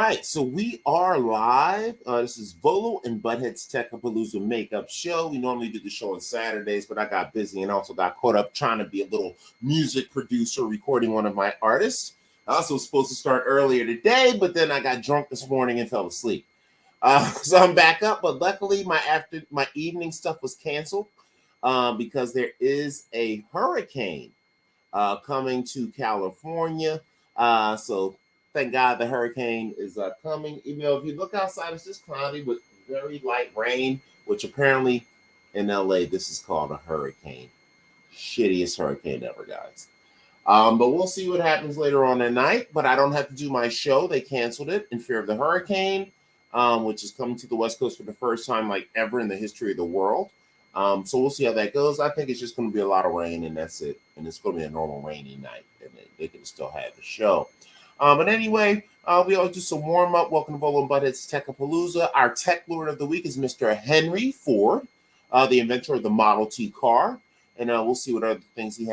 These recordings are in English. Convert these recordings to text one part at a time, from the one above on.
right, so we are live. This is Volo and Butthead's PALOOZA makeup show. We normally do the show on Saturdays, but I got busy and also got caught up trying to be a little music producer, recording one of my artists. I also was supposed to start earlier today, but then I got drunk this morning and fell asleep. So I'm back up, but luckily my evening stuff was canceled because there is a hurricane coming to California. So thank God the hurricane is coming. Even though if you look outside, it's just cloudy with very light rain, which apparently in LA, this is called a hurricane. Shittiest hurricane ever, guys. But we'll see what happens later on tonight. But I don't have to do my show. They canceled it in fear of the hurricane, which is coming to the West Coast for the first time like ever in the history of the world. So we'll see how that goes. I think it's just going to be a lot of rain, and that's it. And it's going to be a normal rainy night, and they can still have the show. But anyway, we always do some warm-up. Welcome to Volo and Butthead's PALOOZA. Our tech lord of the week is Mr. Henry Ford, the inventor of the Model T car. And we'll see what other things he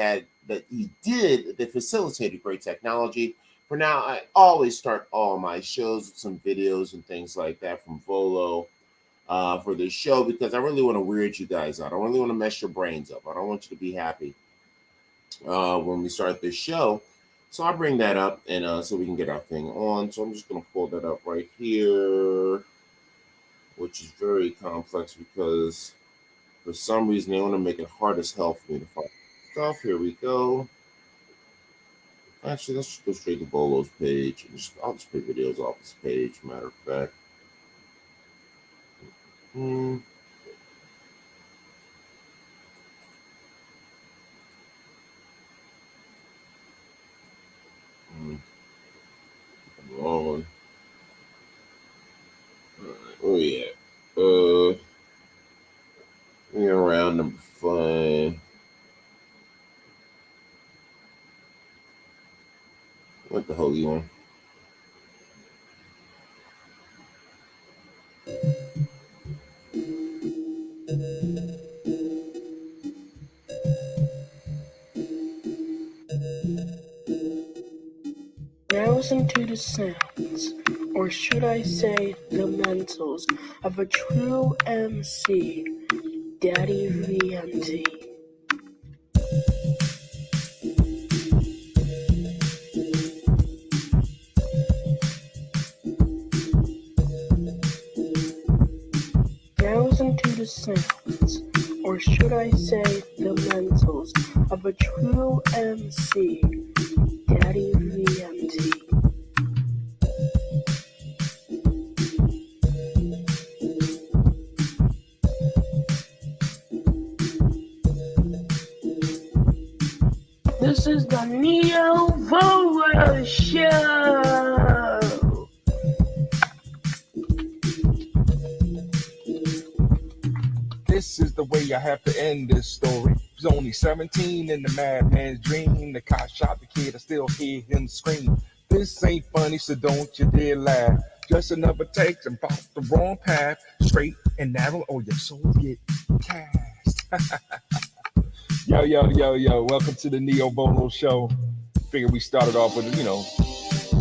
did that facilitated great technology. For now, I always start all my shows with some videos and things like that from Volo for this show, because I really want to weird you guys out. I really want to mess your brains up. I don't want you to be happy when we start this show. So I'll bring that up, and so we can get our thing on. So I'm just going to pull that up right here, which is very complex because for some reason they want to make it hard as hell for me to find stuff. Here we go. Actually, let's just go straight to Bolo's page. I'll just pick videos off his page, matter of fact. Wrong. Oh yeah. We're around number 5. What the hell you on? Browsing to the sounds, or should I say the mentals, of a true MC, Daddy VMT. Browsing to the sounds, or should I say the mentals, of a true MC, Daddy VMT. This is the Neo Volo Show. This is the way I have to end this story. He's only 17 in the madman's dream. The cop shot the kid, I still hear him scream. This ain't funny, so don't you dare laugh. Just another take and follow the wrong path. Straight and narrow, or your soul get cast. Yo. Welcome to the Neo Volo Show. Figured we started off with,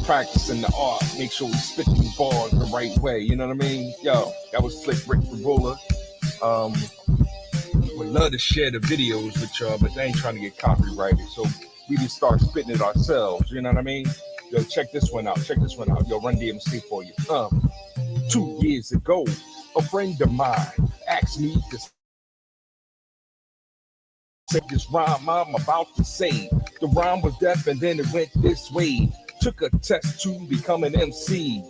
practicing the art. Make sure we spit these bars the right way. You know what I mean? Yo, that was Slick Rick Favola. Would love to share the videos with y'all, but they ain't trying to get copyrighted. So we just start spitting it ourselves. You know what I mean? Yo, check this one out. Yo, Run DMC for you. 2 years ago, a friend of mine asked me to say this rhyme I'm about to say. The rhyme was deaf and then it went this way. Took a test to become an MC.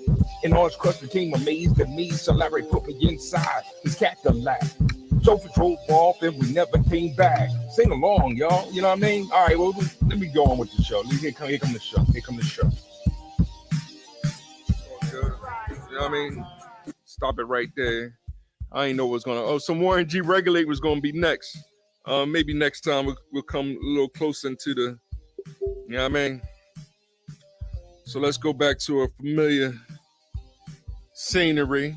And Orange Crush became amazed at me. So Larry put me inside his Cadillac. Chauffeur drove off and we never came back. Sing along, y'all. You know what I mean? All right, well, let me go on with the show. Here come the show. You know what I mean? Stop it right there. I ain't know what's going to... Oh, some Warren G. Regulate was going to be next. Maybe next time we'll come a little closer into the... You know what I mean? So let's go back to a familiar scenery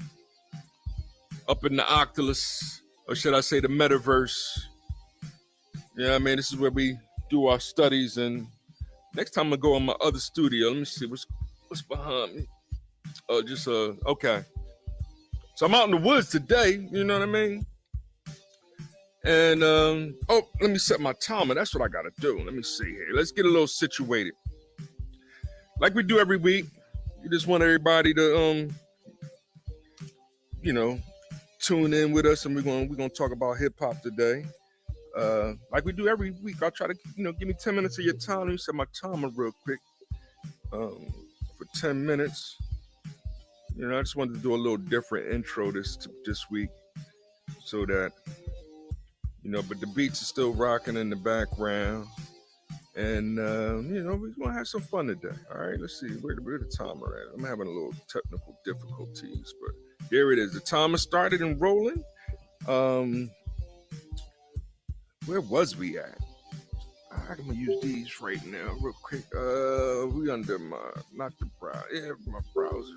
up in the Oculus, or should I say the metaverse. Yeah, I mean, this is where we do our studies. And next time I go in my other studio, let me see what's behind me. Okay. So I'm out in the woods today, you know what I mean? And, let me set my timer. That's what I got to do. Let me see here. Let's get a little situated. Like we do every week, we just want everybody to, tune in with us, and we're gonna talk about hip hop today. Like we do every week. I'll try to, give me 10 minutes of your time. Let me set my timer real quick. For 10 minutes. I just wanted to do a little different intro this week, so that, but the beats are still rocking in the background, and we're gonna have some fun today. All right, let's see where the timer at. I'm having a little technical difficulties, but there it is. The timer started and rolling. Where was we at? I'm gonna use these right now, real quick. We under not the browser. Yeah, my browser.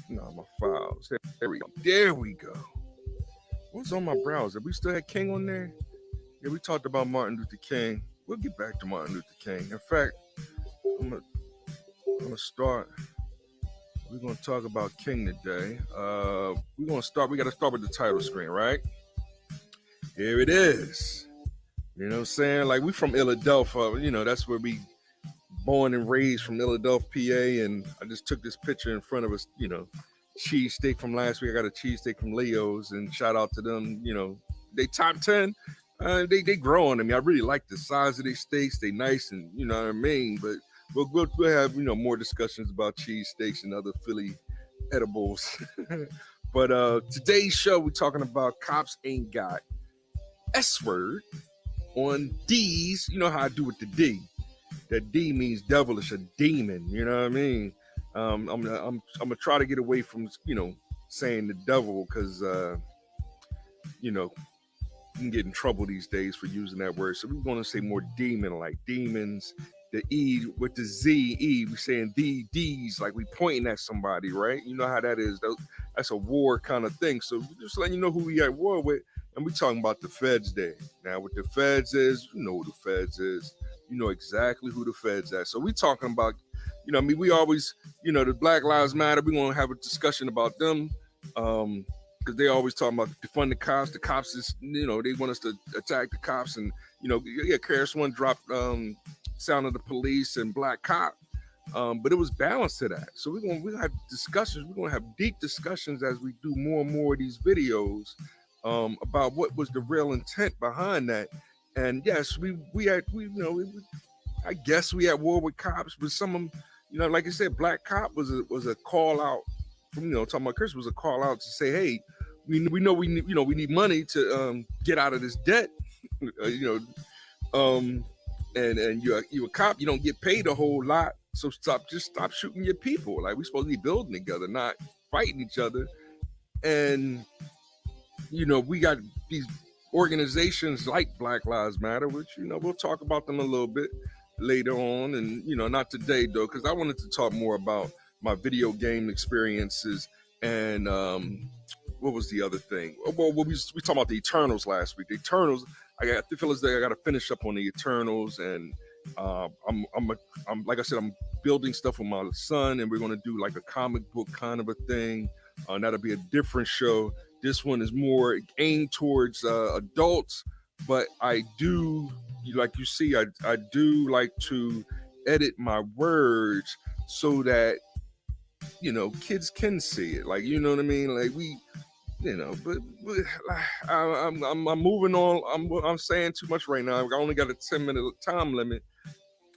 No, my files. There we go. There we go. What's on my browser? We still had King on there? Yeah, we talked about Martin Luther King. We'll get back to Martin Luther King. In fact, I'm gonna start. We're gonna talk about King today. We gotta start with the title screen, right? Here it is. You know what I'm saying? Like, we from Philadelphia, that's where we born and raised, from Philadelphia, PA, and I just took this picture in front of us, cheesesteak from last week. I got a cheesesteak from Leo's, and shout out to them, they top 10. They grow on me. I really like the size of their steaks. They nice, and you know what I mean? But we'll have, more discussions about cheesesteaks and other Philly edibles. But today's show, we're talking about Cops Ain't Got S-word on D's. You know how I do with the D. That D means devilish, a demon. You know what I mean? I'm gonna try to get away from saying the devil, because you can get in trouble these days for using that word. So we're gonna say more demon, like demons. The E with the Z-E, we're saying D's, like we pointing at somebody, right? You know how that is. That's a war kind of thing. So just letting you know who we at war with. And we talking about the Feds Day. Now, what the Feds is, you know who the Feds is. You know exactly who the Feds are. So we talking about, we always, the Black Lives Matter, we're going to have a discussion about them. Because they always talking about defund the cops. The cops is, they want us to attack the cops. And, KRS-One dropped Sound of the Police and Black Cop. But it was balanced to that. So we're gonna have discussions. We're gonna have deep discussions as we do more and more of these videos about what was the real intent behind that. And yes, I guess we at war with cops, but some of them, like I said, Black Cop was a call out from, talking about Chris, was a call out to say, hey, we know we need money to get out of this debt, and you're a cop, you don't get paid a whole lot, so stop shooting your people. Like, we're supposed to be building together, not fighting each other. And we got these organizations like Black Lives Matter, which we'll talk about them a little bit later on, and not today though, because I wanted to talk more about my video game experiences. And what was the other thing? Well, we talked about the Eternals last week. The Eternals, I feel as though I got to finish up on the Eternals, and I'm like I said, I'm building stuff with my son, and we're gonna do like a comic book kind of a thing. That'll be a different show. This one is more aimed towards adults, but I do, like you see, I do like to edit my words so that kids can see it. Like, you know what I mean? Like, we, but I'm moving on. I'm saying too much right now. I only got a 10-minute time limit.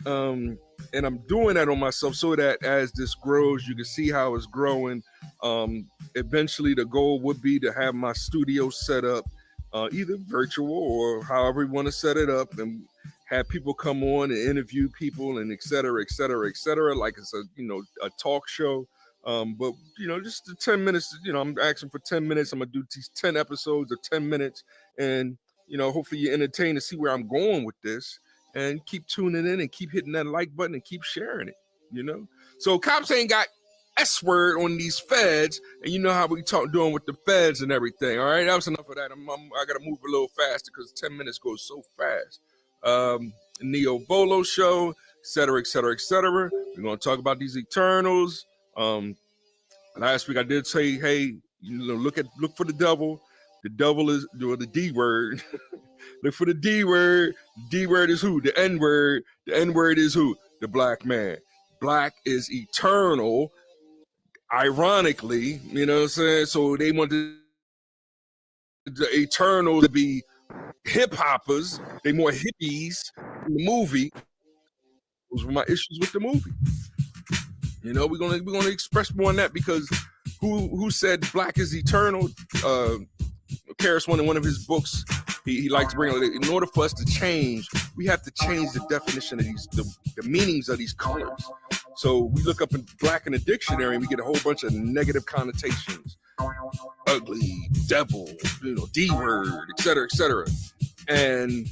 And I'm doing that on myself so that as this grows, you can see how it's growing. Eventually the goal would be to have my studio set up, either virtual or however you want to set it up, and have people come on and interview people and et cetera, et cetera, et cetera. Like it's a talk show. But just the 10 minutes, I'm asking for 10 minutes. I'm gonna do these 10 episodes of 10 minutes, and hopefully you're entertained to see where I'm going with this, and keep tuning in and keep hitting that like button and keep sharing it. So cops ain't got S-word on these feds, and you know how we doing with the feds and everything. All right, that was enough of that. I gotta move a little faster because 10 minutes goes so fast. Neo Bolo show, et cetera, et cetera, et cetera. We're gonna talk about these Eternals. Last week I did say, hey, look for the devil. The devil is the D word. Look for the D word. D word is who? The N word. The N word is who? The black man. Black is eternal. Ironically, you know what I'm saying? So they wanted the eternal to be hip hoppers. They more hippies in the movie. Those were my issues with the movie. You know, we're gonna express more on that because who said black is eternal? Karis, in one of his books, he likes to bring it. In order for us to change, we have to change the definition of the meanings of these colors. So we look up in black in the dictionary and we get a whole bunch of negative connotations. Ugly, devil, D word, et cetera, and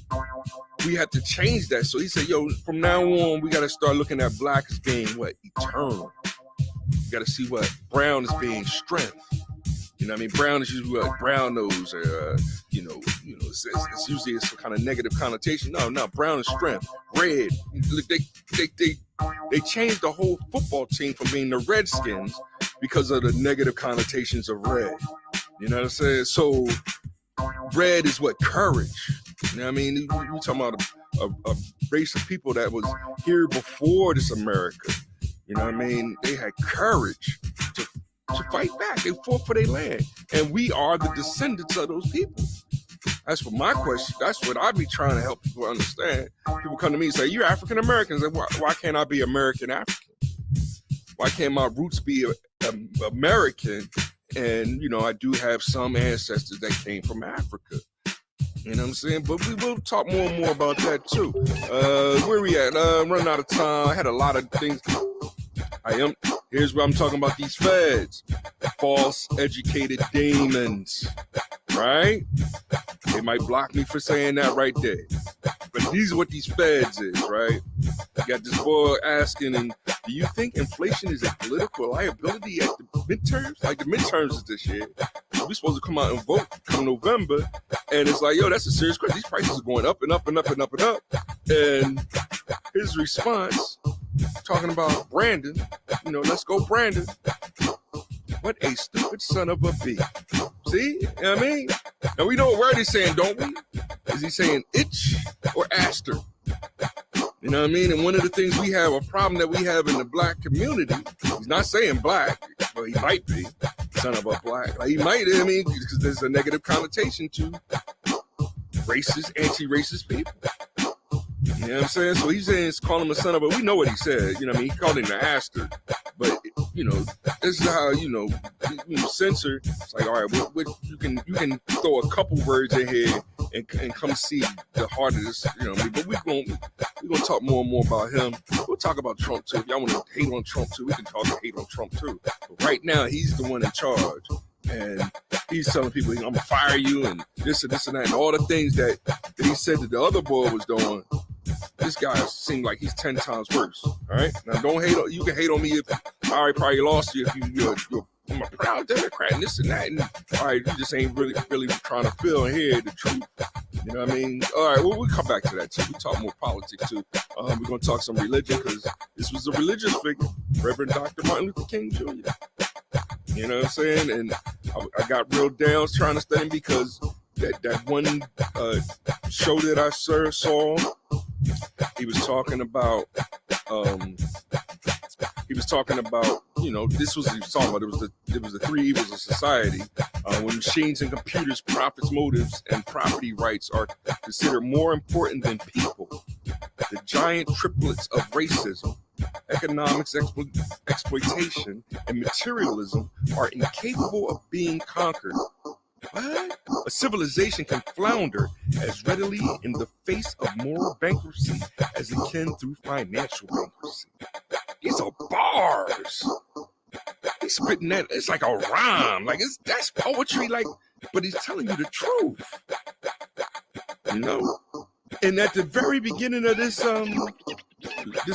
we have to change that. So he said, yo, from now on, we got to start looking at black as being what? Eternal. You got to see what brown as being strength. You know what I mean? Brown is usually like brown nose, or, it's usually some kind of negative connotation. No, brown is strength. Red, they changed the whole football team from being the Redskins because of the negative connotations of red. You know what I'm saying? So red is what? Courage. You know what I mean? We're talking about a race of people that was here before this America. You know what I mean? They had courage to fight back. They fought for their land. And we are the descendants of those people. That's what my question. That's what I be trying to help people understand. People come to me and say, you're African Americans. Why can't I be American African? Why can't my roots be American? And, I do have some ancestors that came from Africa. You know what I'm saying? But we will talk more and more about that too. Where we at? Running out of time. I had a lot of things. Here's where I'm talking about these feds. False educated demons. Right? They might block me for saying that right there. But these are what these feds is, right? You got this boy asking, and do you think inflation is a political liability at the midterms? Like the midterms is this year. We're supposed to come out and vote come November. And it's like, yo, that's a serious question. These prices are going up and up and up and up and up. And his response, talking about Brandon, let's go Brandon. What a stupid son of a bitch. See? You know what I mean? Now we know what word he's saying, don't we? Is he saying itch or aster? You know what I mean? And one of the things we have, a problem that we have in the black community, he's not saying black, but he might be, son of a black. Like he might, because there's a negative connotation to racist, anti-racist people. You know what I'm saying? So he's saying, call him a son of a, we know what he said. You know what I mean? He called him an aster. But, this is how, you censor. It's like, all right, you can throw a couple words in here and come see the heart of this, but we're gonna talk more and more about him. We'll talk about Trump too. If y'all want to hate on Trump too, we can talk hate on Trump too. But right now, he's the one in charge. And he's telling people, I'm gonna fire you and this and that, and all the things that he said that the other boy was doing. This guy seems like he's 10 times worse. All right, now don't hate on. You can hate on me if I already probably lost you. If I'm a proud Democrat and this and that, and all right, you just ain't really trying to feel and hear the truth. You know what I mean? All right, well, we'll come back to that too. We talk more politics too. We're gonna talk some religion because this was a religious figure, Reverend Dr. Martin Luther King Jr. You know what I'm saying? And I got real down trying to study that one show that I saw. He was talking about, this was he was talking about. It was the three evils of society. When machines and computers, profits, motives, and property rights are considered more important than people. The giant triplets of racism, economics, exploitation, and materialism are incapable of being conquered. What? A civilization can flounder as readily in the face of moral bankruptcy as it can through financial bankruptcy. These are bars. He's spitting that. It's like a rhyme. Like that's poetry. Like, but he's telling you the truth. And at the very beginning of this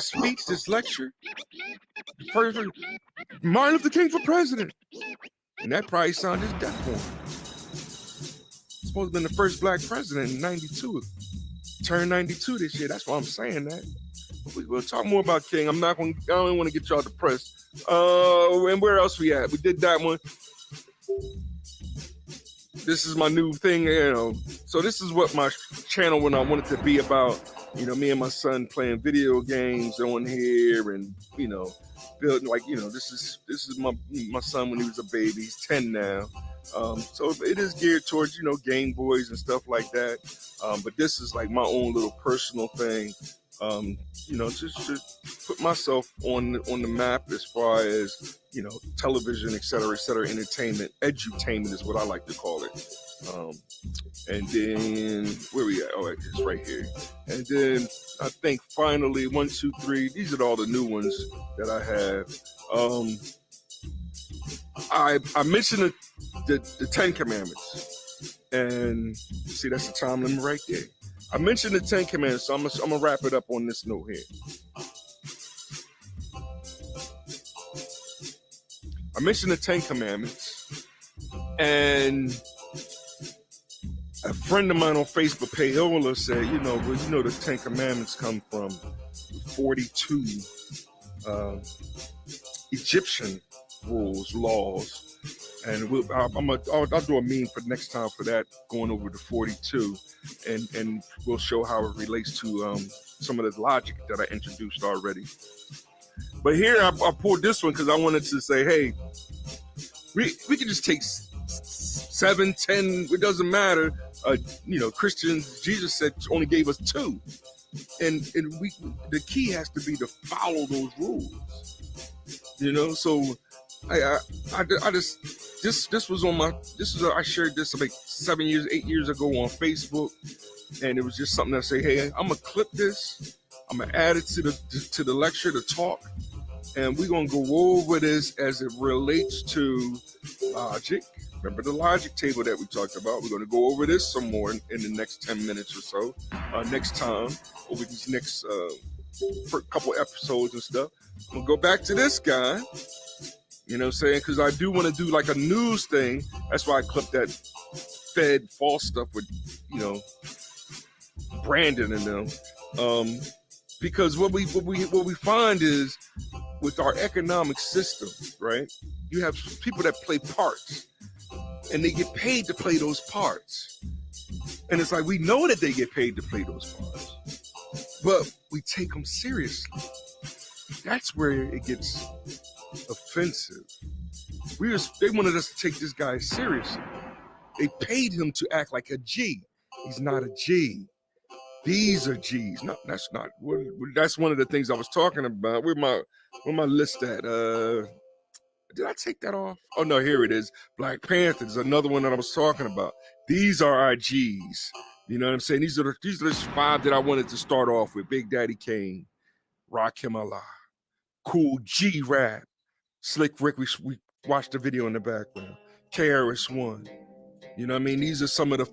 speech, this lecture, first Martin Luther King for president, and that probably sounded deaf for him. Supposed to have been the first black president in '92. turned 92 this year. That's why I'm saying that. We'll talk more about King. I don't want to get y'all depressed. And where else we at? We did that one. This is my new thing, So this is what my channel when I wanted to be about. Me and my son playing video games on here, and building this is my son when he was a baby. He's 10 now. So it is geared towards Game Boys and stuff like that. But this is like my own little personal thing. Just to put myself on the map as far as television, et cetera, entertainment, edutainment is what I like to call it. And then where we at? Oh, it's right here. And then I think finally 1, 2, 3. These are all the new ones that I have. I mentioned the 10 Commandments, and see that's the time limit right there. I mentioned the 10 Commandments, so I'm gonna wrap it up on this note here. I mentioned the 10 Commandments, and a friend of mine on Facebook, Paola, said, the 10 Commandments come from 42 Egyptian laws. And I'll do a meme for next time for that, going over to 42, and we'll show how it relates to some of the logic that I introduced already. But here I pulled this one because I wanted to say, hey, we can just take 7, 10, it doesn't matter. Christians, Jesus said only gave us 2, and the key has to be to follow those rules. So I shared this like 8 years ago on Facebook, and it was just something that say, hey, I'm gonna clip this, I'm gonna add it to the lecture, the talk, and we're gonna go over this as it relates to logic. Remember the logic table that we talked about? We're gonna go over this some more in the next 10 minutes or so. Next time over these next for a couple episodes and stuff. We'll go back to this guy. You know what I'm saying? Because I do want to do like a news thing. That's why I clipped that Fed false stuff with, Brandon and them. Because what we find is with our economic system, right? You have people that play parts, and they get paid to play those parts. And it's like we know that they get paid to play those parts, but we take them seriously. That's where it gets offensive. They wanted us to take this guy seriously. They paid him to act like a G. He's not a G. These are G's. No, that's not. That's one of the things I was talking about. Where my list at? Did I take that off? Oh no, here it is. Black Panther is another one that I was talking about. These are our G's. You know what I'm saying? These are the 5 that I wanted to start off with. Big Daddy Kane, Rakim Allah, Cool G Rap, Slick Rick. We watched the video in the background. KRS-One. You know what I mean? These are some of the.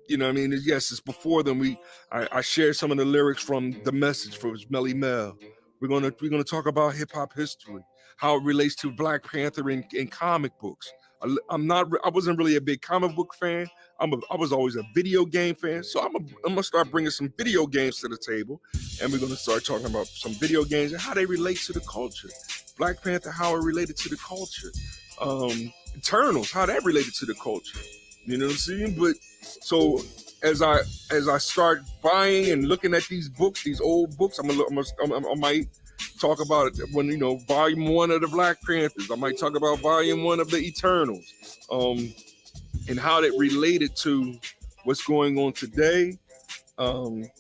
You know what I mean? Yes, it's before them. I shared some of the lyrics from The Message for Melly Mel. We're gonna talk about hip hop history, how it relates to Black Panther in comic books. I wasn't really a big comic book fan. I was always a video game fan. So I'm gonna start bringing some video games to the table, and we're gonna start talking about some video games and how they relate to the culture. Black Panther, how it related to the culture. Eternals, how that related to the culture. You know what I'm saying? But so as I start buying and looking at these books, these old books, I might talk about it when volume 1 of the Black Panthers. I might talk about volume 1 of the Eternals, and how that related to what's going on today. And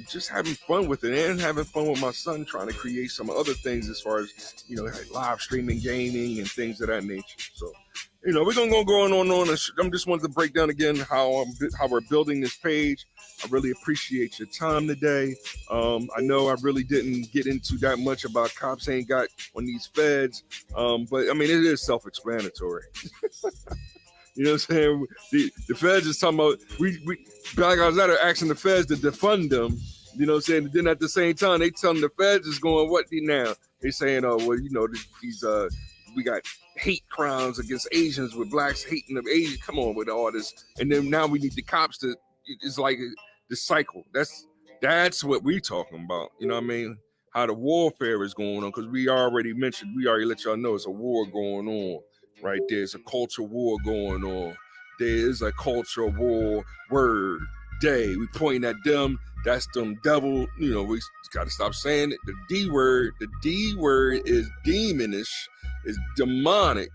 just having fun with it, and having fun with my son trying to create some other things as far as like live streaming gaming and things of that nature. So. We're gonna go on. I'm just wanted to break down again how we're building this page. I really appreciate your time today. I know I really didn't get into that much about cops ain't got on these feds, but I mean it is self-explanatory. You know what I'm saying? The feds is talking about we Black guys that are asking the feds to defund them. You know what I'm saying? And then at the same time they telling the feds is going what now? They saying these we got hate crimes against Asians with blacks hating of Asians. Come on with all this. And then now we need the cops to, it's like the cycle. That's what we talking about. You know what I mean? How the warfare is going on, because we already let y'all know it's a war going on right there. It's a culture war going on. There is a culture war word day. We pointing at them. That's them devil. You know, we got to stop saying it. The D word is demonish, is demonic.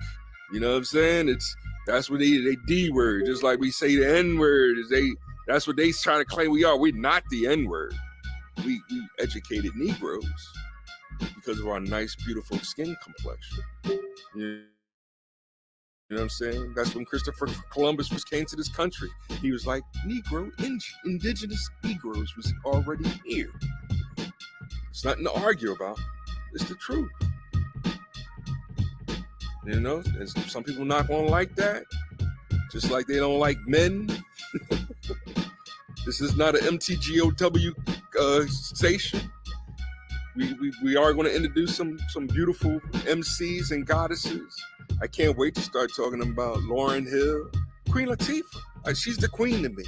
You know what I'm saying? That's what they D word. Just like we say the N word that's what they trying to claim we are. We're not the N word. We educated Negroes because of our nice, beautiful skin complexion. You know what I'm saying? That's when Christopher Columbus first came to this country. He was like, indigenous Negroes was already here. It's nothing to argue about. It's the truth. You know, and some people not going to like that. Just like they don't like men. This is not an MTGOW station. We are going to introduce some beautiful MCs and goddesses. I can't wait to start talking about Lauryn Hill, Queen Latifah. She's the queen to me.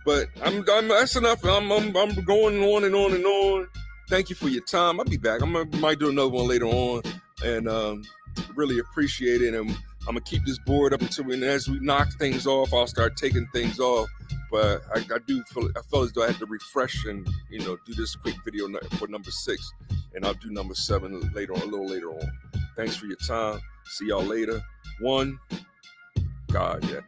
But that's enough. I'm going on and on and on. Thank you for your time. I'll be back. Might do another one later on, and really appreciate it. And I'm gonna keep this board up and as we knock things off, I'll start taking things off. But I felt as though I had to refresh and do this quick video for number 6, and I'll do number 7 a little later on. Thanks for your time. See y'all later. One, God, yeah.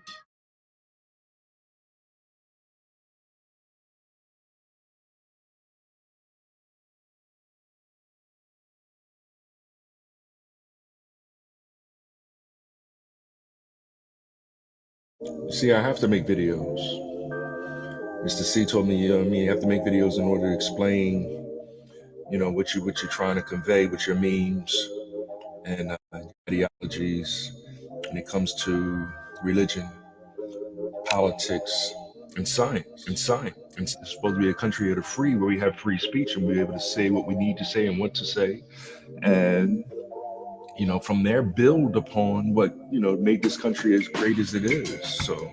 See, I have to make videos. Mr. C told me, you have to make videos in order to explain, what you're trying to convey with your memes and ideologies when it comes to religion, politics, and science. And it's supposed to be a country of the free, where we have free speech and we're able to say what we need to say and what to say. And from there, build upon what made this country as great as it is. So,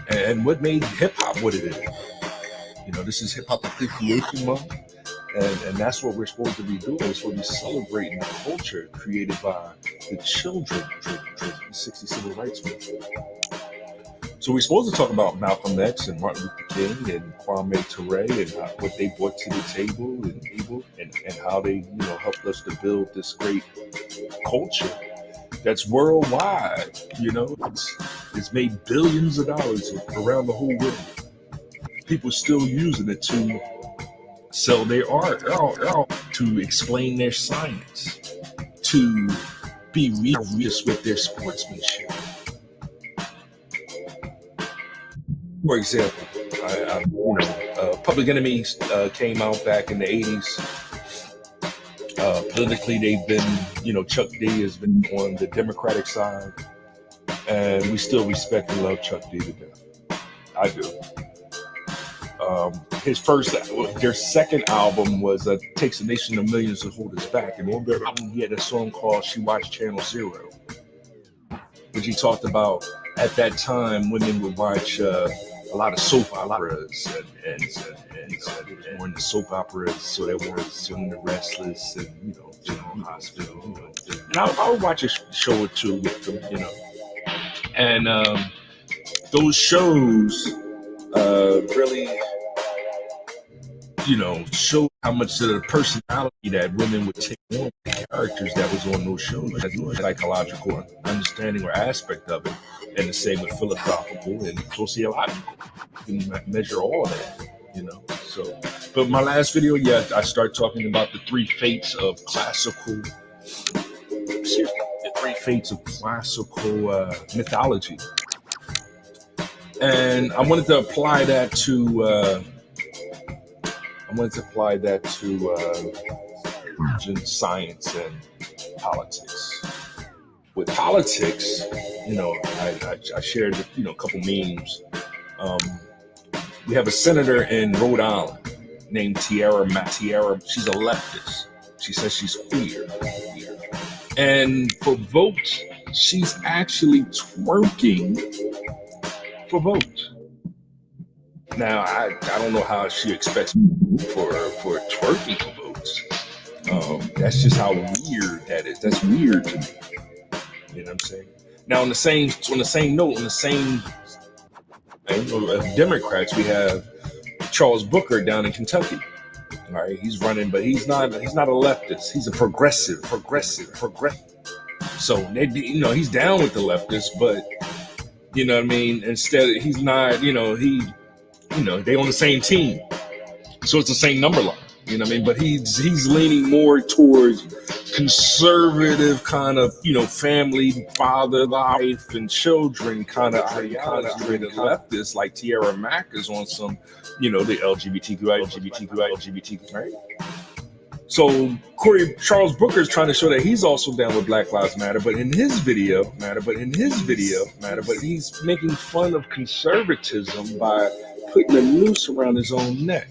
and what made hip hop what it is. This is Hip Hop Appreciation Month, and that's what we're supposed to be doing. We're supposed to be celebrating the culture created by the children the 60 Civil Rights Movement. So we're supposed to talk about Malcolm X and Martin Luther King and Kwame Ture and what they brought to the table and how they helped us to build this great culture that's worldwide. It's made billions of dollars around the whole world. People still using it to sell their art, to explain their science, to be rigorous with their sportsmanship. For example, Public Enemy came out back in the 80s. Politically, they've been, Chuck D has been on the Democratic side, and we still respect and love Chuck D to death. I do. Their second album was Takes a Nation of Millions to Hold Us Back. And on their album, he had a song called She Watched Channel Zero, which he talked about at that time women would watch a lot of soap operas and more in the soap operas, so they weren't Young and the Restless and, General Hospital, And I would watch a show or two with them, And those shows really, show how much of the personality that women would take on, the characters that was on those shows, psychological understanding or aspect of it, and the same with philosophical and sociological. You can measure all of that, So, but my last video, I start talking about the three fates of classical mythology, and I wanted to apply that to. Religion, science, and politics. With politics, I shared a couple memes. We have a senator in Rhode Island named Tiara. She's a leftist. She says she's queer. And for votes, she's actually twerking for votes. Now, I don't know how she expects for twerking votes. That's just how weird that is. That's weird to me. You know what I'm saying? Now, on the same note, Democrats, we have Charles Booker down in Kentucky. All right, he's running, but he's not a leftist. He's a progressive. So he's down with the leftists, but you know what I mean. Instead, he's not. They on the same team, so it's the same number line. You know what I mean? But he's leaning more towards conservative kind of, family, father, life, and children kind of ideology. Leftists like Tierra Mack is on some, the LGBTQ, right? So Charles Booker is trying to show that he's also down with Black Lives Matter, but in his video, he's making fun of conservatism by putting a noose around his own neck.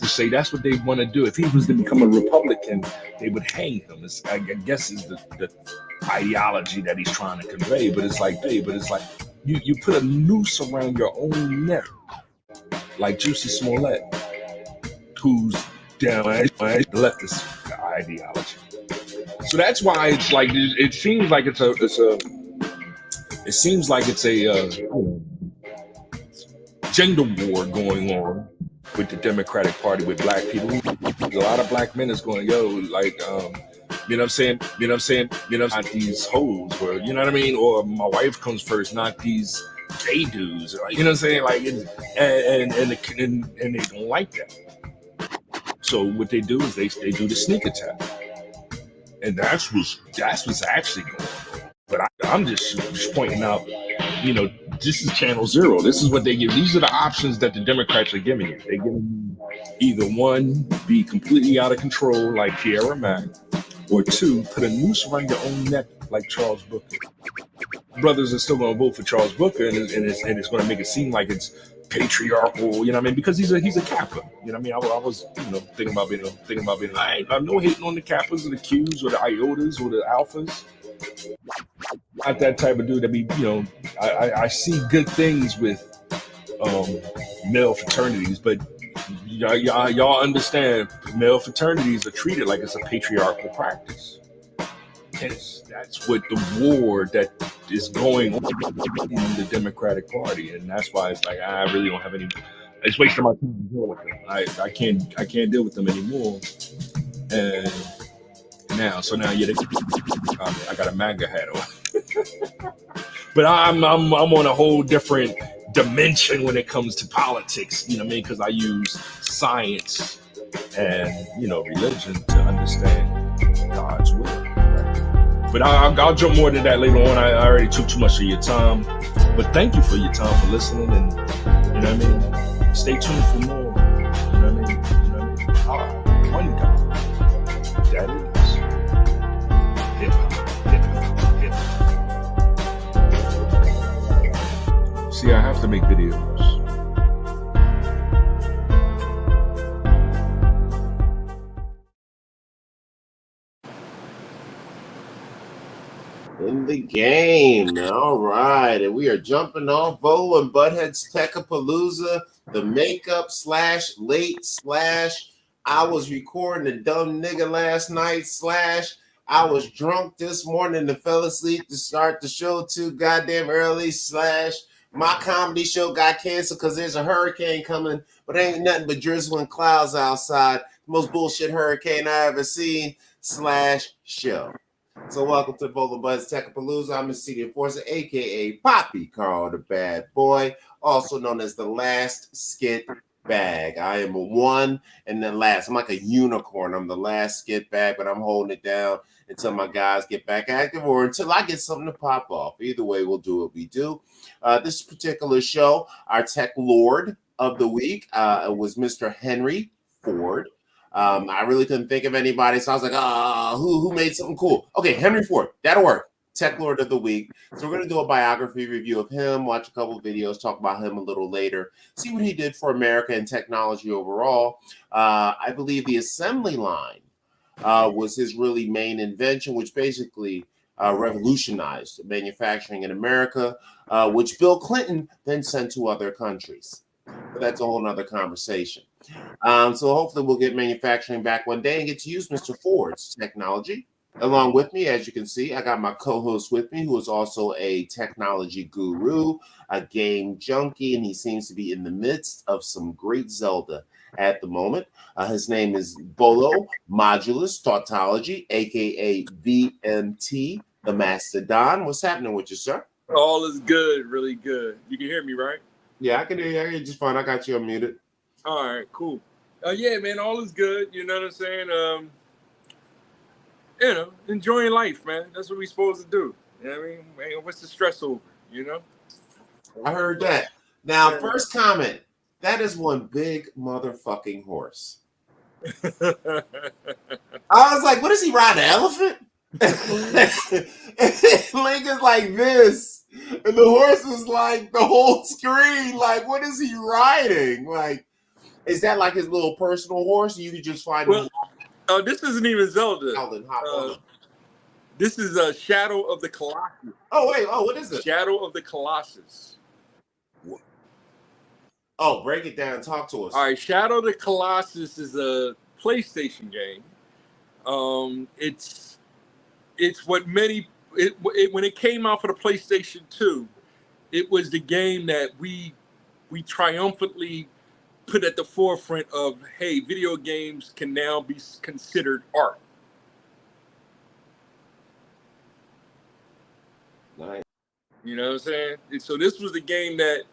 To say that's what they want to do. If he was to become a Republican, they would hang him. I guess is the ideology that he's trying to convey. But it's like, you put a noose around your own neck, like Juicy Smollett, who's down the leftist ideology. So that's why it's like it seems like it's a gender war going on with the Democratic Party with black people. A lot of black men is going, not these hoes, or you know what I mean, or my wife comes first, not these gay dudes, you know what I'm saying, like, and they don't like that. So what they do is they do the sneak attack, and that's what's actually going on. But I'm just pointing out, this is channel zero. This is what they give. These are the options that the Democrats are giving you. They're giving you either one, be completely out of control like Tierra Mack, or two, put a noose around your own neck like Charles Booker. Brothers are still going to vote for Charles Booker, and it's going to make it seem like it's patriarchal, you know what I mean? Because he's a Kappa, you know what I mean? I was thinking about being I'm no hating on the Kappas or the Qs or the Iotas or the Alphas. Not that type of dude that be, I see good things with male fraternities, but y'all understand male fraternities are treated like it's a patriarchal practice. Hence, that's what the war that is going on in the Democratic Party, and that's why it's like I really don't have any. It's wasting my time to deal with them. I can't deal with them anymore. And now I got a MAGA hat on. But I'm on a whole different dimension when it comes to politics, you know what I mean? Because I use science and religion to understand God's will. Right? But I'll jump more to that later on. I already took too much of your time. But thank you for your time for listening, and you know what I mean. Stay tuned for more. You know what I mean. One God. That is hip hop. See, I have to make videos. In the game. All right. And we are jumping off Volo and Butthead's Techapalooza, the makeup / late / I was recording a dumb nigga last night / I was drunk this morning and fell asleep to start the show too goddamn early / my comedy show got canceled because there's a hurricane coming, but ain't nothing but drizzle and clouds outside. The most bullshit hurricane I ever seen / show. So welcome to Volo Buzz Techapalooza. I'm Mr. Enforcer, a.k.a. Poppy Carl the Bad Boy, also known as the Last Skit Bag. I am a one and the last. I'm like a unicorn. I'm the last skit bag, but I'm holding it down until my guys get back active or until I get something to pop off. Either way, we'll do what we do. This particular show, our tech lord of the week was Mr. Henry Ford. I really couldn't think of anybody, so I was like, who made something cool? Okay, Henry Ford, that'll work. Tech Lord of the Week. So we're going to do a biography review of him, watch a couple of videos, talk about him a little later, see what he did for America and technology overall. I believe the assembly line was his really main invention, which basically revolutionized manufacturing in America, which Bill Clinton then sent to other countries. But that's a whole nother conversation. So hopefully we'll get manufacturing back one day and get to use Mr. Ford's technology. Along with me, as you can see, I got my co-host with me, who is also a technology guru, a game junkie, and he seems to be in the midst of some great Zelda at the moment. His name is Bolo Modulus Tautology, aka VMT, the Mastodon. What's happening with you, sir? All is good, really good. You can hear me, right? Yeah, I can hear you. I hear you just fine. I got you unmuted. All right, cool. Yeah, man, all is good. You know what I'm saying? Enjoying life, man. That's what we're supposed to do. You know what I mean? Man, what's the stress over? You know? I heard that. Now, first comment. That is one big motherfucking horse. I was like, what is he riding, an elephant? Link is like this. And the horse is like the whole screen. Like, what is he riding? Like, is that like his little personal horse? You could just find him. This isn't even Zelda. This is Shadow of the Colossus. Oh, wait. Oh, what is it? Shadow of the Colossus. Oh, break it down. Talk to us. All right. Shadow of the Colossus is a PlayStation game. It's what when it came out for the PlayStation 2, it was the game that we triumphantly put at the forefront of, hey, video games can now be considered art. Nice. You know what I'm saying? And so this was the game that,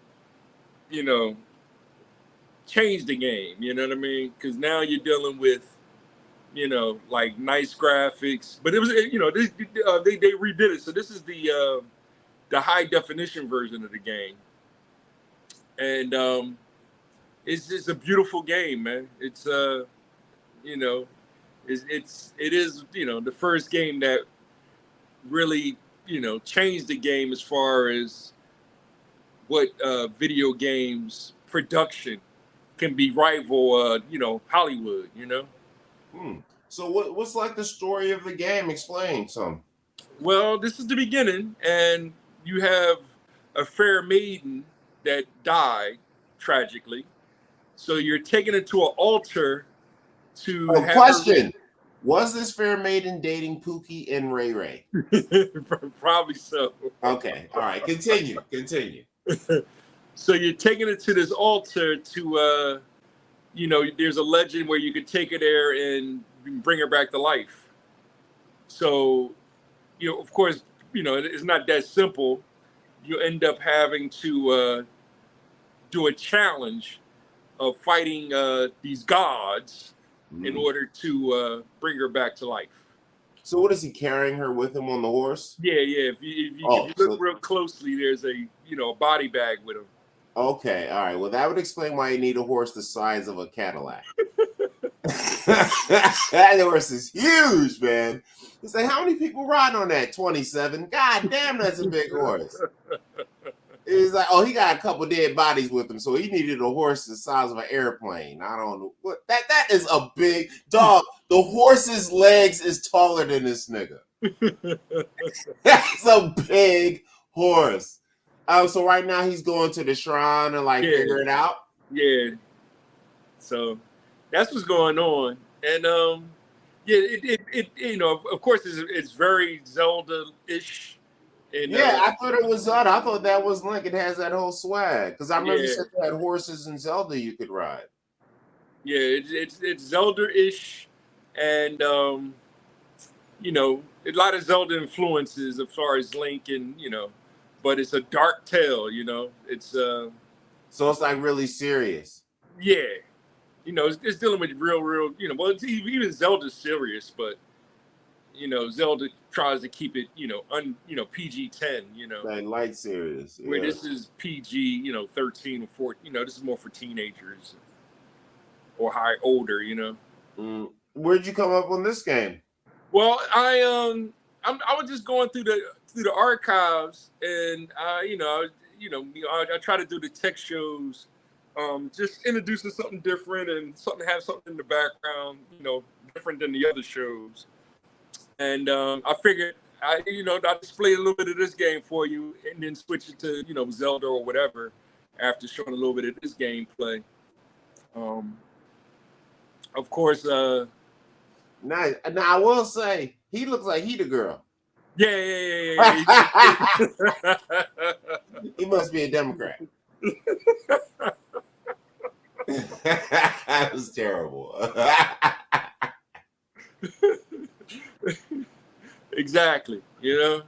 changed the game. You know what I mean? Because now you're dealing with, like nice graphics. But it was, they redid it. So this is the high definition version of the game. And it's just a beautiful game, man. It's it is the first game that really changed the game as far as what video games production can be rival Hollywood. So what's like the story of the game? Explain some. Well, this is the beginning, and you have a fair maiden that died tragically. So you're taking it to an altar to have question. Was this fair maiden dating Pookie and Ray Ray? Probably so. Okay. All right. Continue. So you're taking it to this altar to, there's a legend where you could take her there and bring her back to life. So, of course, it's not that simple. You end up having to do a challenge of fighting these gods in order to bring her back to life. So what is he carrying her with him on the horse? Yeah. If you look real closely, there's a body bag with him. Okay, all right. Well, that would explain why you need a horse the size of a Cadillac. That horse is huge, man. It's like, how many people ride on that? 27. God damn, that's a big horse. He's like, oh, he got a couple dead bodies with him, so he needed a horse the size of an airplane. I don't know what that is. A big dog. The horse's legs is taller than this nigga. That's a big horse. So right now he's going to the shrine and figure it out. Yeah. So that's what's going on, and of course it's very Zelda-ish. And, I thought it was Zelda. I thought that was Link. It has that whole swag because I remember you said you had horses in Zelda you could ride. Yeah, it's Zelda-ish, and a lot of Zelda influences as far as Link, and but it's a dark tale. It's so it's like really serious. Yeah, it's dealing with real. Well, it's even Zelda's serious, but Zelda tries to keep it, PG-10, like light serious. Yeah. Where this is PG, 13 or 14. This is more for teenagers or older. Where'd you come up on this game? Well, I was just going through the archives, and I try to do the tech shows, just introducing something different and have something in the background, different than the other shows. And I figured I'll display a little bit of this game for you and then switch it to, Zelda or whatever. after showing a little bit of this gameplay. Of course, now I will say he looks like he the girl. yeah. He must be a Democrat. That was terrible. Exactly. You know.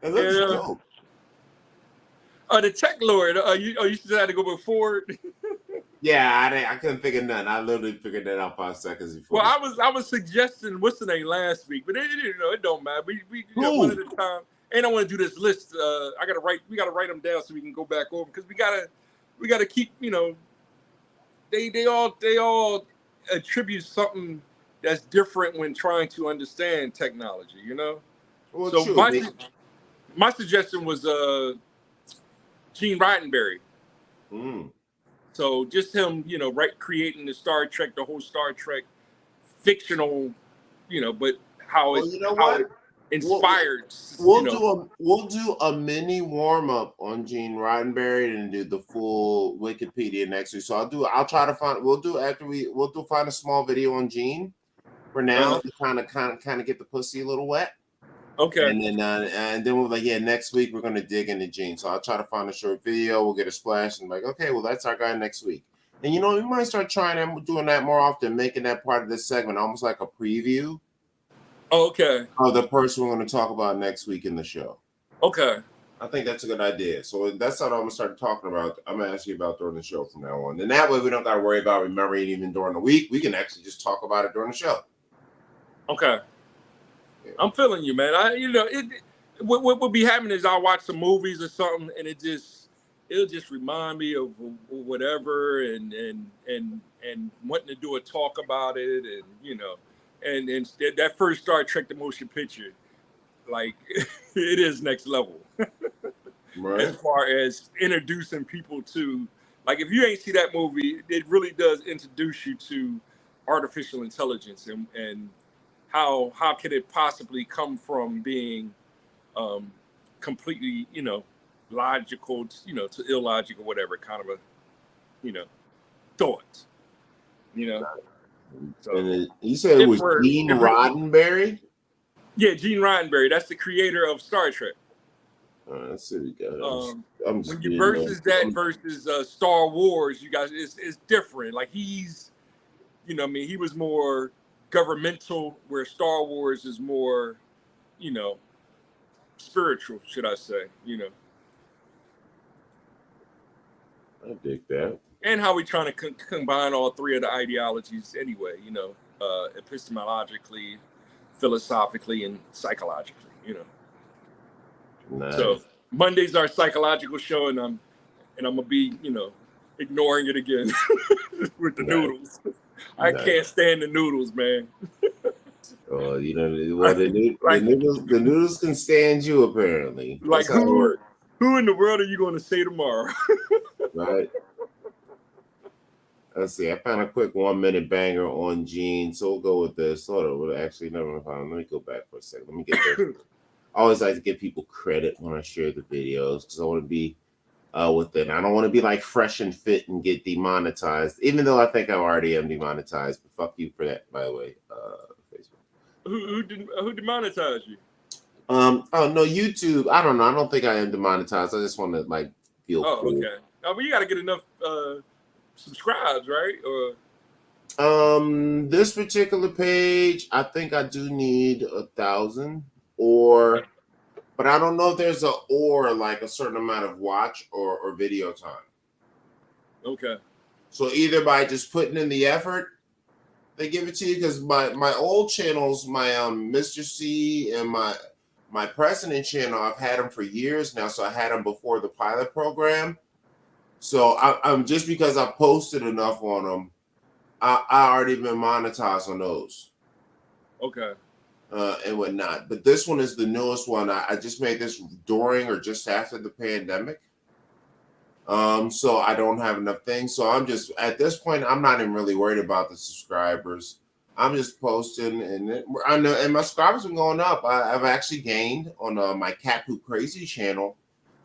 It looks dope. The tech lord. You still had to go before. Yeah, I couldn't think of nothing. I literally figured that out 5 seconds before. Well, I was suggesting what's the name last week, but it don't matter. We one at a time. And I want to do this list. We gotta write them down so we can go back over because we gotta keep, they all attribute something that's different when trying to understand technology, Well, so true, my suggestion was Gene Roddenberry. So just him, creating the Star Trek, the whole Star Trek fictional, but how it inspired. We'll do a mini warm up on Gene Roddenberry and do the full Wikipedia next week. So I'll try to find. We'll find a small video on Gene for now to kind of get the pussy a little wet. Okay. And then we'll next week we're gonna dig into Gene. So I'll try to find a short video. We'll get a splash and okay, well that's our guy next week. And we might start doing that more often, making that part of this segment almost like a preview. Okay. Of the person we're going to talk about next week in the show. Okay. I think that's a good idea. So that's what I'm going to start talking about. I'm going to ask you about during the show from now on. And that way we don't got to worry about remembering even during the week. We can actually just talk about it during the show. Okay. Yeah. I'm feeling you, man. What will be happening is I'll watch some movies or something and it'll just remind me of whatever and wanting to do a talk about it and that first Star Trek the motion picture, like it is next level. Right. As far as introducing people to, like, if you ain't see that movie, it really does introduce you to artificial intelligence and how can it possibly come from being completely, logical, to illogical, whatever kind of a, thought, So, and you said it was Gene Roddenberry? Yeah, Gene Roddenberry. That's the creator of Star Trek. Let's see. We got. When you versus Star Wars, you guys, it's different. Like he's, he was more governmental, where Star Wars is more, spiritual, should I say? I dig that. And how we trying to combine all three of the ideologies anyway, epistemologically, philosophically, and psychologically, Nice. So Monday's our psychological show, and I'm gonna be, ignoring it again with the noodles. I can't stand the noodles, man. Oh, the noodles can stand you apparently. Like who in the world are you going to say tomorrow? Right. Let's see. I found a quick 1-minute banger on Gene, so we'll go with this. Hold on. Actually, never mind. Let me go back for a second. Let me get there. I always like to give people credit when I share the videos because I want to be with it. I don't want to be like fresh and fit and get demonetized, even though I think I already am demonetized. But fuck you for that, by the way. Facebook. Who demonetized you? Oh no, YouTube. I don't know. I don't think I am demonetized. I just want to feel cool. Okay. But you got to get enough subscribes, right? Or this particular page, I think I do need 1,000 but I don't know if there's like a certain amount of watch or video time. Okay. So either by just putting in the effort, they give it to you, because my old channels, my Mr. C and my President channel, I've had them for years now. So I had them before the pilot program. So I'm just because I posted enough on them, I already been monetized on those. Okay. And whatnot. But this one is the newest one. I just made this during or just after the pandemic. So I don't have enough things. So I'm just, at this point, I'm not even really worried about the subscribers. I'm just posting, and I know, and my subscribers are going up. I've actually gained on my Cat Poop Crazy channel.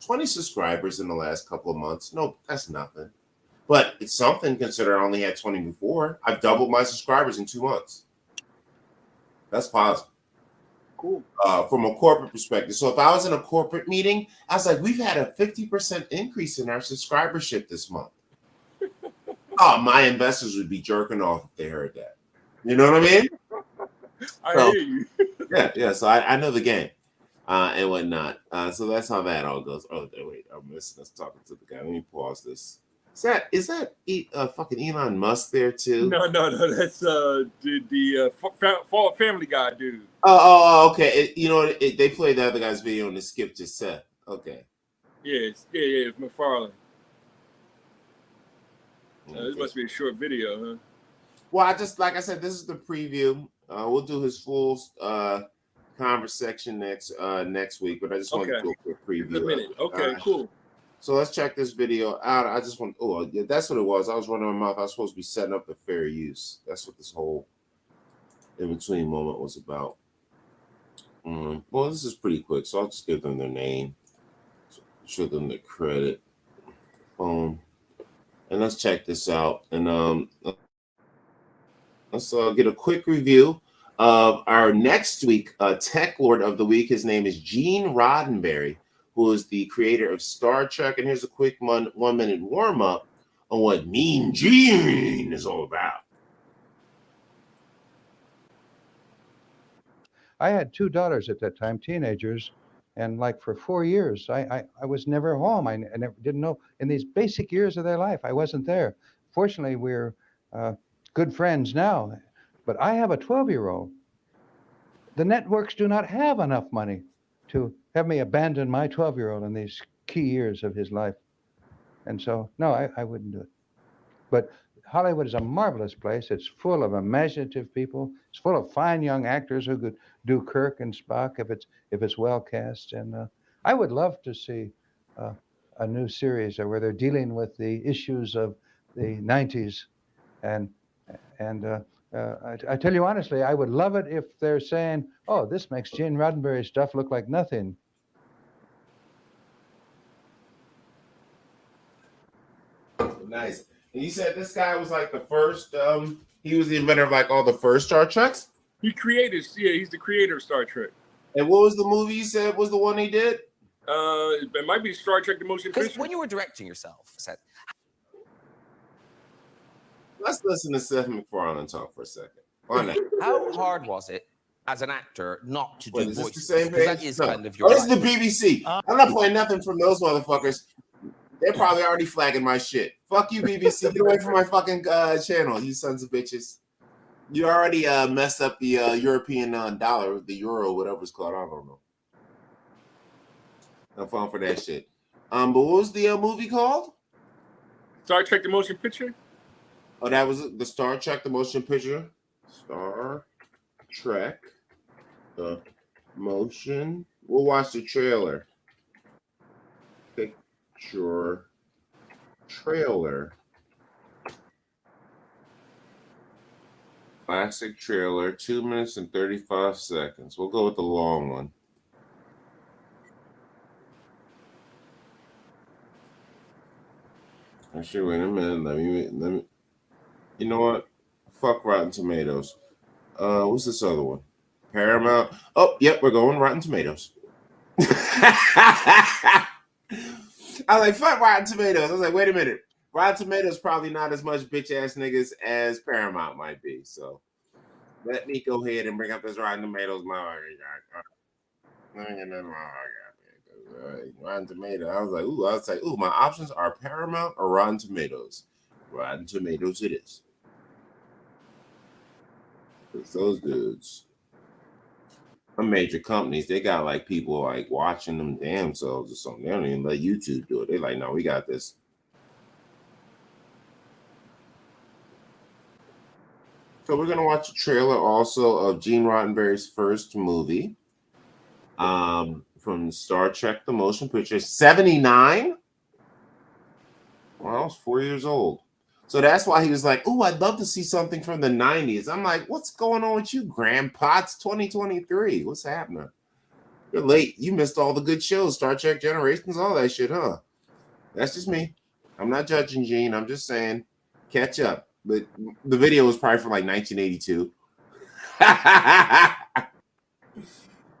20 subscribers in the last couple of months. No, that's nothing. But it's something considering I only had 20 before. I've doubled my subscribers in 2 months. That's positive. Cool. From a corporate perspective. So if I was in a corporate meeting, I was like, we've had a 50% increase in our subscribership this month. Oh, my investors would be jerking off if they heard that. You know what I mean? I hear you. Yeah. So I know the game and whatnot. So that's how that all goes. Oh, wait, I'm missing us talking to the guy. Let me pause this. Is that fucking Elon Musk there too? No. That's the Family Guy dude. Oh, okay. They played the other guy's video and it skipped just set. Okay. Yes, yeah. It's McFarlane. Okay. This must be a short video, huh? Well, like I said, this is the preview. We'll do his full conversation next week, but I just wanted to do a quick preview. A minute. Okay, cool. So let's check this video out. I just want. Oh, yeah, that's what it was. I was running my mouth. I was supposed to be setting up the fair use. That's what this whole in between moment was about. Well, this is pretty quick, so I'll just give them their name, show them the credit. And let's check this out. And let's get a quick review of our next week Tech Lord of the Week. His name is Gene Roddenberry, who is the creator of Star Trek. And here's a quick 1 minute warm up on what Mean Gene is all about. I had 2 daughters at that time, teenagers, and like for 4 years, I was never home. I never didn't know. In these basic years of their life, I wasn't there. Fortunately, we're good friends now, but I have a 12-year-old. The networks do not have enough money to have me abandon my 12-year-old in these key years of his life. And so, no, I wouldn't do it. But Hollywood is a marvelous place. It's full of imaginative people. It's full of fine young actors who could do Kirk and Spock if it's well cast. And I would love to see a new series where they're dealing with the issues of the 90s. And I tell you honestly, I would love it if they're saying, "Oh, this makes Gene Roddenberry's stuff look like nothing." Nice. And you said this guy was like the first. He was the inventor of like all the first Star Treks. He's the creator of Star Trek. And what was the movie you said was the one he did? It might be Star Trek: The Motion Picture. Because when you were directing yourself, Let's listen to Seth MacFarlane talk for a second. On that. how hard was it as an actor not to do Is this voices? the same 'Cause page? that is No. kind of your This is the life. BBC. I'm not playing nothing from those motherfuckers. They're probably already flagging my shit. Fuck you, BBC. Get away from my fucking channel, you sons of bitches. You already messed up the European dollar, the euro, whatever it's called. I don't know. I'm falling for that shit. But what was the movie called? Star Trek: The Motion Picture. Oh, that was the Star Trek, the motion picture. Star Trek, the motion. We'll watch the trailer. Picture trailer. Classic trailer, 2 minutes and 35 seconds. We'll go with the long one. Actually, wait a minute. Let me. You know what? Fuck Rotten Tomatoes. What's this other one? Paramount. Oh, yep, we're going Rotten Tomatoes. I was like, fuck Rotten Tomatoes. I was like, wait a minute. Rotten Tomatoes probably not as much bitch ass niggas as Paramount might be. So let me go ahead and bring up this Rotten Tomatoes. Rotten Tomatoes. I was like, ooh, my options are Paramount or Rotten Tomatoes. Rotten Tomatoes it is. It's those dudes. Some major companies, they got like people like watching them damn selves or something. They don't even let YouTube do it. They like, no, we got this. So we're gonna watch a trailer also of Gene Roddenberry's first movie. From Star Trek: The Motion Picture, 79. Well, I was 4 years old. So that's why he was like, "Oh, I'd love to see something from the 90s." I'm like, "What's going on with you, Grandpa? It's 2023. What's happening?" You're late. You missed all the good shows, Star Trek Generations, all that shit, huh? That's just me. I'm not judging Gene. I'm just saying, catch up. But the video was probably from like 1982.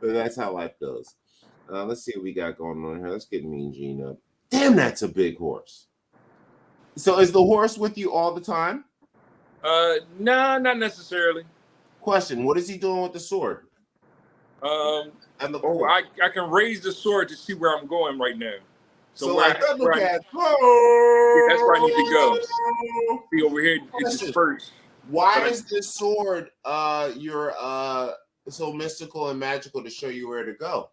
But that's how life goes. Let's see what we got going on here. Let's get Mean Gene up. Damn, that's a big horse. So is the horse with you all the time? No, not necessarily. Question: what is he doing with the sword? I can raise the sword to see where I'm going right now. So like that's where I need to go. See over here, it's dispersed. Why is this sword you're so mystical and magical to show you where to go?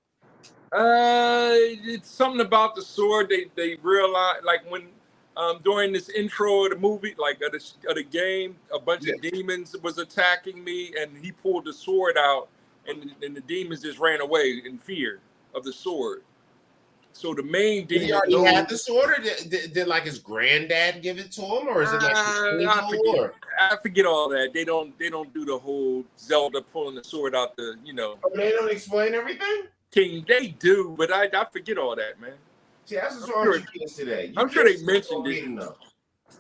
It's something about the sword. They realize, like when during this intro of the movie, like of the game, a bunch of demons was attacking me, and he pulled the sword out, and the demons just ran away in fear of the sword. So the main demon. Did he already have the sword, or did like his granddad give it to him, or is it like I forget all that. They don't do the whole Zelda pulling the sword out the Oh, they don't explain everything. King, they do, but I forget all that, man. See, that's what's wrong with kids today. I'm sure they mentioned it.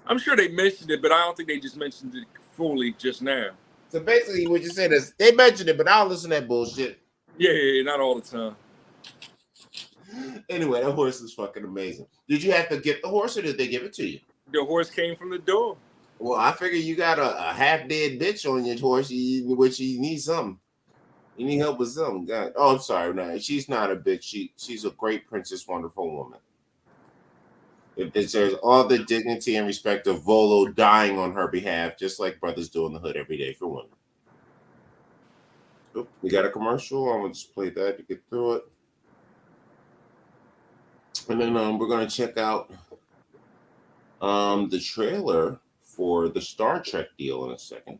I'm sure they mentioned it, but I don't think they just mentioned it fully just now. So basically, what you said is they mentioned it, but I don't listen to that bullshit. Yeah, not all the time. Anyway, that horse is fucking amazing. Did you have to get the horse, or did they give it to you? The horse came from the door. Well, I figure you got a half-dead bitch on your horse, which you need something. You need help with something. God. Oh, I'm sorry. No, she's not a bitch. She's a great princess, wonderful woman. It deserves all the dignity and respect of Volo dying on her behalf, just like brothers do in the hood every day for women. Oh, we got a commercial. I'm going to just play that to get through it. And then we're going to check out the trailer for the Star Trek deal in a second.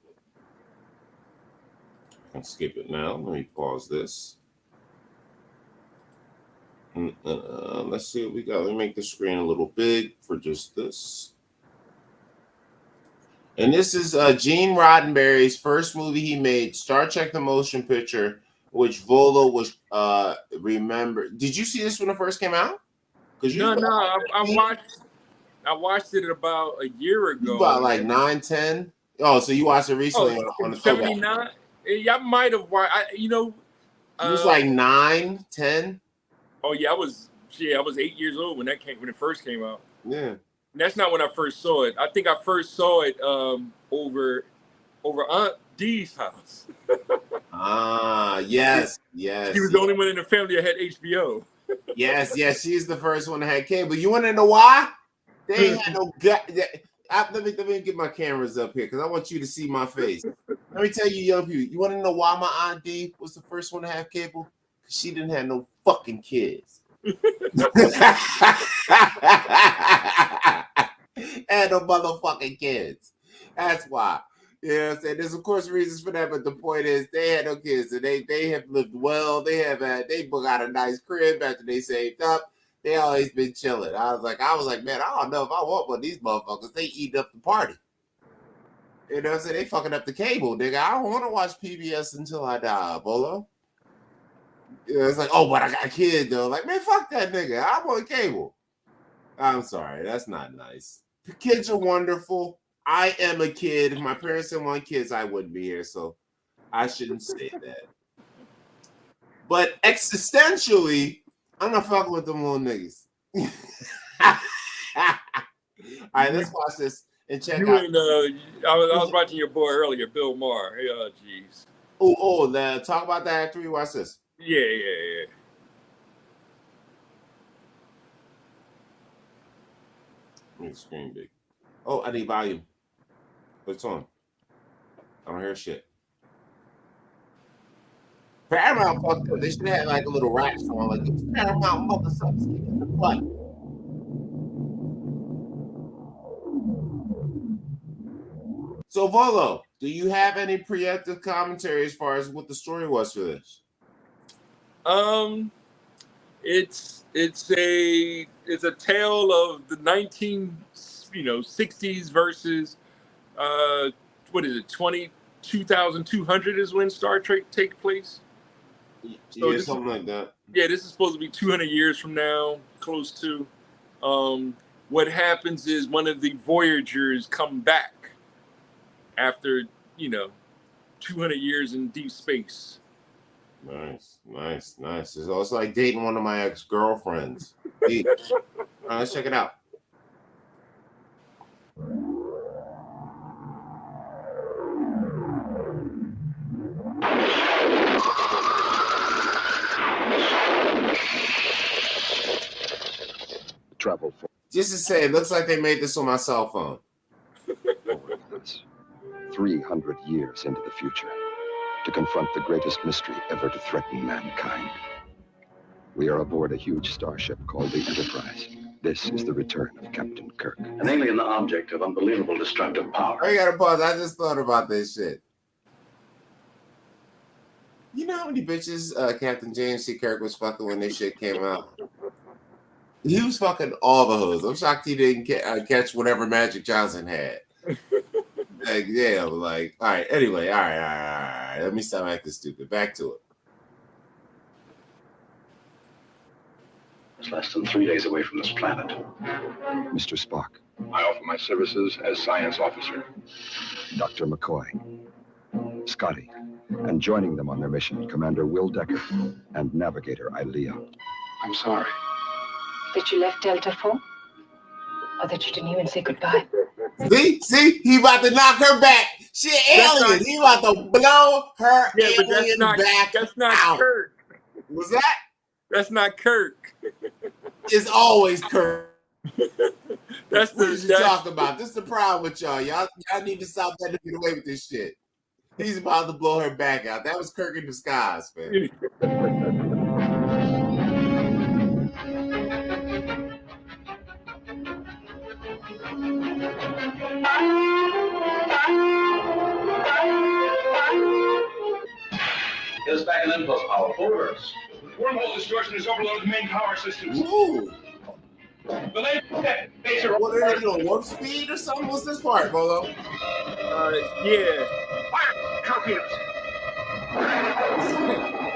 I can skip it now. Let me pause this. Let's see what we got. Let me make the screen a little big for just this. And this is Gene Roddenberry's first movie he made, Star Trek the Motion Picture, which Volo was remembered. Did you see this when it first came out? No, I watched it about a year ago. About like 9, 10. Oh, so you watched it recently on the 79? Yeah, I might have watched. It was like 9, 10. Oh yeah, I was 8 years old when it first came out. Yeah. And that's not when I first saw it. I think I first saw it over Aunt Dee's house. Yes. She was the only one in the family that had HBO. Yes, she's the first one that had cable. You want to know why? They ain't had no gut. Let me get my cameras up here because I want you to see my face. Let me tell you, young people, you want to know why my Aunt D was the first one to have cable? Because she didn't have no fucking kids. And no motherfucking kids. That's why. You know what I'm saying? There's of course reasons for that, but the point is they had no kids and they have lived well. They got a nice crib after they saved up. They always been chilling. I was like, man, I don't know if I want one of these motherfuckers. They eat up the party. You know what I'm saying? They fucking up the cable, nigga. I don't want to watch PBS until I die, Bolo. You know, it's like, oh, but I got a kid though. Like, man, fuck that nigga. I want cable. I'm sorry, that's not nice. The kids are wonderful. I am a kid. If my parents didn't want kids, I wouldn't be here. So I shouldn't say that. But existentially, I'm not fucking with them little niggas. All right, let's watch this and check out. I was watching your boy earlier, Bill Maher. Hey, jeez. Talk about that after we watch this. Yeah. Make the screen big. Oh, I need volume. What's on? I don't hear shit. Paramount fucked up. They should have had like a little rap song, like it's Paramount motherfuckers in the butt. So Volo, do you have any preemptive commentary as far as what the story was for this? It's a tale of the 60s versus what is it, 22,200 is when Star Trek take place. So Yeah, something like that. Yeah, this is supposed to be 200 years from now, close to. What happens is one of the Voyagers come back after, 200 years in deep space. Nice. So it's like dating one of my ex-girlfriends. Hey, let's check it out. Travel for Just to say, it looks like they made this on my cell phone. 300 years into the future to confront the greatest mystery ever to threaten mankind. We are aboard a huge starship called the Enterprise. This is the return of Captain Kirk. An alien object of unbelievable destructive power. I gotta pause. I just thought about this shit. You know how many bitches Captain James C. Kirk was fucking when this shit came out? He was fucking all the hoes. I'm shocked he didn't catch whatever Magic Johnson had. Like, yeah, like, all right. Anyway, all right. Let me stop acting stupid. Back to it. It's less than 3 days away from this planet. Mr. Spock. I offer my services as science officer. Dr. McCoy. Scotty. And joining them on their mission, Commander Will Decker and Navigator Ilea. I'm sorry. That you left Delta 4? Or that you didn't even say goodbye? See, he about to knock her back. She alien. He about to blow her alien back. That's not out. Kirk. Was that? That's not Kirk. It's always Kirk. That's what you talking about. This is the problem with y'all. Y'all need to stop letting him get away with this shit. He's about to blow her back out. That was Kirk in disguise, man. Get us back in impulse power. Full reverse. Wormhole distortion has overloaded the main power systems. Ooh. The laser. What are they doing? Warp speed or something? What's this part, Bolo? Yeah. Fire! Torpedoes.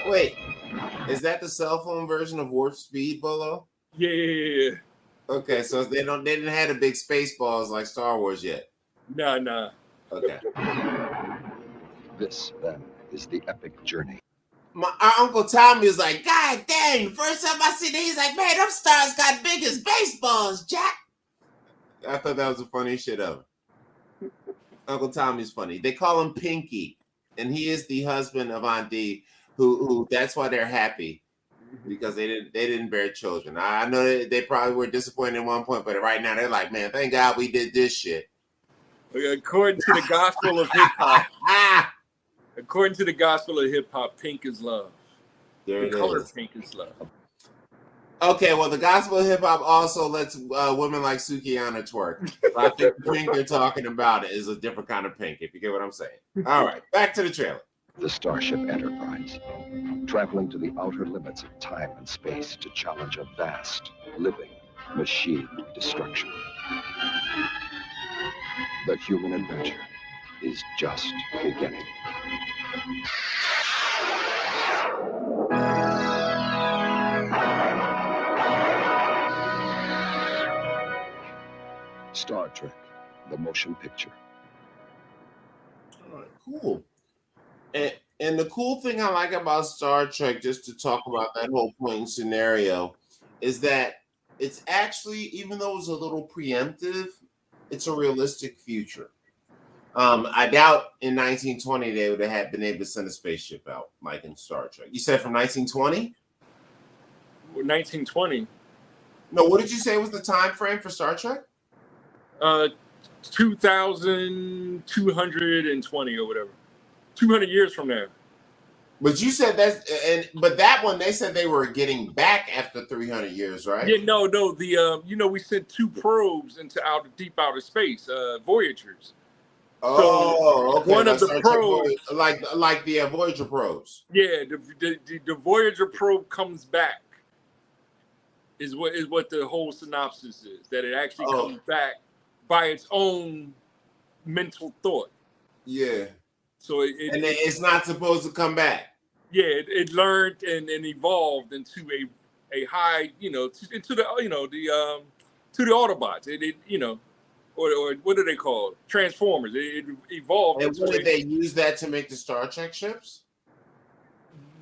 Wait, is that the cell phone version of warp speed, Bolo? Yeah. Okay, so they didn't have the big space balls like Star Wars yet. Nah. Okay. This, then, is the epic journey. Our Uncle Tommy is like, God dang, first time I see that, he's like, man, them stars got big as baseballs, Jack. I thought that was the funniest shit ever. Uncle Tommy's funny. They call him Pinky, and he is the husband of Aunt Dee, who that's why they're happy, because they didn't bear children. I know they probably were disappointed at one point, but right now they're like, man, thank God we did this shit. According to the gospel of hip hop. According to the gospel of hip hop, pink is love. There it color is. pink is love. Okay, well, the gospel of hip hop also lets women like Sukihana twerk. I think the pink they're talking about is a different kind of pink, if you get what I'm saying. All right, back to the trailer. The Starship Enterprise, traveling to the outer limits of time and space to challenge a vast, living machine destruction. The human adventure is just beginning. Star Trek, the motion picture. All right, cool. And the cool thing I like about Star Trek, just to talk about that whole point and scenario, is that it's actually, even though it's a little preemptive, it's a realistic future. I doubt in 1920 they would have been able to send a spaceship out like in Star Trek. You said from 1920? 1920. No, what did you say was the time frame for Star Trek? 2220 or whatever. 200 years from now. But you said but that one they said they were getting back after 300 years, right? Yeah, no. The we sent 2 probes into deep outer space, Voyagers. Oh, okay. One of the probes, like the Voyager probes. Yeah, the Voyager probe comes back. Is what the whole synopsis is. That it actually comes back by its own mental thought. Yeah. So it's not supposed to come back. Yeah, it learned and evolved into a high, into the to the Autobots. Or what are they called? Transformers. It evolved And into what did they use that to make the Star Trek ships?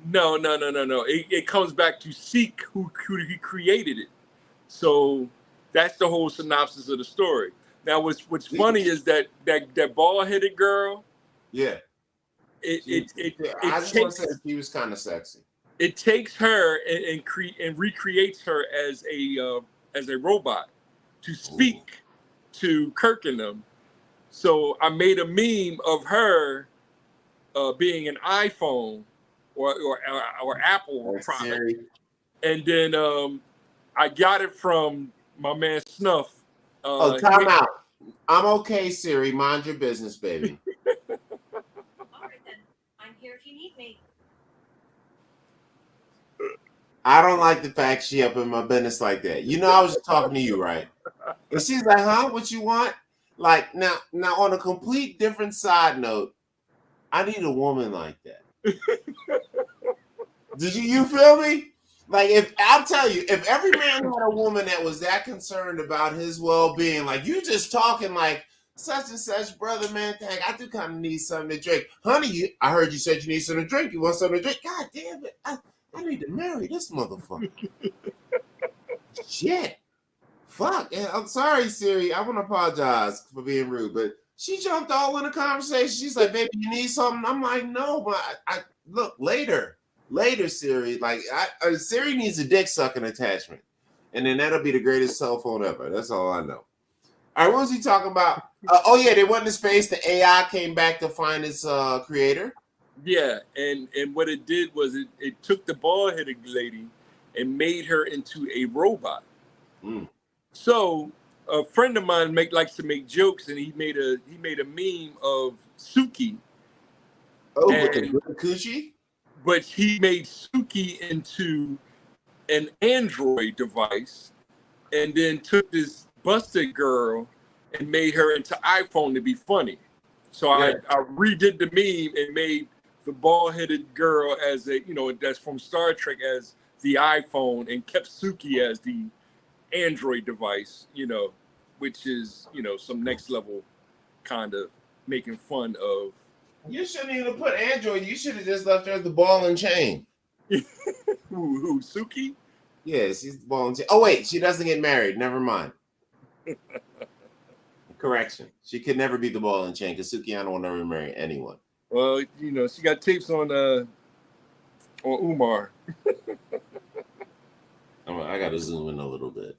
No. It comes back to Seek, who he created it. So that's the whole synopsis of the story. Now, what's funny is that bald headed girl. Yeah. It I just want to say she was kind of sexy. It takes her and recreates her as a robot to speak to Kirk and them. So I made a meme of her being an iPhone or Apple product, Siri. and then I got it from my man Snuff. Time out. I'm okay, Siri. Mind your business, baby. All right then. I'm here if you need me. I don't like the fact she up in my business like that. I was just talking to you, right? And she's like, huh? What you want? Like, now on a complete different side note, I need a woman like that. Did you feel me? Like, if I'll tell you, if every man had a woman that was that concerned about his well-being, like you just talking like such and such, brother, man, dang, I do kind of need something to drink. Honey, I heard you said you need something to drink. You want something to drink? God damn it. I need to marry this motherfucker. Shit. Fuck. I'm sorry, Siri. I want to apologize for being rude, but she jumped all in the conversation. She's like, baby, you need something? I'm like, no, but I look, later, Siri. Like, Siri needs a dick sucking attachment. And then that'll be the greatest cell phone ever. That's all I know. All right, what was he talking about? They went into space. The AI came back to find its creator. Yeah, and what it did was it took the bald-headed lady and made her into a robot. So a friend of mine likes to make jokes, and he made a meme of Suki. With the good coochie? But he made Suki into an Android device, and then took this busted girl and made her into iPhone to be funny. So I redid the meme and made the bald-headed girl as that's from Star Trek as the iPhone, and kept Suki as the Android device, which is, some next level kind of making fun of. You shouldn't even put Android. You should have just left her as the ball and chain. Who, Suki? Yeah, she's the ball and chain. Oh, wait, she doesn't get married. Never mind. Correction. She could never be the ball and chain because Sukiana will never marry anyone. Well, she got tapes on Umar. I got to zoom in a little bit.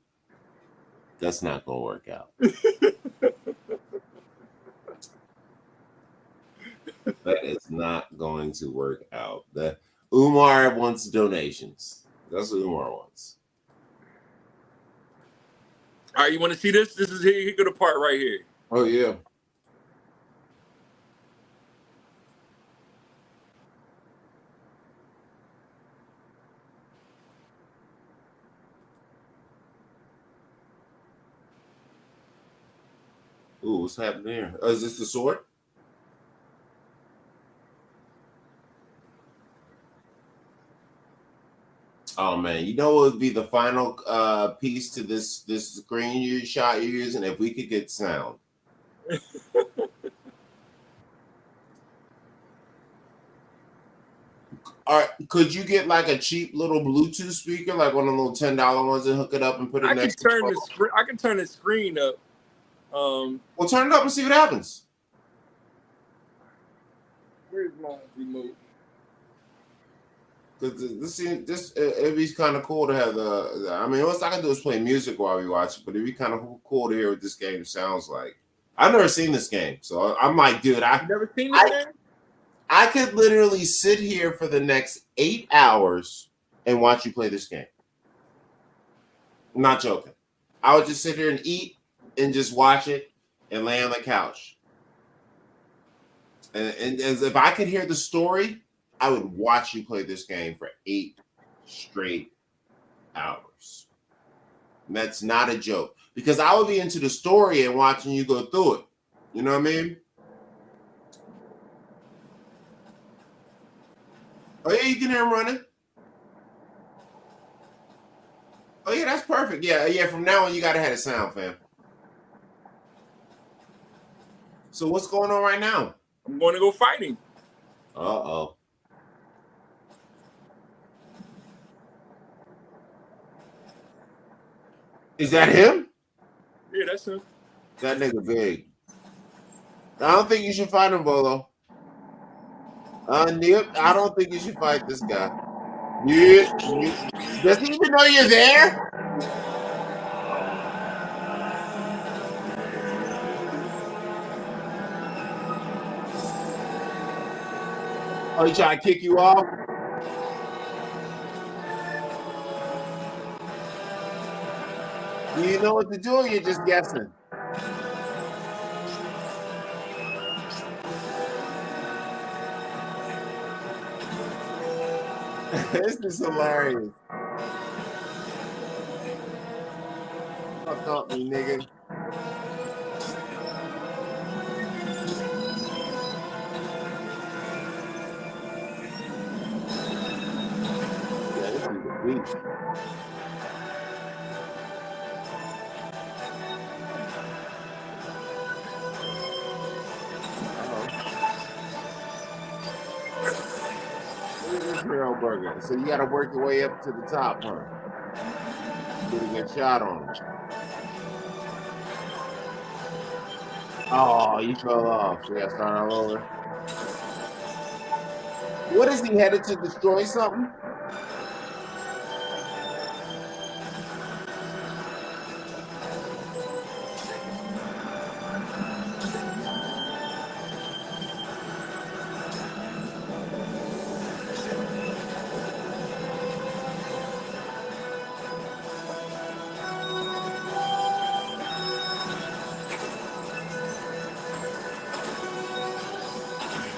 That's not going to work out. That is not going to work out. Umar wants donations. That's what Umar wants. All right, you want to see this? This is here go the part right here. Oh, yeah. Ooh, what's happening here? Is this the sword? Oh man, you know what would be the final piece to this screen shot you're using if we could get sound. All right, could you get like a cheap little Bluetooth speaker, like one of the little $10 ones, and hook it up and put it I next can turn the screen up. Well, turn it up and see what happens. Where's my remote? Because it'd be kind of cool to have I mean, what I can do is play music while we watch it, but it'd be kind of cool to hear what this game sounds like. I've never seen this game, so I'm like, dude, I've never seen this game? I could literally sit here for the next 8 hours and watch you play this game. I'm not joking. I would just sit here and eat and just watch it and lay on the couch. And as if I could hear the story, I would watch you play this game for 8 straight hours. And that's not a joke. Because I would be into the story and watching you go through it. You know what I mean? Oh yeah, you can hear him running. Oh yeah, that's perfect. Yeah. From now on, you gotta have a sound, fam. So what's going on right now? I'm going to go fighting. Uh-oh. Is that him? Yeah, that's him. That nigga big. I don't think you should fight him, Bolo. Nip, I don't think you should fight this guy. Yeah. Does he even know you're there? Oh, he trying to kick you off? Do you know what to do or you're just guessing? This is hilarious. Fuck up me, nigga. Yeah, this is a beast. Look at this hero burger. So you gotta work your way up to the top, huh? So to get shot on him. Oh, you fell off. So you gotta start all over. What is he headed to destroy something?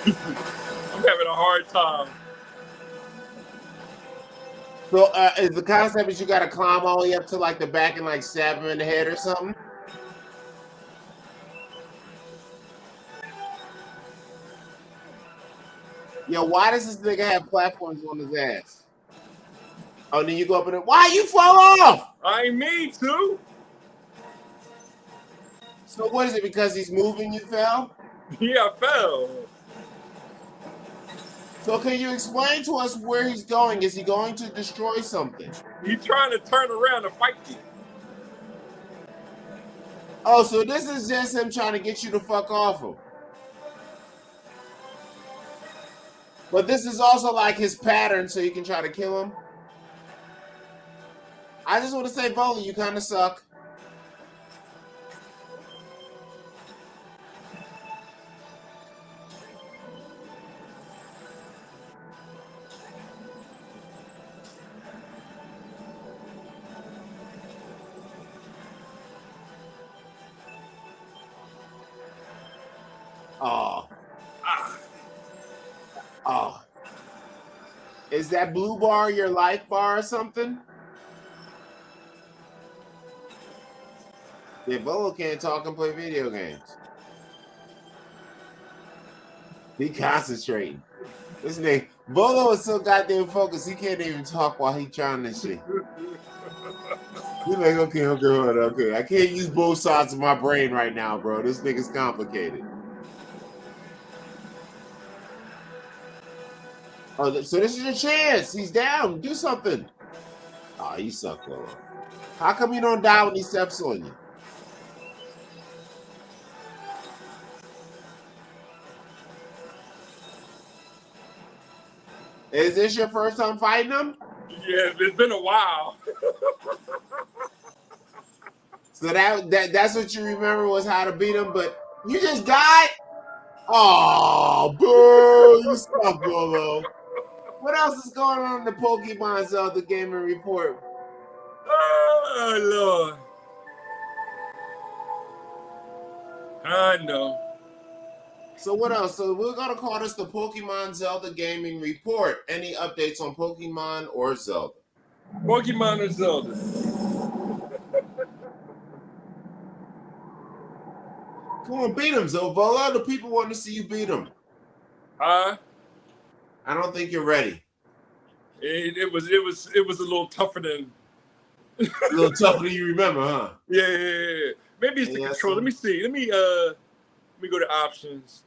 I'm having a hard time. So is the concept is you gotta climb all the way up to like the back and like stab him in the head or something? Yo, why does this nigga have platforms on his ass? Oh, then you go up in it. Why you fall off? I mean to. So what is it? Because he's moving, you fell? Yeah, I fell. So can you explain to us where he's going? Is he going to destroy something? He's trying to turn around and fight me. Oh, so this is just him trying to get you to fuck off him. But this is also like his pattern, so you can try to kill him. I just want to say, Bolo, you kind of suck. Oh. Oh. Is that blue bar your life bar or something? Yeah, Bolo can't talk and play video games. He concentrating. This nigga, Bolo is so goddamn focused, he can't even talk while he trying this shit. He's like, okay. I can't use both sides of my brain right now, bro. This nigga's complicated. Oh, so this is your chance. He's down. Do something. Oh, you suck, Bolo. How come you don't die when he steps on you? Is this your first time fighting him? Yeah, it's been a while. So that's what you remember was how to beat him, but you just died? Oh, boo, you suck, Bolo. What else is going on in the Pokemon Zelda Gaming Report? Oh, Lord. I know. So what else? So we're going to call this the Pokemon Zelda Gaming Report. Any updates on Pokemon or Zelda? Pokemon or Zelda? Come on, beat him, Zobola. The people want to see you beat him. Huh? I don't think you're ready. It was a little tougher than. A little tougher than you remember, huh? Yeah. Maybe it's the control. Let me see. Let me go to options.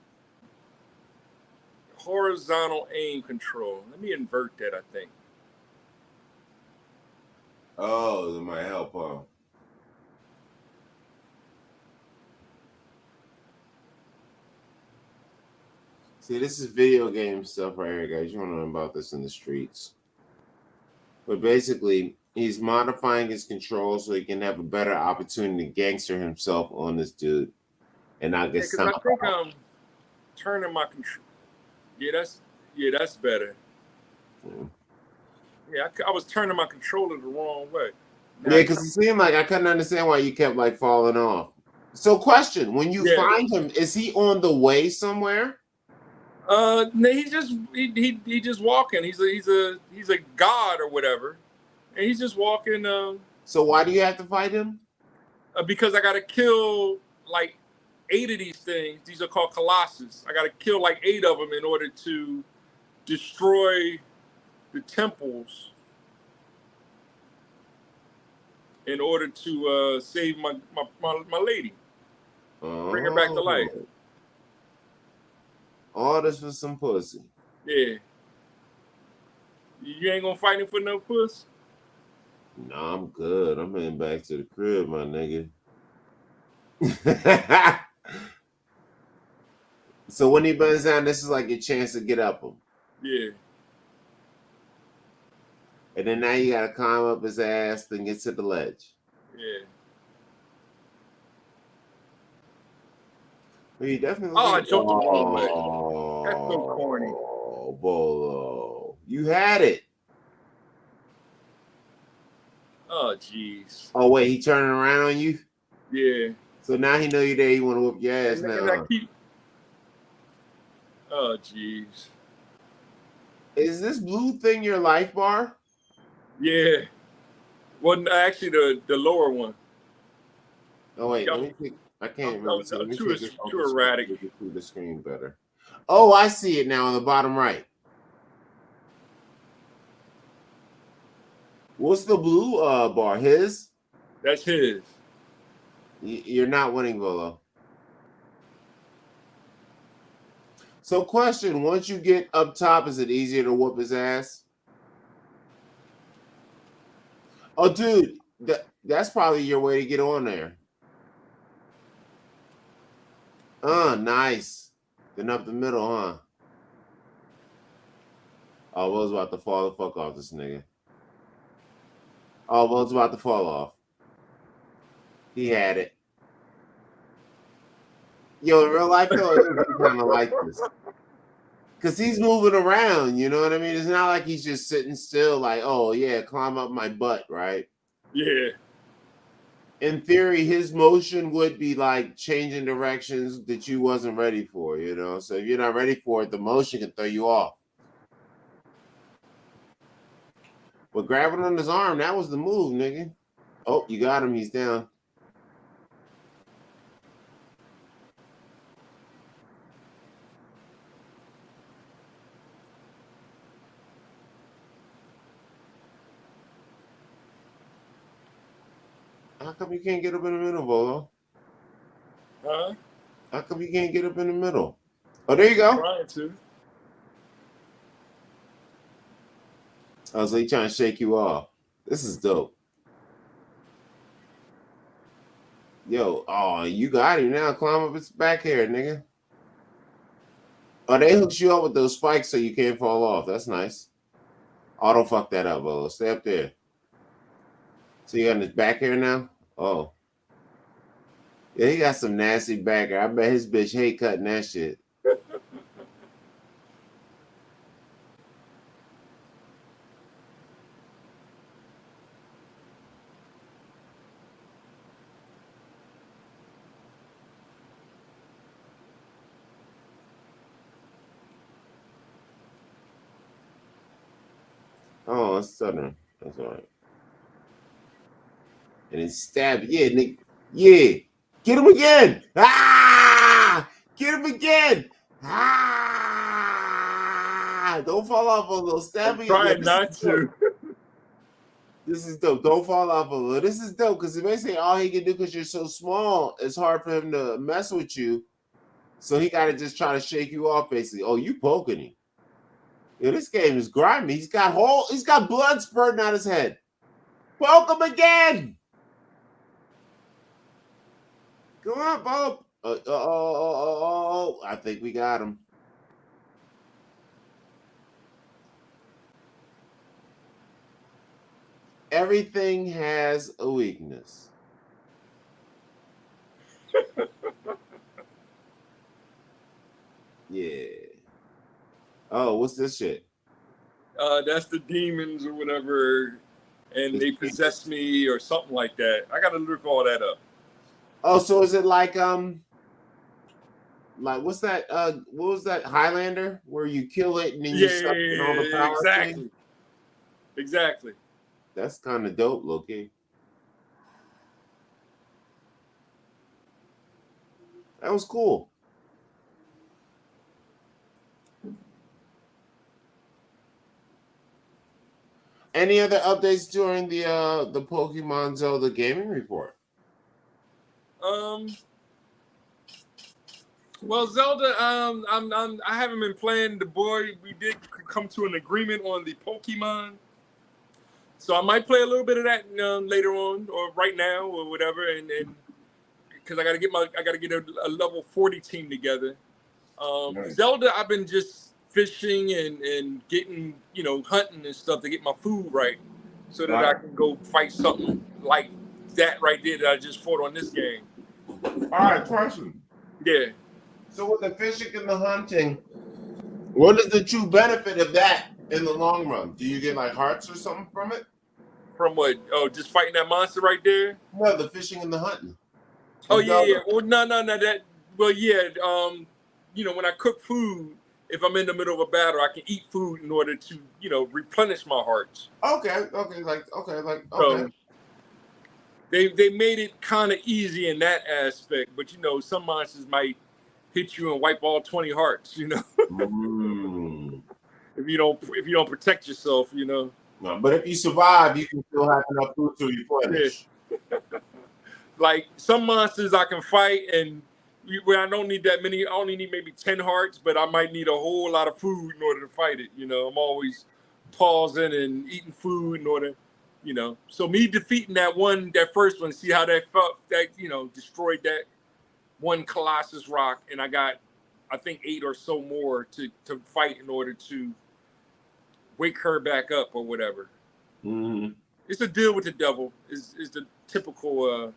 Horizontal aim control. Let me invert that, I think. Oh, that might help, huh? See, this is video game stuff right here, guys. You don't know about this in the streets. But basically, he's modifying his control so he can have a better opportunity to gangster himself on this dude. And not get because I think I'm turning my control. Yeah, that's better. Yeah, I was turning my controller the wrong way. Yeah, because it seemed like I couldn't understand why you kept like falling off. So, question: when you find him, is he on the way somewhere? No, he's just walking. He's a god or whatever, and he's just walking. So why do you have to fight him? Because I got to kill like 8 of these things. These are called Colossus. I got to kill like 8 of them in order to destroy the temples. In order to save my lady, bring her back to life. All this for some pussy. Yeah. You ain't gonna fight him for no puss? Nah, I'm good. I'm heading back to the crib, my nigga. So when he burns down, this is like your chance to get up him. Yeah. And then now you gotta climb up his ass and get to the ledge. Yeah. Well, you definitely. Oh, I jumped the wrong way. That's so corny. Oh, Bolo. You had it. Oh, jeez. Oh, wait, he turning around on you? Yeah. So now he know you there. He want to whoop your ass now. Oh, jeez. Is this blue thing your life bar? Yeah. Well, actually, the lower one. Oh, wait. Let me pick. I can't remember. So let me too erratic. See the screen better. Oh, I see it now on the bottom right. What's the blue bar? His? That's his. You're not winning, Volo. So, question: once you get up top, is it easier to whoop his ass? Oh, dude, that's probably your way to get on there. Nice. Then up the middle, huh? Oh, Will's about to fall the fuck off this nigga. Oh, Will's about to fall off. He had it. Yo, in real life, though, it's kind of like this. Because he's moving around, you know what I mean? It's not like he's just sitting still like, oh, yeah, climb up my butt, right? Yeah. In theory, his motion would be like changing directions that you wasn't ready for, you know? So if you're not ready for it, the motion can throw you off. But grabbing on his arm, that was the move, nigga. Oh, you got him. He's down. How come you can't get up in the middle, Volo? Huh? How come you can't get up in the middle? Oh, there you go. I'm trying to. Oh, so he's trying to shake you off. This is dope. Yo, oh, you got him now. Climb up his back here, nigga. Oh, they hooked you up with those spikes so you can't fall off. That's nice. Oh, don't fuck that up, Volo. Stay up there. So you got his back here now? Oh. Yeah, he got some nasty back hair. I bet his bitch hate cutting that shit. Oh, it's southern. That's all right. And then stab it. Yeah, Nick. Yeah. Get him again. Ah! Get him again. Ah! Don't fall off a little. Stab I'm me. trying This is not to. This is dope. Don't fall off a little. This is dope because basically all he can do because you're so small, it's hard for him to mess with you. So he got to just try to shake you off, basically. Oh, you poking him. Yeah, this game is grimy. He's got blood spurting out his head. Poke him again. Come on, Bob. I think we got him. Everything has a weakness. Yeah. Oh, what's this shit? That's the demons or whatever, and they possess me or something like that. I gotta look all that up. Oh, so is it like what's that? What was that Highlander where you kill it and then you suck in all the power? Exactly. Exactly. That's kind of dope, Loki. That was cool. Any other updates during the Pokemon Zelda gaming report? Well, Zelda, I haven't been playing the boy. We did come to an agreement on the Pokemon, so I might play a little bit of that later on, or right now, or whatever. And because I got to get a level 40 team together. Nice. Zelda, I've been just fishing and getting hunting and stuff to get my food right, so that I can go fight something like that right there that I just fought on this game. All right, question. Yeah. So with the fishing and the hunting, what is the true benefit of that in the long run? Do you get like hearts or something from it? From what? Oh, just fighting that monster right there? No, the fishing and the hunting. Oh yeah. Well, no. That. Well, yeah. When I cook food, if I'm in the middle of a battle, I can eat food in order to replenish my hearts. Okay. So they made it kind of easy in that aspect, but some monsters might hit you and wipe all 20 hearts. Mm. if you don't protect yourself, No, but if you survive, you can still have enough food to replenish. Yeah. Like some monsters I can fight, and where I don't need that many. I only need maybe 10 hearts, but I might need a whole lot of food in order to fight it. I'm always pausing and eating food in order. So me defeating that first one, see how that felt, that, destroyed that one Colossus rock. And I got, I think 8 or so more to fight in order to wake her back up or whatever. Mm-hmm. It's a deal with the devil is the typical,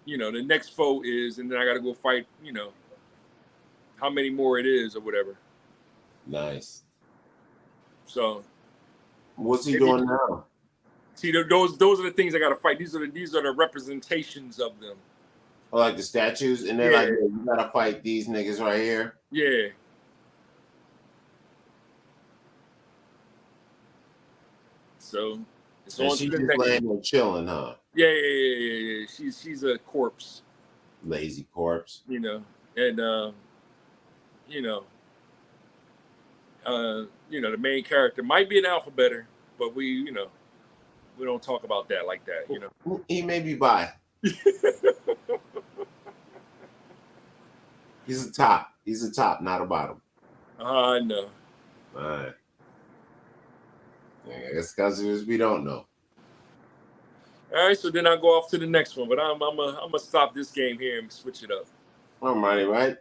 the next foe is, and then I got to go fight, how many more it is or whatever. Nice. So what's he doing now? See, those are the things I got to fight. These are the representations of them. Oh, like the statues, and they're like, you got to fight these niggas right here. Yeah. So it's and she's just laying there chilling, huh? Yeah. She's a corpse. Lazy corpse. And the main character might be an alphabetter, but we don't talk about that like that, He may be bi. He's a top. He's a top, not a bottom. I know. All right. I guess because we don't know. All right, so then I'll go off to the next one, but I'm gonna stop this game here and switch it up. Alrighty, right?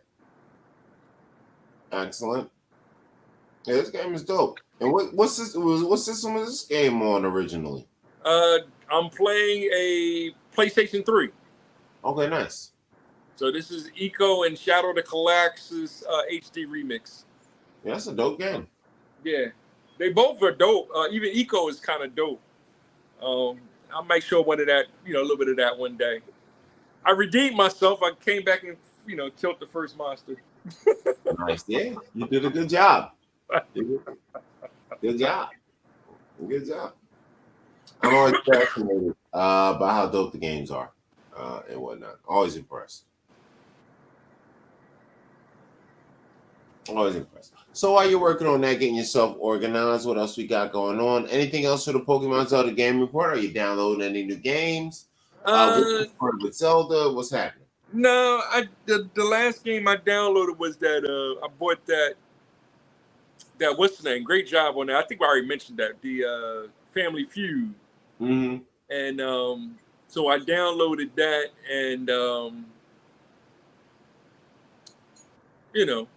Excellent. Yeah, this game is dope. And what system was this game on originally? I'm playing a PlayStation 3. Okay, nice. So this is Eco and Shadow of the Colossus HD remix. Yeah, that's a dope game. Yeah, they both are dope. Even Eco is kind of dope. I'll make sure one of that, a little bit of that one day. I redeemed myself. I came back and killed the first monster. Nice, yeah. You did a good job. Good job. Good job. I'm always fascinated by how dope the games are and whatnot. Always impressed. Always impressed. So while you're working on that, getting yourself organized, what else we got going on? Anything else for the Pokemon Zelda game report? Are you downloading any new games? What's with Zelda? What's happening? No, the last game I downloaded was that I bought that what's the name? Great job on that. I think I already mentioned that, the Family Feud. Mm-hmm. And so I downloaded that, and you know,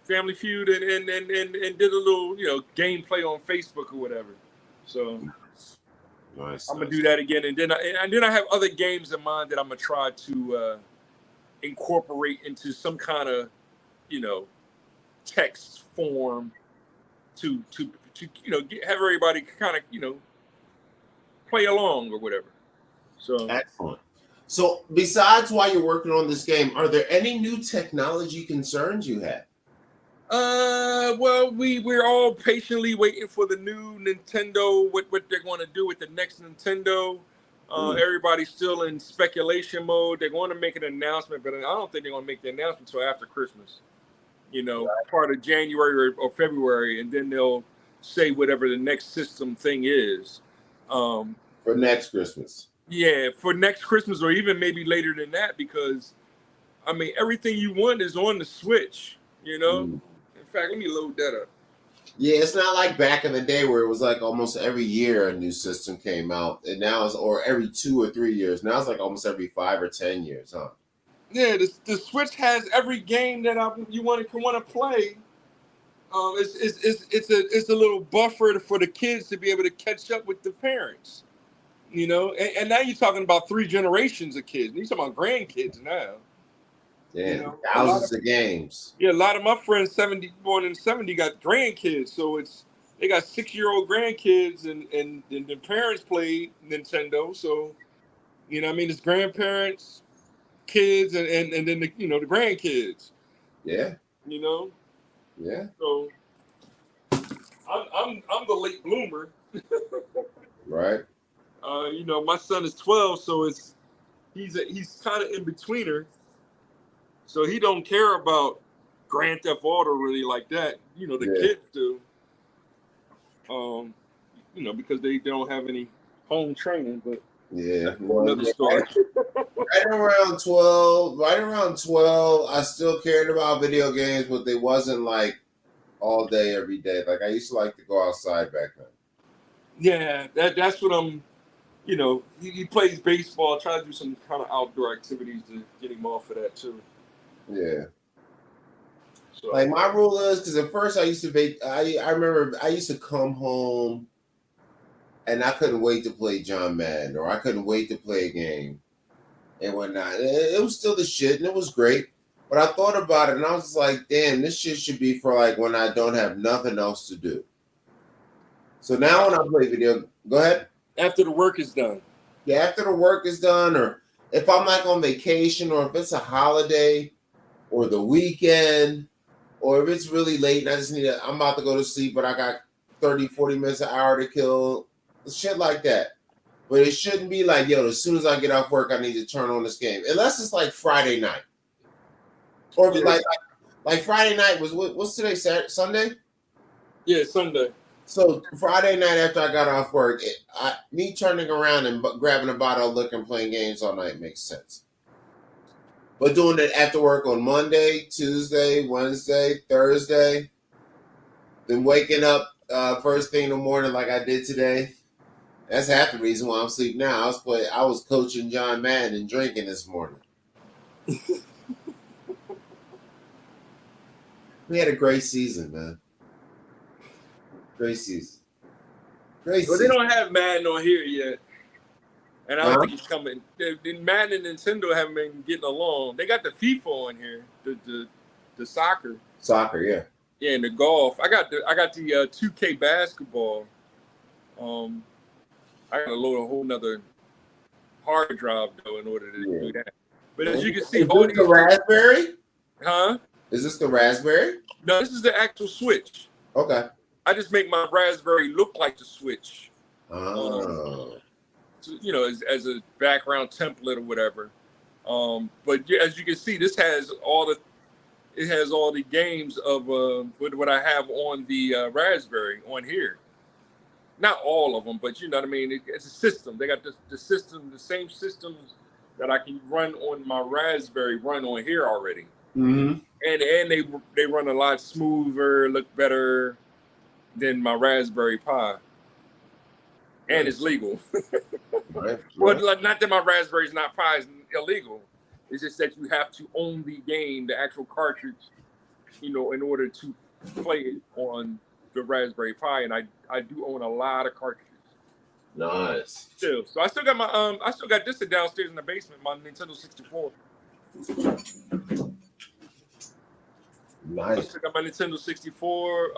Family Feud, and did a little, gameplay on Facebook or whatever. So Nice. I'm gonna do that again, and then I have other games in mind that I'm gonna try to incorporate into some kind of, text form to have everybody kind of play along or whatever. So excellent. So besides while you're working on this game, are there any new technology concerns you have? Well, we're all patiently waiting for the new Nintendo, what they're going to do with the next Nintendo. Everybody's still in speculation mode. They're going to make an announcement, but I don't think they're going to make the announcement until after Christmas. Part of January or February, and then they'll say whatever the next system thing is. For next Christmas. Yeah, for next Christmas, or even maybe later than that, because I mean, everything you want is on the Switch. In fact, let me load that up. Yeah, it's not like back in the day where it was like almost every year a new system came out, and now it's or every 2 or 3 years. Now it's like almost every 5 or 10 years, huh? Yeah, the Switch has every game that you want to play. It's a little buffer for the kids to be able to catch up with the parents. And now you're talking about 3 generations of kids. You're talking about grandkids now. Yeah, thousands of games. Yeah, a lot of my friends, born in 70, got grandkids. So they got 6-year-old grandkids, and the parents play Nintendo. So, it's grandparents, kids, and then the grandkids. Yeah. Yeah. So I'm the late bloomer. Right. My son is 12, so he's kind of in betweener. So he don't care about Grand Theft Auto really like that. Kids do. Because they don't have any home training, but yeah, another story. Right around 12, I still cared about video games, but they wasn't like all day, every day. Like I used to like to go outside back then. Yeah, that's what I'm. He plays baseball. Try to do some kind of outdoor activities to get him off of that too. Yeah. So, like my rule is, because at first I used to I remember I used to come home and I couldn't wait to play John Madden, or I couldn't wait to play a game and whatnot. It was still the shit, and it was great. But I thought about it, and I was like, damn, this shit should be for like when I don't have nothing else to do. So now when I play go ahead. After the work is done. Yeah, after the work is done, or if I'm like on vacation, or if it's a holiday, or the weekend, or if it's really late and I just I'm about to go to sleep, but I got 30, 40 minutes, an hour to kill, shit like that. But it shouldn't be like, as soon as I get off work, I need to turn on this game. Unless it's like Friday night. Or like Friday night was, what's today, Sunday? Yeah, Sunday. So Friday night after I got off work, me turning around and grabbing a bottle of liquor and playing games all night makes sense. But doing it after work on Monday, Tuesday, Wednesday, Thursday, then waking up first thing in the morning like I did today, that's half the reason why I'm asleep now. I was coaching John Madden and drinking this morning. We had a great season, man. Great season. Well, they don't have Madden on here yet. And I don't think it's coming. Madden and Nintendo haven't been getting along. They got the FIFA on here, the soccer. Soccer, yeah. Yeah, and the golf. I got the 2K basketball. I got to load a whole nother hard drive though in order to do that. But as you can see, is this the Raspberry? Huh? Is this the Raspberry? No, this is the actual Switch. Okay. I just make my Raspberry look like the Switch. Oh. As a background template or whatever. But as you can see, this has it has all the games of what I have on the Raspberry on here. Not all of them, but you know what I mean. It's a system. They got the system, the same systems that I can run on my Raspberry run on here already. Mm-hmm. And they run a lot smoother, look better than my Raspberry Pi. And it's legal. Right. Well, like, not that my Raspberry's not Pi is illegal. It's just that you have to own the game, the actual cartridge, you know, in order to play it on the Raspberry Pi. And I do own a lot of cartridges. Nice. Still, so I still got my I still got this downstairs in the basement, my Nintendo 64. Nice. I still got my Nintendo 64.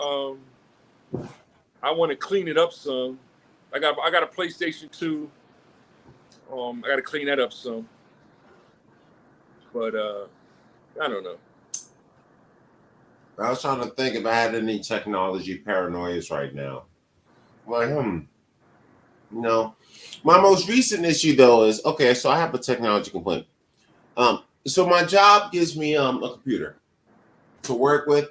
I want to clean it up some. I got a PlayStation 2. I got to clean that up some. But I don't know. I was trying to think if I had any technology paranoias right now. Like, no. My most recent issue though is okay. So I have a technology complaint. So my job gives me a computer to work with,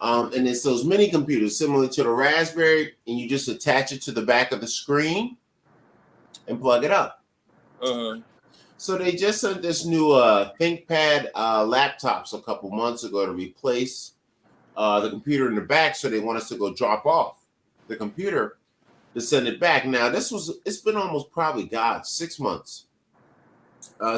and it's those mini computers similar to the Raspberry, and you just attach it to the back of the screen and plug it up. So they just sent this new ThinkPad laptops a couple months ago to replace the computer in the back. So they want us to go drop off the computer to send it back. Now it's been almost probably 6 months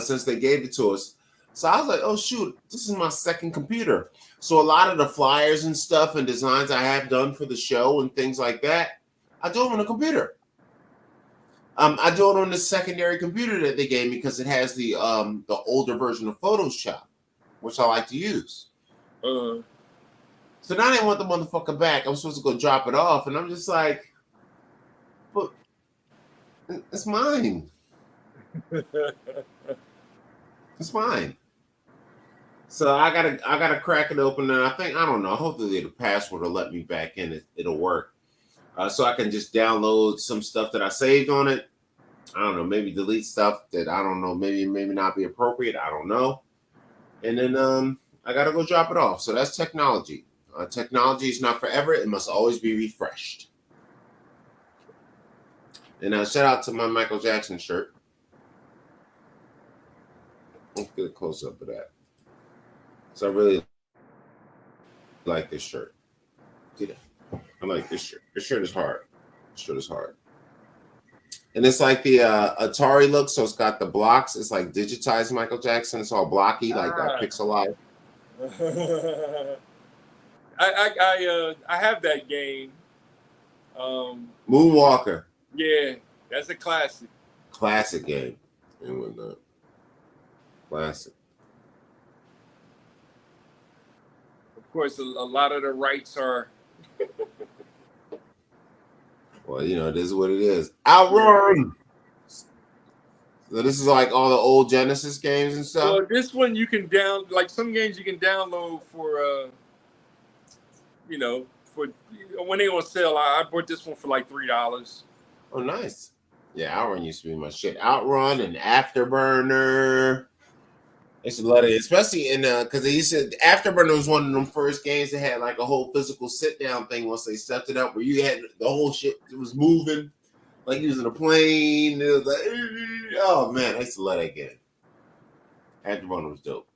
since they gave it to us. So I was like, oh shoot, this is my second computer. So a lot of the flyers and stuff and designs I have done for the show and things like that, I do them on a computer. I do it on the secondary computer that they gave me because it has the older version of Photoshop, which I like to use. So now they want the motherfucker back. I'm supposed to go drop it off, and I'm just like, but it's mine. It's mine. So I gotta crack it open, and I don't know. Hopefully the password will let me back in. It'll work. So I can just download some stuff that I saved on it. I don't know, maybe delete stuff that I don't know, maybe not be appropriate. I don't know. And then I got to go drop it off. So that's technology. Technology is not forever. It must always be refreshed. And shout out to my Michael Jackson shirt. Let's get a close up of that. So I really like this shirt. See that? I like this shirt. This shirt is hard. This shirt is hard. And it's like the Atari look, so it's got the blocks. It's like digitized Michael Jackson. It's all blocky, like that pixelized. I have that game. Moonwalker. Yeah, that's a classic. Classic game and whatnot. Classic. Of course, a lot of the rights are. Well, you know, this is what it is. Outrun. So this is like all the old Genesis games and stuff. Well, this one you can like some games you can download for, you know, for when they on sale. I bought this one for like $3. Oh, nice. Yeah, Outrun used to be my shit. Outrun and Afterburner. I used to love it, especially in because they used to. Afterburner was one of them first games that had like a whole physical sit down thing once they stepped it up, where you had the whole shit. It was moving, like you was in a plane. It was like, oh man, I used to love that game. Afterburner was dope.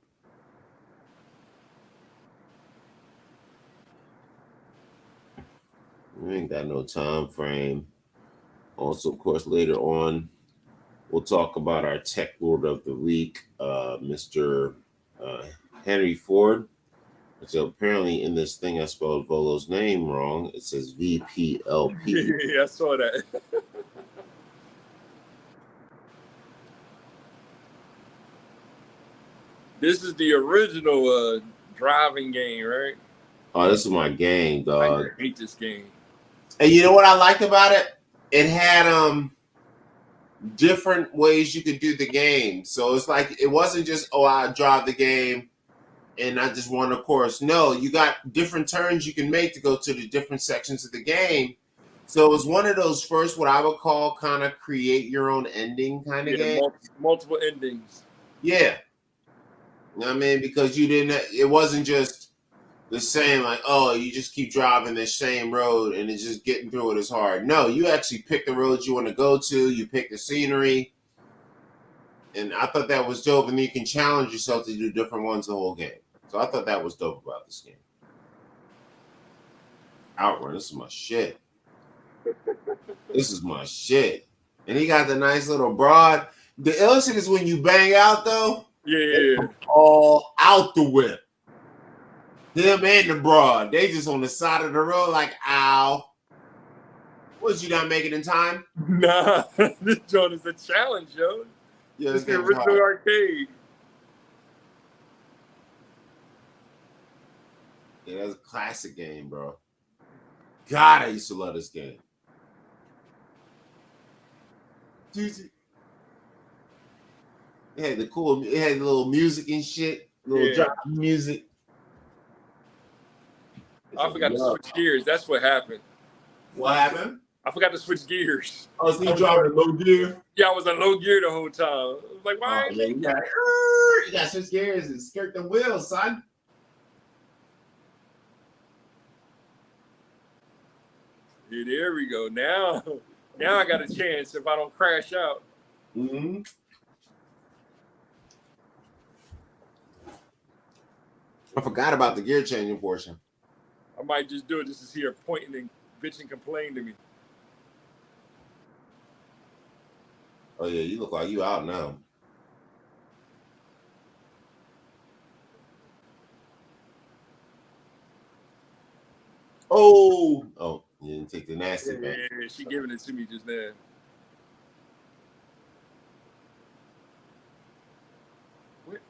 We ain't got no time frame. Also, of course, later on, we'll talk about our tech lord of the week, Mr. Henry Ford. So apparently in this thing, I spelled Volo's name wrong. It says VPLP. Yeah, I saw that. This is the original driving game, right? Oh, this is my game, dog. I hate this game. And you know what I liked about it? It had different ways you could do the game. So it's like it wasn't just, oh, I drive the game and I just won a course. No, you got different turns you can make to go to the different sections of the game. So it was one of those first, what I would call kind of create your own ending kind of game. Multiple endings. Yeah. You know what I mean? Because it wasn't just, the same, like, oh, you just keep driving this same road and it's just getting through it is hard. No, you actually pick the roads you want to go to. You pick the scenery. And I thought that was dope. And then you can challenge yourself to do different ones the whole game. So I thought that was dope about this game. Outrun, this is my shit. This is my shit. And he got the nice little broad. The illest is when you bang out, though. Yeah. All out the whip. Them and the broad. They just on the side of the road like, ow. Was you not make it in time? Nah, this joint is a challenge, yo. Yeah, this is the original arcade. Yeah, that's a classic game, bro. God, I used to love this game. It had the cool, it had a little music and shit, little drop music. I forgot to switch gears. That's what happened. What happened? I forgot to switch gears. Oh, so you driving low gear? Yeah, I was in low gear the whole time. I was like, why ain't you got to switch gears and skirt the wheels, son. Yeah, there we go. Now I got a chance if I don't crash out. Mm-hmm. I forgot about the gear changing portion. I might just do it just to see her pointing and bitching, complain to me. Oh yeah, you look like you out now. Oh, you didn't take the nasty back. Yeah, she giving it to me just now.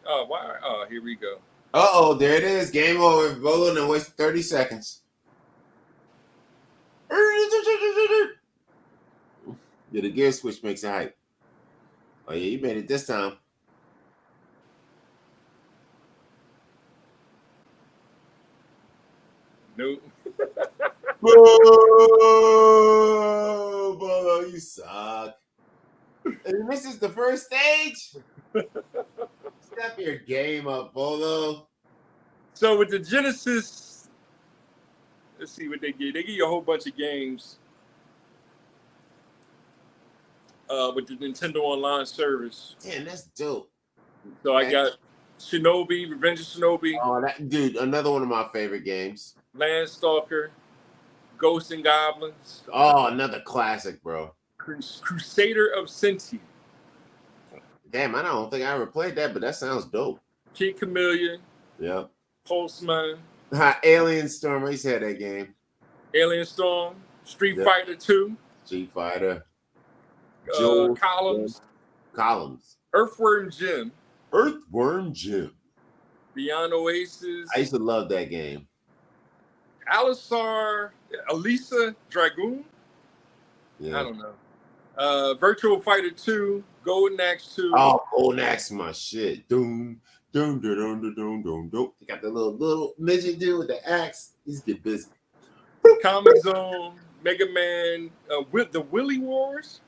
Why? Oh, here we go. Uh-oh, there it is. Game over. Bolo and wasted 30 seconds. Yeah, the gear switch makes it hype. Oh, yeah, you made it this time. Nope. Whoa, Bolo, you suck. And this is the first stage? Step your game up, Bolo. So with the Genesis, let's see what they give. They give you a whole bunch of games with the Nintendo Online service. Damn, that's dope. So I got Shinobi, Revenge of Shinobi. Oh, that dude, another one of my favorite games. Landstalker, Ghosts and Goblins. Oh, another classic, bro. Crusader of Senti. Damn, I don't think I ever played that, but that sounds dope. King Chameleon. Yeah. Postman. Alien Storm. I used to have that game. Alien Storm. Street Fighter 2. Street Fighter. Columns. Columns. Earthworm Jim. Earthworm Jim. Beyond Oasis. I used to love that game. Elisa Dragoon. Yeah. I don't know. Virtual Fighter 2. Golden Axe 2. Oh, Golden Axe, my shit. Doom, doom, doom, doom, doom, doom, doom. You got the little midget dude with the axe. He's get busy. Comic Zone. Mega Man. The Willy Wars.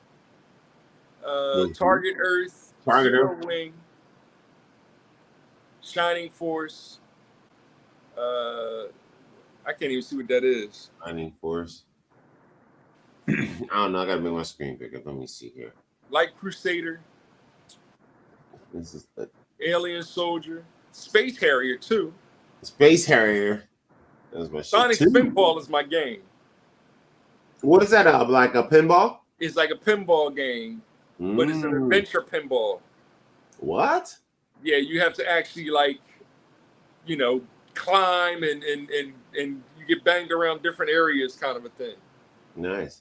Target Earth. Zero Wing. Shining Force. I can't even see what that is. Shining Force. I don't know. I gotta make my screen bigger. Let me see here. Light Crusader. This is Alien Soldier. Space Harrier 2. Space Harrier. That's my Sonic shit. Spinball is my game. What is that? Like a pinball? It's like a pinball game, but it's an adventure pinball. What? Yeah, you have to actually climb and you get banged around different areas, kind of a thing. Nice.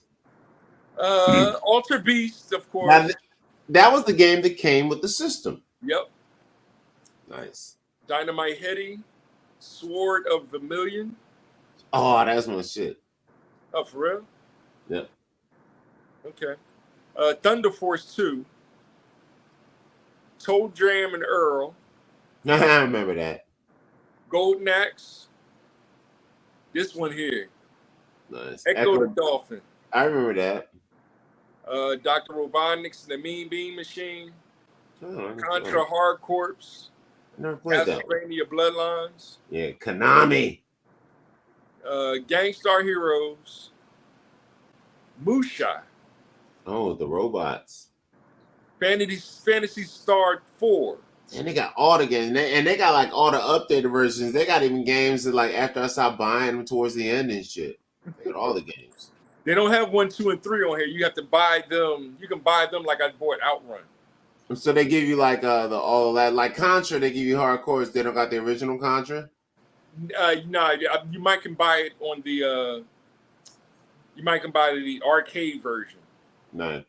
Alter Beast, of course. Now, that was the game that came with the system. Yep. Nice. Dynamite Heady, Sword of Vermilion. Oh, that's my shit. Oh, for real? Yep. Okay. Thunder Force 2. Toe Jam and Earl. I remember that. Golden Axe. This one here. Nice. Echo the Dolphin. I remember that. Dr. Robotnik's The Mean Bean Machine. Oh, Contra Hard Corps. Never played that. Castlevania Bloodlines. Yeah, Konami. Gangstar Heroes, Musha, Oh, the robots. Fantasy Star 4. And they got all the games, and they got like all the updated versions. They got even games that like after I stopped buying them towards the end and shit. They got all the games. They don't have 1, 2, and 3 on here. You have to buy them. You can buy them like I bought Outrun. So they give you like the all of that, like Contra. They give you hardcores. They don't got the original Contra. No, you might can buy it on the. You might can buy the arcade version. No.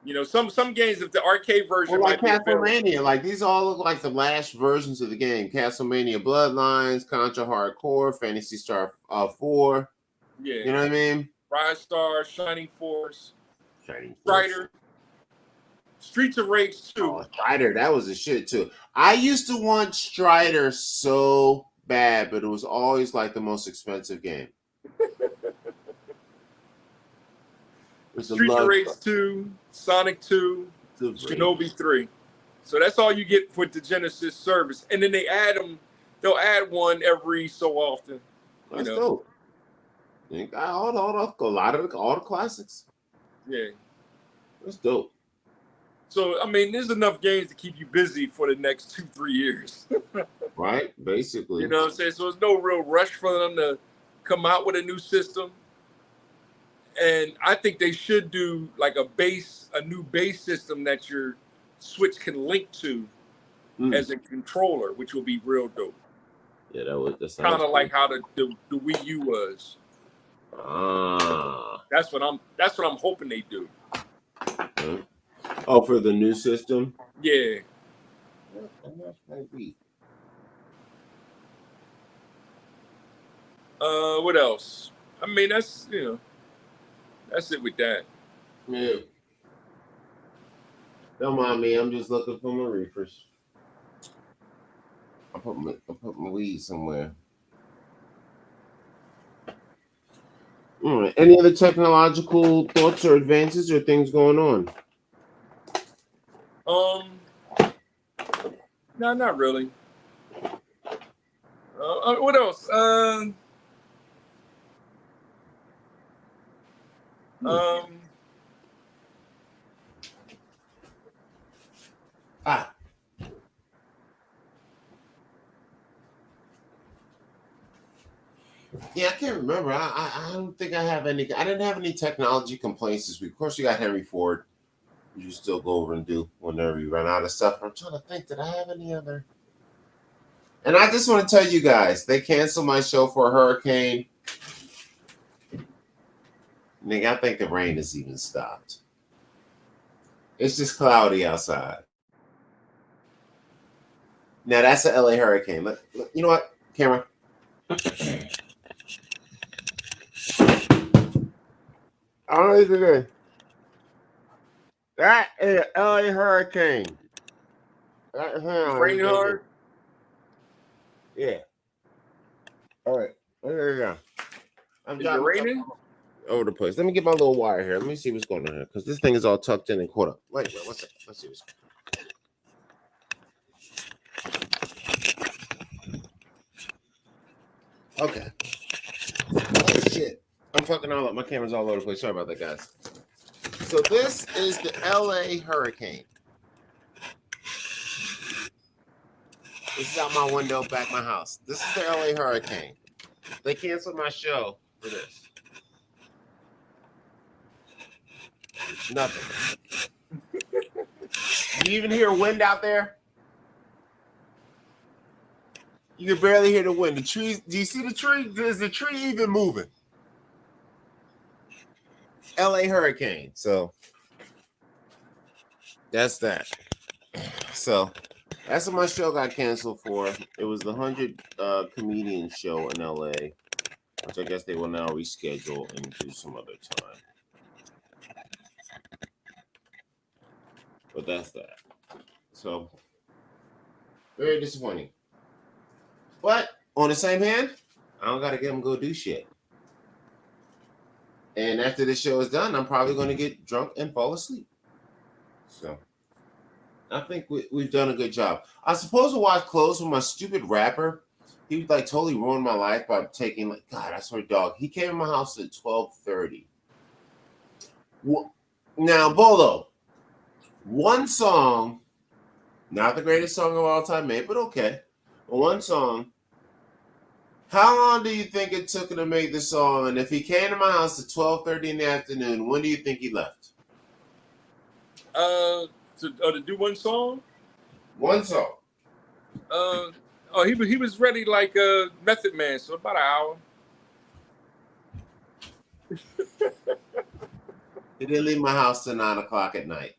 You know, some games if the arcade version. Well, like might be Castlevania, like these all look like the last versions of the game. Castlevania Bloodlines, Contra Hardcore, Fantasy Star 4. Yeah. You know what I mean? Rise Star, Shining Force, Shining Force. Strider, Streets of Rage 2. Oh, Strider, that was a shit too. I used to want Strider so bad, but it was always like the most expensive game. Streets of Rage 2, Sonic 2, Shinobi 3. So that's all you get with the Genesis service. And then they add them, they'll add one every so often. That's dope. You got all the classics. Yeah. That's dope. So, I mean, there's enough games to keep you busy for the next 2-3 years. Right? Basically. You know what I'm saying? So there's no real rush for them to come out with a new system. And I think they should do like a new base system that your Switch can link to as a controller, which will be real dope. Yeah, that's kind of like how the Wii U was. That's what I'm hoping they do. Oh, for the new system? Yeah. What else? I mean, that's it with that. Yeah. Don't mind me. I'm just looking for my reefers. I put my weed somewhere. All right. Any other technological thoughts or advances or things going on? No, not really. What else? Yeah, I can't remember. I don't think I have any. I didn't have any technology complaints this week. Of course, you got Henry Ford. You still go over and do whenever you run out of stuff. I'm trying to think. Did I have any other? And I just want to tell you guys, they canceled my show for a hurricane. Nick, I think the rain has even stopped. It's just cloudy outside. Now that's an LA hurricane. Look, you know what, camera? I don't know today. That is an LA hurricane. Rain hard? Yeah. All right. There you go. Is it raining? Over the place. Let me get my little wire here. Let me see what's going on here. Because this thing is all tucked in and caught up. Wait, what's that? Let's see what's going on. Okay. Oh, shit. I'm fucking all up. My camera's all over the place. Sorry about that, guys. So this is the LA hurricane. This is out my window back my house. This is the LA hurricane. They canceled my show for this. Nothing. You even hear wind out there? You can barely hear the wind. The trees, do you see the tree? Is the tree even moving? LA hurricane. So that's that. So that's what my show got canceled for. It was the 100 comedian show in LA, which I guess they will now reschedule and do some other time. But that's that. So very disappointing. But on the same hand, I don't gotta get them to go do shit. And after this show is done, I'm probably going to get drunk and fall asleep. So I think we've done a good job. I suppose to wash clothes with my stupid wrapper He like totally ruined my life by taking like God. I swear, dog. He came to my house at 12:30. Now, Bolo, one song, not the greatest song of all time made, but okay. One song. How long do you think it took him to make the song? And if he came to my house at 12:30 in the afternoon, when do you think he left? To do one song. One song. He was ready like a Method Man, so about an hour. He didn't leave my house till 9 o'clock at night.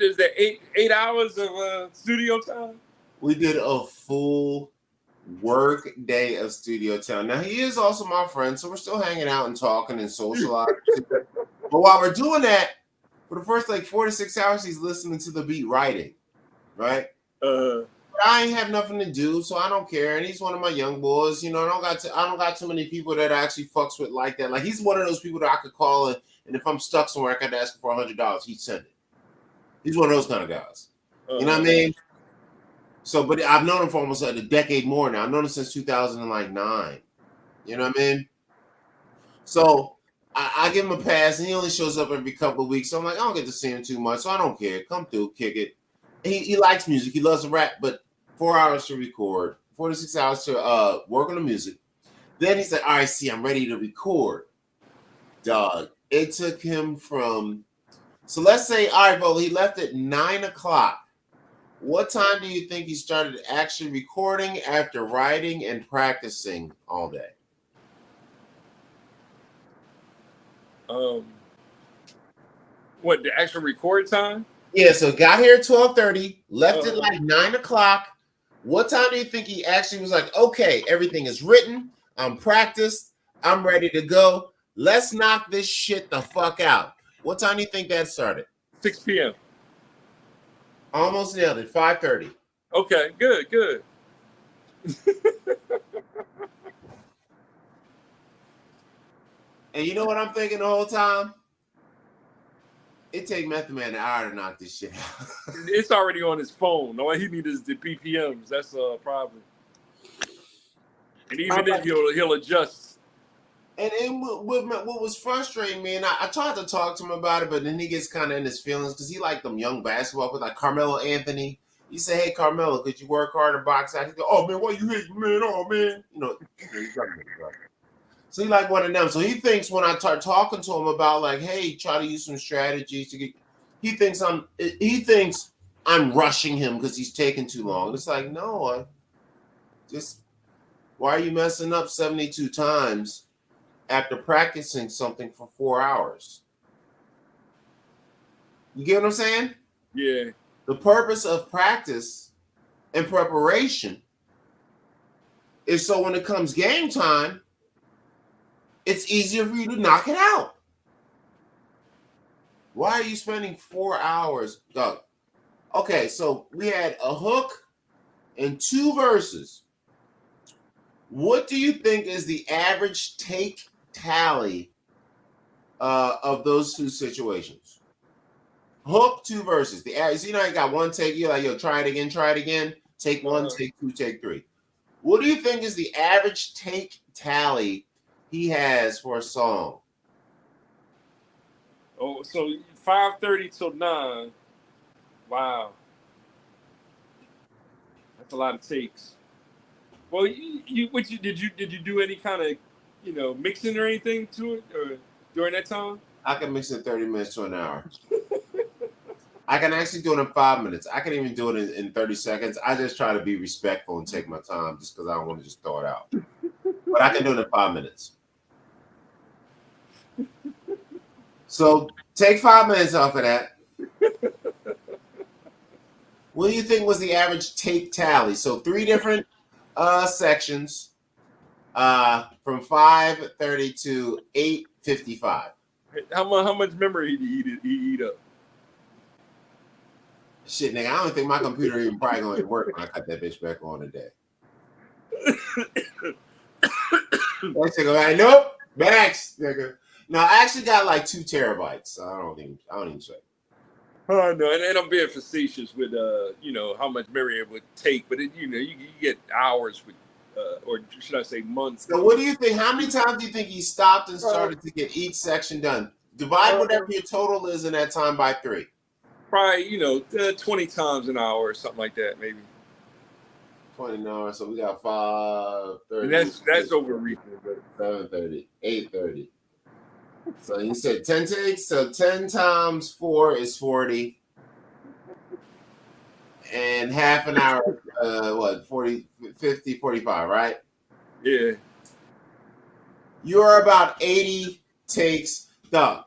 Is there 8 hours of studio time? We did a full work day of studio time. Now he is also my friend, so we're still hanging out and talking and socializing. But while we're doing that, for the first like 4 to 6 hours, he's listening to the beat writing, right? But I ain't have nothing to do, so I don't care. And he's one of my young boys, you know. I don't got too many people that actually fucks with like that. Like he's one of those people that I could call and if I'm stuck somewhere, I could ask him for $100, he'd send it. He's one of those kind of guys. You know what I mean? So, but I've known him for almost like a decade more now. I've known him since 2009. You know what I mean? So I give him a pass, and he only shows up every couple of weeks. So I'm like, I don't get to see him too much, so I don't care. Come through, kick it. He likes music. He loves to rap, but 4 hours to record, 4 to 6 hours to work on the music. Then he's like, all right, see, I'm ready to record. Dog, it took him from, so let's say, all right, bro, he left at 9 o'clock. What time do you think he started actually recording after writing and practicing all day? What, the actual record time? Yeah, so got here at 12:30, left at like 9 o'clock. What time do you think he actually was like, okay, everything is written, I'm practiced, I'm ready to go. Let's knock this shit the fuck out. What time do you think that started? 6 p.m. Almost nailed it, 5:30. Okay, good. And you know what I'm thinking the whole time? It take Method Man an hour to knock this shit out. It's already on his phone. All he needs is the BPMs. That's probably. And even then, he'll adjust. And what was frustrating me, and I tried to talk to him about it, but then he gets kind of in his feelings because he like them young basketball players like Carmelo Anthony. You say, hey, Carmelo, could you work hard and box out? He go, oh, man, why you hate me, man? Oh, man. You know, so he like one of them. So he thinks when I start talking to him about like, hey, try to use some strategies to get, he thinks I'm rushing him because he's taking too long. It's like, no, why are you messing up 72 times after practicing something for 4 hours? You get what I'm saying? Yeah. The purpose of practice and preparation is so when it comes game time, it's easier for you to knock it out. Why are you spending 4 hours, Doug? Okay, so we had a hook and 2 verses. What do you think is the average take tally of those 2 situations? Hook, 2 verses. The average, so you know, you got one take. You're like, yo, try it again. Take 1, take 2, take 3. What do you think is the average take tally he has for a song? Oh, so 5:30 till 9. Wow, that's a lot of takes. Well, did you do any kind of mixing or anything to it or during that time? I can mix it 30 minutes to an hour. I can actually do it in 5 minutes. I can even do it in 30 seconds. I just try to be respectful and take my time just because I don't want to just throw it out. But I can do it in 5 minutes. So take 5 minutes off of that. What do you think was the average take tally? So 3 different sections from 5:30 to 8:55. How much memory did he eat up? Shit, nigga, I don't think my computer even probably going to work when I cut that bitch back on today. That shit go like, nope, max, nigga. No, I actually got like 2 terabytes. I don't even say. Oh no, and I'm being facetious with how much Marriott would take, but you get hours with or should I say months. So what do you think? How many times do you think he stopped and started to get each section done? Divide whatever your total is in that time by 3. Probably 20 times an hour or something like that, maybe. 20 hours, so we got 5:30. And that's overreaching, but 7:30, 8:30. So you said 10 takes, so 10 times 4 is 40. And half an hour, 40, 50, 45, right? Yeah. You're about 80 takes done.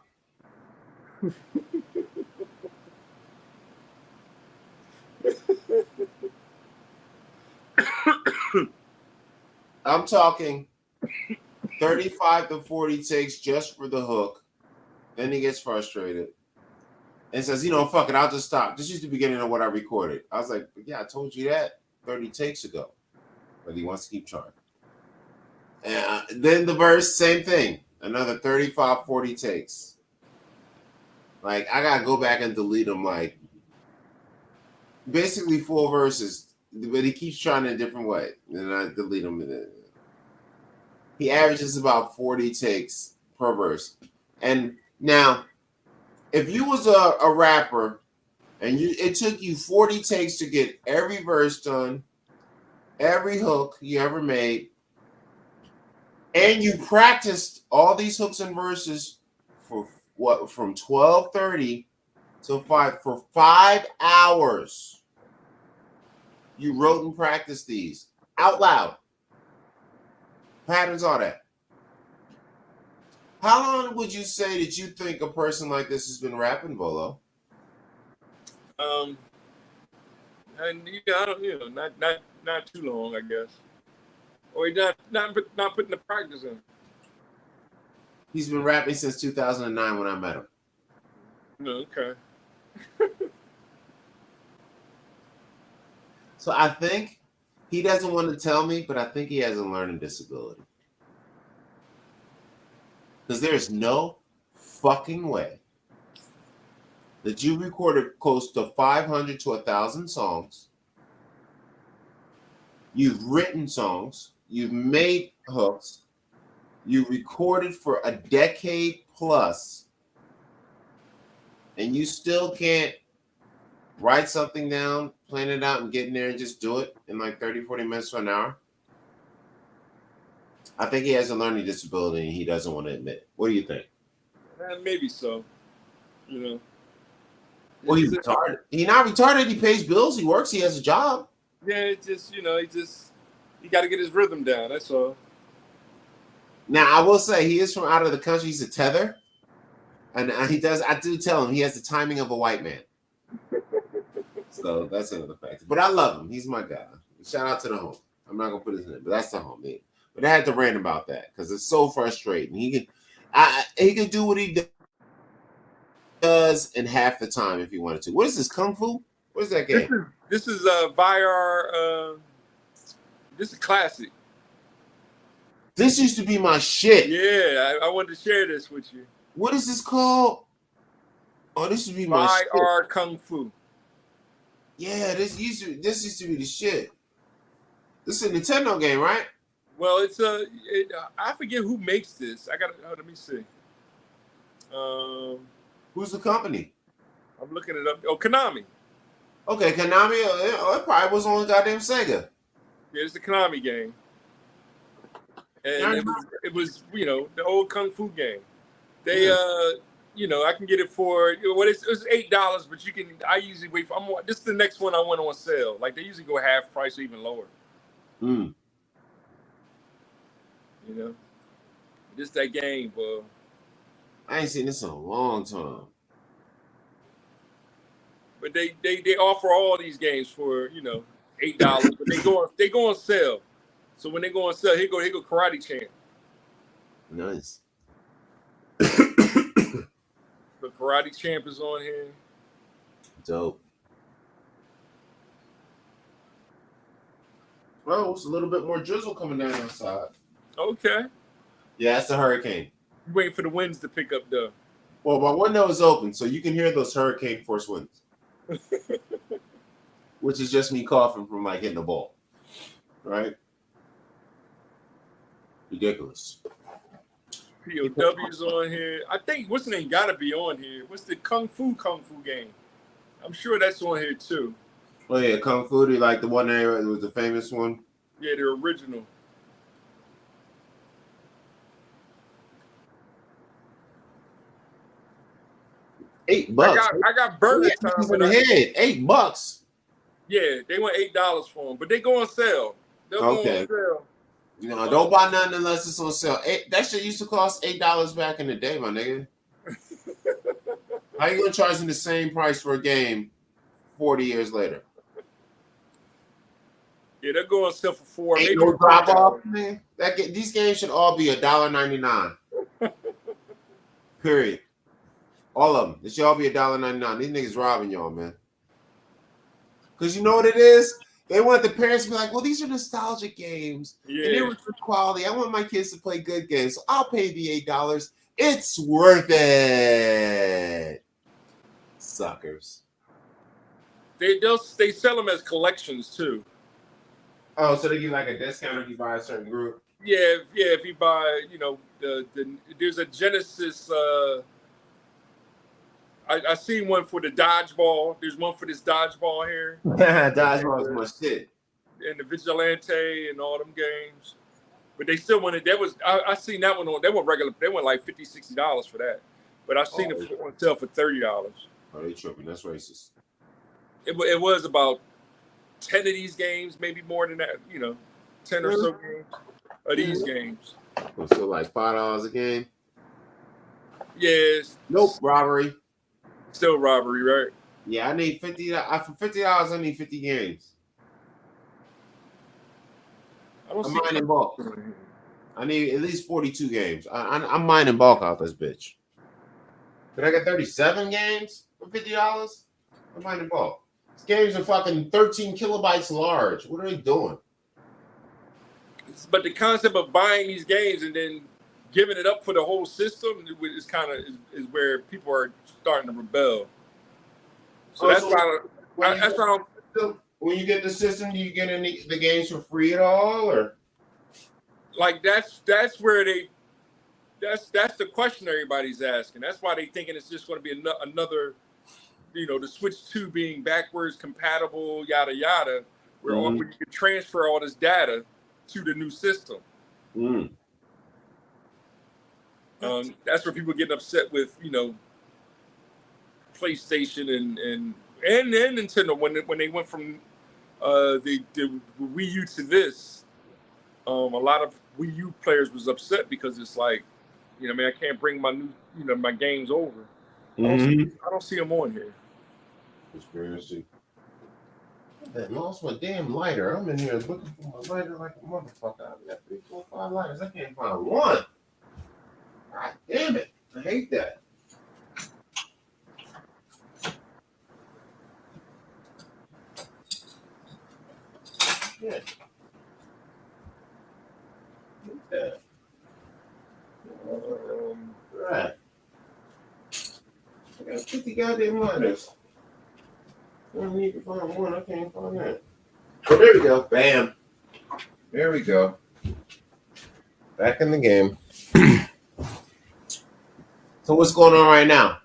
I'm talking 35 to 40 takes just for the hook. Then he gets frustrated and says, fuck it, I'll just stop. This is the beginning of what I recorded. I was like, yeah, I told you that 30 takes ago. But he wants to keep trying. And then the verse, same thing. Another 35, 40 takes. Like, I got to go back and delete them, like, basically full verses. But he keeps trying in a different way. And I delete them. He averages about 40 takes per verse. And now, if you was a rapper and it took you 40 takes to get every verse done, every hook you ever made, and you practiced all these hooks and verses for from 12:30 till 5 for 5 hours. You wrote and practiced these out loud. Patterns, all that. How long would you say that you think a person like this has been rapping, Volo? And I don't, not too long, I guess. Or not putting the practice in. He's been rapping since 2009 when I met him. Okay. So I think he doesn't want to tell me, but I think he has a learning disability. Because there's no fucking way that you recorded close to 500 to 1,000 songs. You've written songs. You've made hooks. You recorded for a decade plus. And you still can't write something down, plan it out, and get in there and just do it in like 30, 40 minutes to an hour. I think he has a learning disability and he doesn't want to admit it. What do you think? Maybe so. Well, he's retarded. He's not retarded. He pays bills. He works. He has a job. Yeah, it's just, he got to get his rhythm down. That's all. Now, I will say he is from out of the country. He's a tether. And I do tell him he has the timing of a white man. So that's another factor. But I love him. He's my guy. Shout out to the home. I'm not going to put his name, but that's the homie. But I had to rant about that because it's so frustrating. He can do what he does in half the time if he wanted to. What is this, Kung Fu? What is that game? This is VR. This is classic. This used to be my shit. Yeah, I wanted to share this with you. What is this called? Oh, this would be my VR shit. Kung Fu. Yeah, this used to be the shit. This is a Nintendo game, right? Well, it's I forget who makes this. Let me see. Who's the company? I'm looking it up. Oh, Konami. Okay, Konami. It probably was on goddamn Sega. Yeah, it's the Konami game. And it was the old Kung Fu game. They I can get it for it's $8, but I usually wait for. This is the next one I went on sale. Like they usually go half price or even lower. This that game, bro. I ain't seen this in a long time. But they offer all these games for $8, but they go on sale. So when they go on sale, here go Karate Champ. Nice. The Karate Champ is on here. Dope. Well, it's a little bit more drizzle coming down outside. Okay. Yeah, that's the hurricane. You waiting for the winds to pick up, though. Well, my window is open, so you can hear those hurricane force winds, which is just me coughing from like hitting the ball, right? Ridiculous. POW's on here. I think what's the name gotta be on here. What's the Kung Fu game? I'm sure that's on here too. Oh yeah, Kung Fu, like the one there was the famous one. Yeah, the original. $8. I got Burger Time, but $8. Yeah, they want $8 for them, but they go on sale. They'll go on sale. You know, don't buy nothing unless it's on sale. That shit used to cost $8 back in the day, my nigga. How you gonna charge them the same price for a game 40 years later? Yeah, they'll go on sale for $4. Ain't no drop off, man. These games should all be $1.99. Period. All of them. It should all be $1.99. These niggas robbing y'all, man. Because you know what it is? They want the parents to be like, well, these are nostalgic games. Yeah. And they were good quality. I want my kids to play good games. So I'll pay the $8. It's worth it. Suckers. They sell them as collections too. Oh, so they give like a discount if you buy a certain group? Yeah, if you buy, you know, there's a Genesis. I seen one for the dodgeball. There's one for this dodgeball here. Dodgeball is my shit. And the Vigilante and all them games. But they still wanted, I seen that one on, they went like $50, $60 for that. But I seen it on sale for $30. Oh, they tripping. That's racist. It was about 10 of these games, maybe more than that, you know, 10 or so games of these games. So like $5 a game? Yes. Nope, robbery. Still robbery, right? Yeah, I need $50. For $50, I need 50 games. I'm mining bulk. I need at least 42 games. I'm mining bulk out this bitch. Did I get 37 games for $50? I'm mining bulk. These games are fucking 13 kilobytes large. What are they doing? But the concept of buying these games and then giving it up for the whole system is kind of is where people are starting to rebel. So that's why when you get the system, do you get the games for free at all, or like that's where that's the question everybody's asking. That's why they thinking it's just going to be another, you know, the Switch 2 being backwards compatible, yada yada, where you can transfer all this data to the new system. That's where people get upset with, you know, PlayStation and Nintendo when they went from the Wii U to this. A lot of Wii U players was upset because it's like, you know, I mean, I can't bring my new, you know, my games over. I don't see them on here. Conspiracy. I lost my damn lighter. I'm in here looking for my lighter like a motherfucker. I got 3, 4, 5 lighters. I can't find one. God damn it. I hate that. Yeah. That. Right. I got 50 goddamn lighters. I need to find one. I can't find that. Oh, there we go. Bam. There we go. Back in the game. So what's going on right now?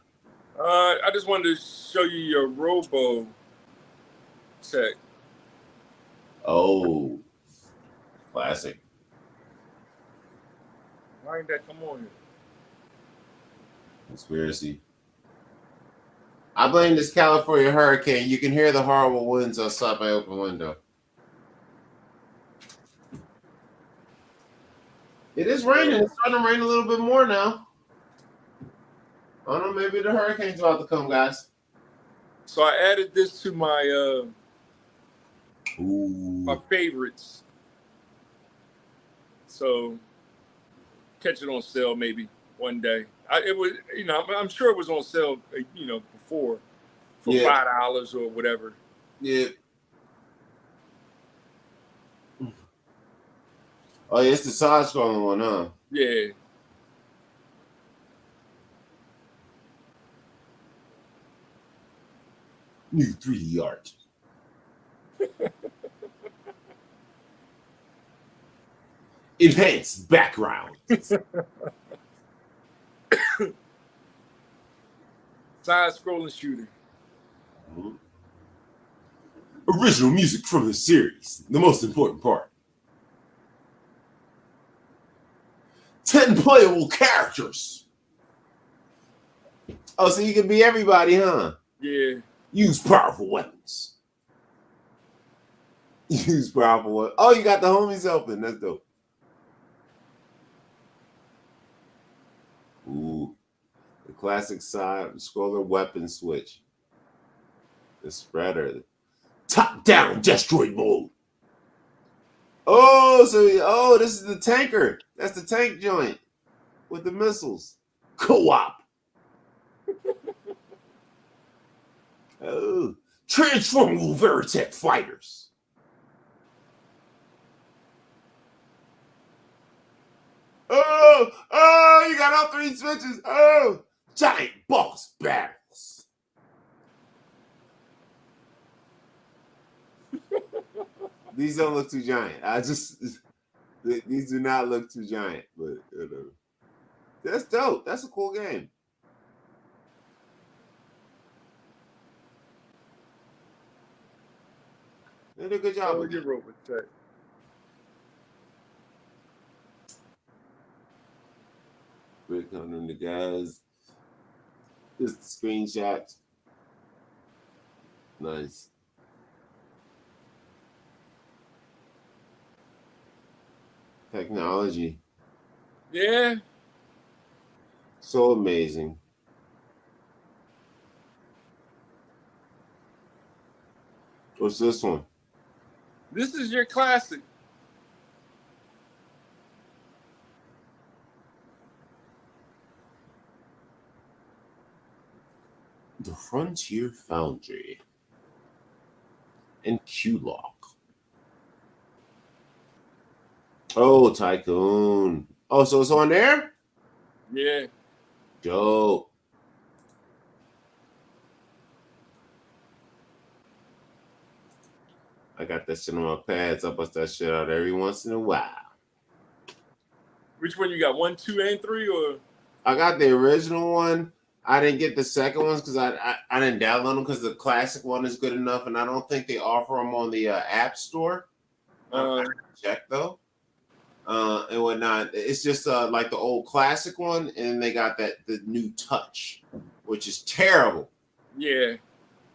I just wanted to show you your Robo Tech. Oh, classic. Why ain't that come on here? Conspiracy. I blame this California hurricane. You can hear the horrible winds outside my open window. It is raining. It's starting to rain a little bit more now. I don't know. Maybe the hurricane's about to come, guys. So I added this to my my favorites. So catch it on sale maybe one day. It was, you know, I'm sure it was on sale, you know, before for $5 or whatever. Yeah. Oh, yeah, it's the side-scrolling one, huh? Yeah. New 3D art. Enhanced background. Side-scrolling shooter. Mhm. Original music from the series. The most important part. 10 playable characters. Oh, so you can be everybody, huh? Yeah. Use powerful weapons. Use powerful weapons. Oh, you got the homies helping. That's dope. Ooh. The classic side scroller weapon switch. The spreader. Top down destroy mode. Oh, this is the tanker. That's the tank joint with the missiles. Co-op. Oh, transformable Veritech fighters. Oh, you got all 3 switches. Oh, giant boss battles. These don't look too giant. These do not look too giant, but that's dope. That's a cool game. They did a good job. Oh, your robot check. We're coming the guys. Just screenshots. Nice. Technology. Yeah. So amazing. What's this one? This is your classic. The Frontier Foundry. And Q-Lock. Oh, Tycoon. Oh, so it's on there? Yeah. Dope. I got that shit on my pads. I bust that shit out every once in a while. Which one you got? 1, 2, and 3, or? I got the original one. I didn't get the second ones because I didn't download them because the classic one is good enough, and I don't think they offer them on the App Store. I check though, and whatnot. It's just like the old classic one, and they got the new Touch, which is terrible. Yeah,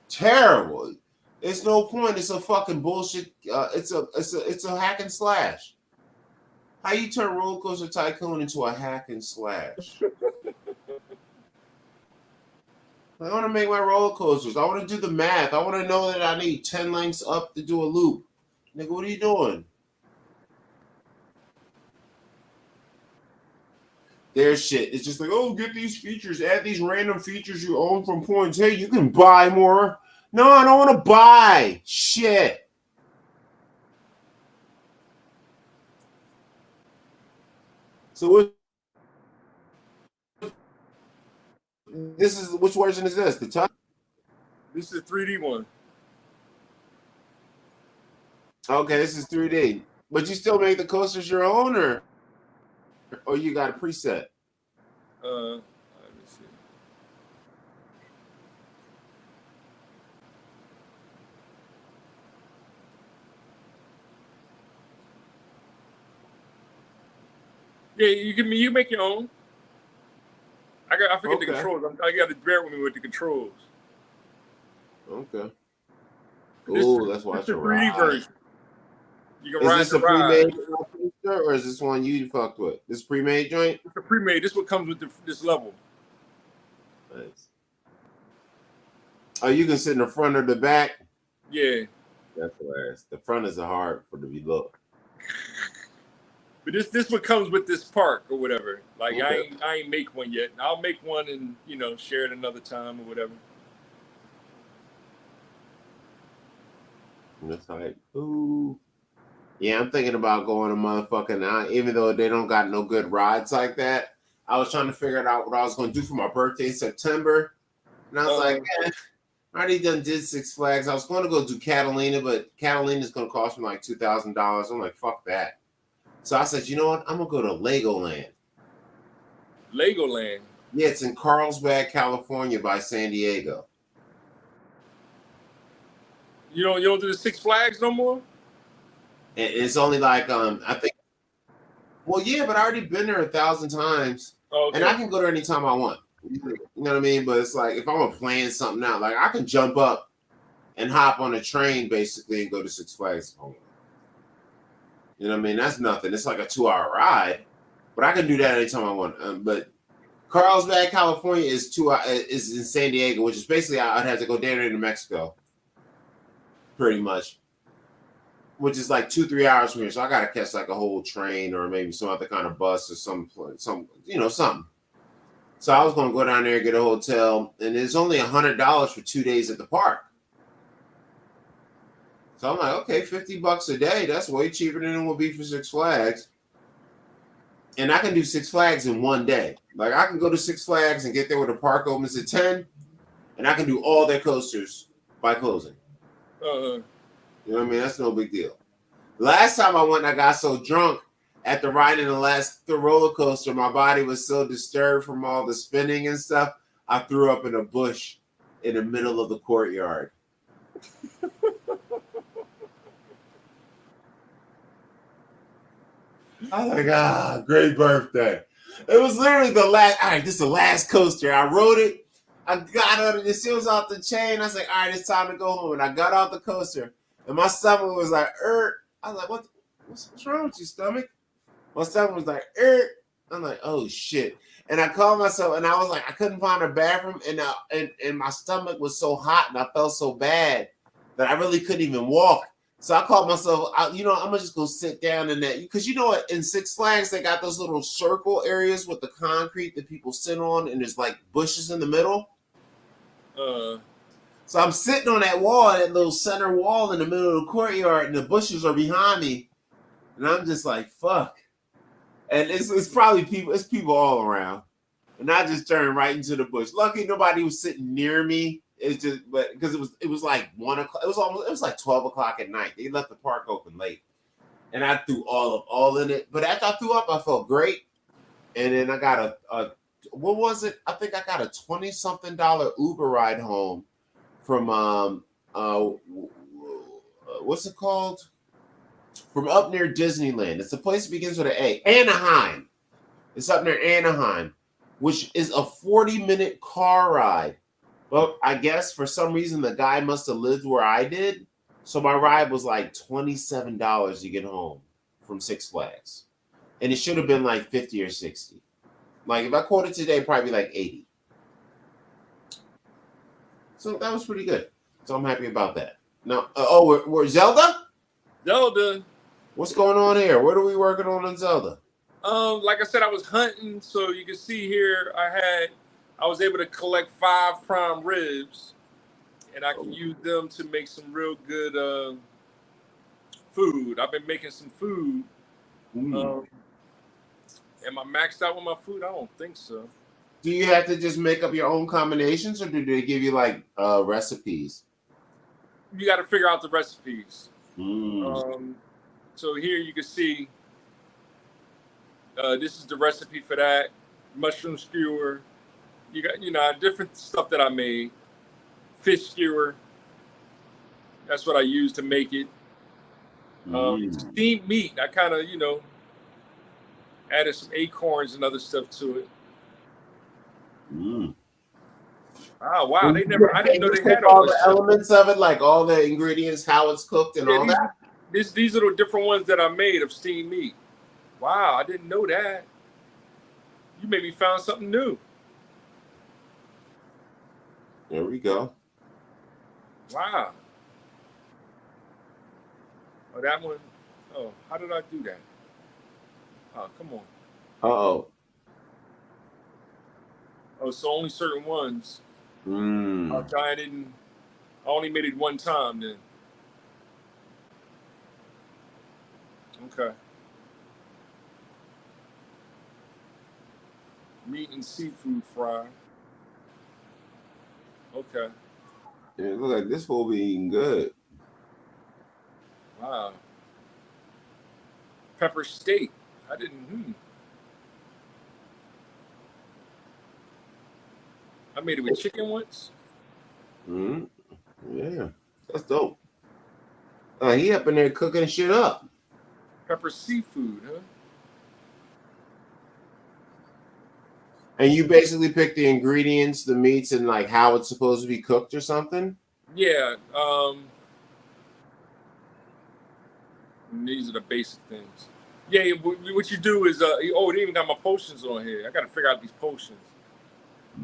terrible. It's no point. It's a fucking bullshit. It's a hack and slash. How you turn Roller Coaster Tycoon into a hack and slash? I want to make my roller coasters. I want to do the math. I want to know that I need 10 lengths up to do a loop. Nigga, what are you doing? Their shit. It's just like, oh, get these features. Add these random features you own from points. Hey, you can buy more. No, I don't want to buy. Shit. So what? Which version is this? The Touch? This is 3D one. Okay, this is 3D. But you still make the coasters your own, or you got a preset? Let me see. Yeah, you make your own. I forget the controls. I got to bear with me with the controls. Okay. Oh, let's watch the 3D version. You can is ride this the a pre-made ride. or is this one you fucked with? This pre-made joint? It's a pre-made. This is what comes with this level. Nice. Oh, you can sit in the front or the back? Yeah. That's hilarious. The front is hard for the look. But this one comes with this park or whatever. Like okay. I ain't make one yet. I'll make one and share it another time or whatever. That's like, ooh. Yeah, I'm thinking about going to motherfucking, even though they don't got no good rides like that. I was trying to figure out what I was going to do for my birthday in September. And I was like, I already did Six Flags. I was going to go do Catalina, but Catalina's going to cost me like $2,000. I'm like, fuck that. So I said, you know what? I'm going to go to Legoland. Legoland? Yeah, it's in Carlsbad, California by San Diego. You don't do the Six Flags no more? And it's only like, I think, well, yeah, but I already been there 1,000 times. Oh, okay. And I can go there anytime I want. You know what I mean? But it's like, if I'm planning something out, like I can jump up and hop on a train basically and go to Six Flags. You know what I mean? That's nothing. It's like a 2-hour ride, but I can do that anytime I want. But Carlsbad, California is in San Diego, which is basically I'd have to go down there to Mexico, pretty much, which is like 2-3 hours from here. So I got to catch like a whole train or maybe some other kind of bus or some something. So I was going to go down there and get a hotel, and it's only $100 for 2 days at the park. So I'm like, okay, $50 a day. That's way cheaper than it would be for Six Flags. And I can do Six Flags in one day. Like I can go to Six Flags and get there when the park opens at 10, and I can do all their coasters by closing. You know what I mean? That's no big deal. Last time I went, I got so drunk after riding the roller coaster, my body was so disturbed from all the spinning and stuff, I threw up in a bush in the middle of the courtyard. I was like, great birthday. It was literally the last, all right, this is the last coaster. I rode it. I got on it. As soon as I was off the chain, I was like, all right, it's time to go home. And I got off the coaster, and my stomach was like, I was like, what's wrong with your stomach? My stomach was like, I'm like, oh, shit. And I called myself, and I was like, I couldn't find a bathroom, and my stomach was so hot, and I felt so bad that I really couldn't even walk. So I called myself, I'm going to just go sit down in that. Because you know what? In Six Flags, they got those little circle areas with the concrete that people sit on, and there's like bushes in the middle. So I'm sitting on that wall, that little center wall in the middle of the courtyard, and the bushes are behind me. And I'm just like, fuck. And it's probably people all around. And I just turned right into the bush. Lucky nobody was sitting near me. It's just, but because it was like 1 o'clock. It was like 12 o'clock at night. They left the park open late, and I threw all in it. But after I threw up, I felt great. And then I got a what was it? I think I got a $20-something Uber ride home from what's it called? From up near Disneyland. It's a place that begins with an A. Anaheim. It's up near Anaheim, which is a 40-minute car ride. But I guess for some reason the guy must have lived where I did. So my ride was like $27 to get home from Six Flags. And it should have been like 50 or 60. Like if I quoted today, probably like 80. So that was pretty good. So I'm happy about that. Now, we're Zelda? Zelda. What's going on here? What are we working on in Zelda? Like I said, I was hunting, so you can see here I was able to collect 5 prime ribs, and I can use them to make some real good food. I've been making some food. Am I maxed out with my food? I don't think so. Do you have to just make up your own combinations, or do they give you like recipes? You got to figure out the recipes. So here you can see this is the recipe for that mushroom skewer. You got different stuff that I made. Fish skewer. That's what I used to make it. Steamed meat. I kind of added some acorns and other stuff to it. Oh wow! I didn't know they had all the elements of it, like all the ingredients, how it's cooked, and all that. These are the different ones that I made of steamed meat. Wow, I didn't know that. You made me found something new. There we go. Wow. Oh, that one. Oh, how did I do that? Oh, come on. Oh, so only certain ones. I only made it one time then. Okay. Meat and seafood fry. Okay. It look like this fool be eating good. Wow. Pepper steak. I didn't. I made it with chicken once. Yeah, that's dope. He up in there cooking shit up. Pepper seafood, huh? And you basically pick the ingredients, the meats, and like how it's supposed to be cooked or something. Yeah. These are the basic things. Yeah. What you do is they even got my potions on here. I got to figure out these potions.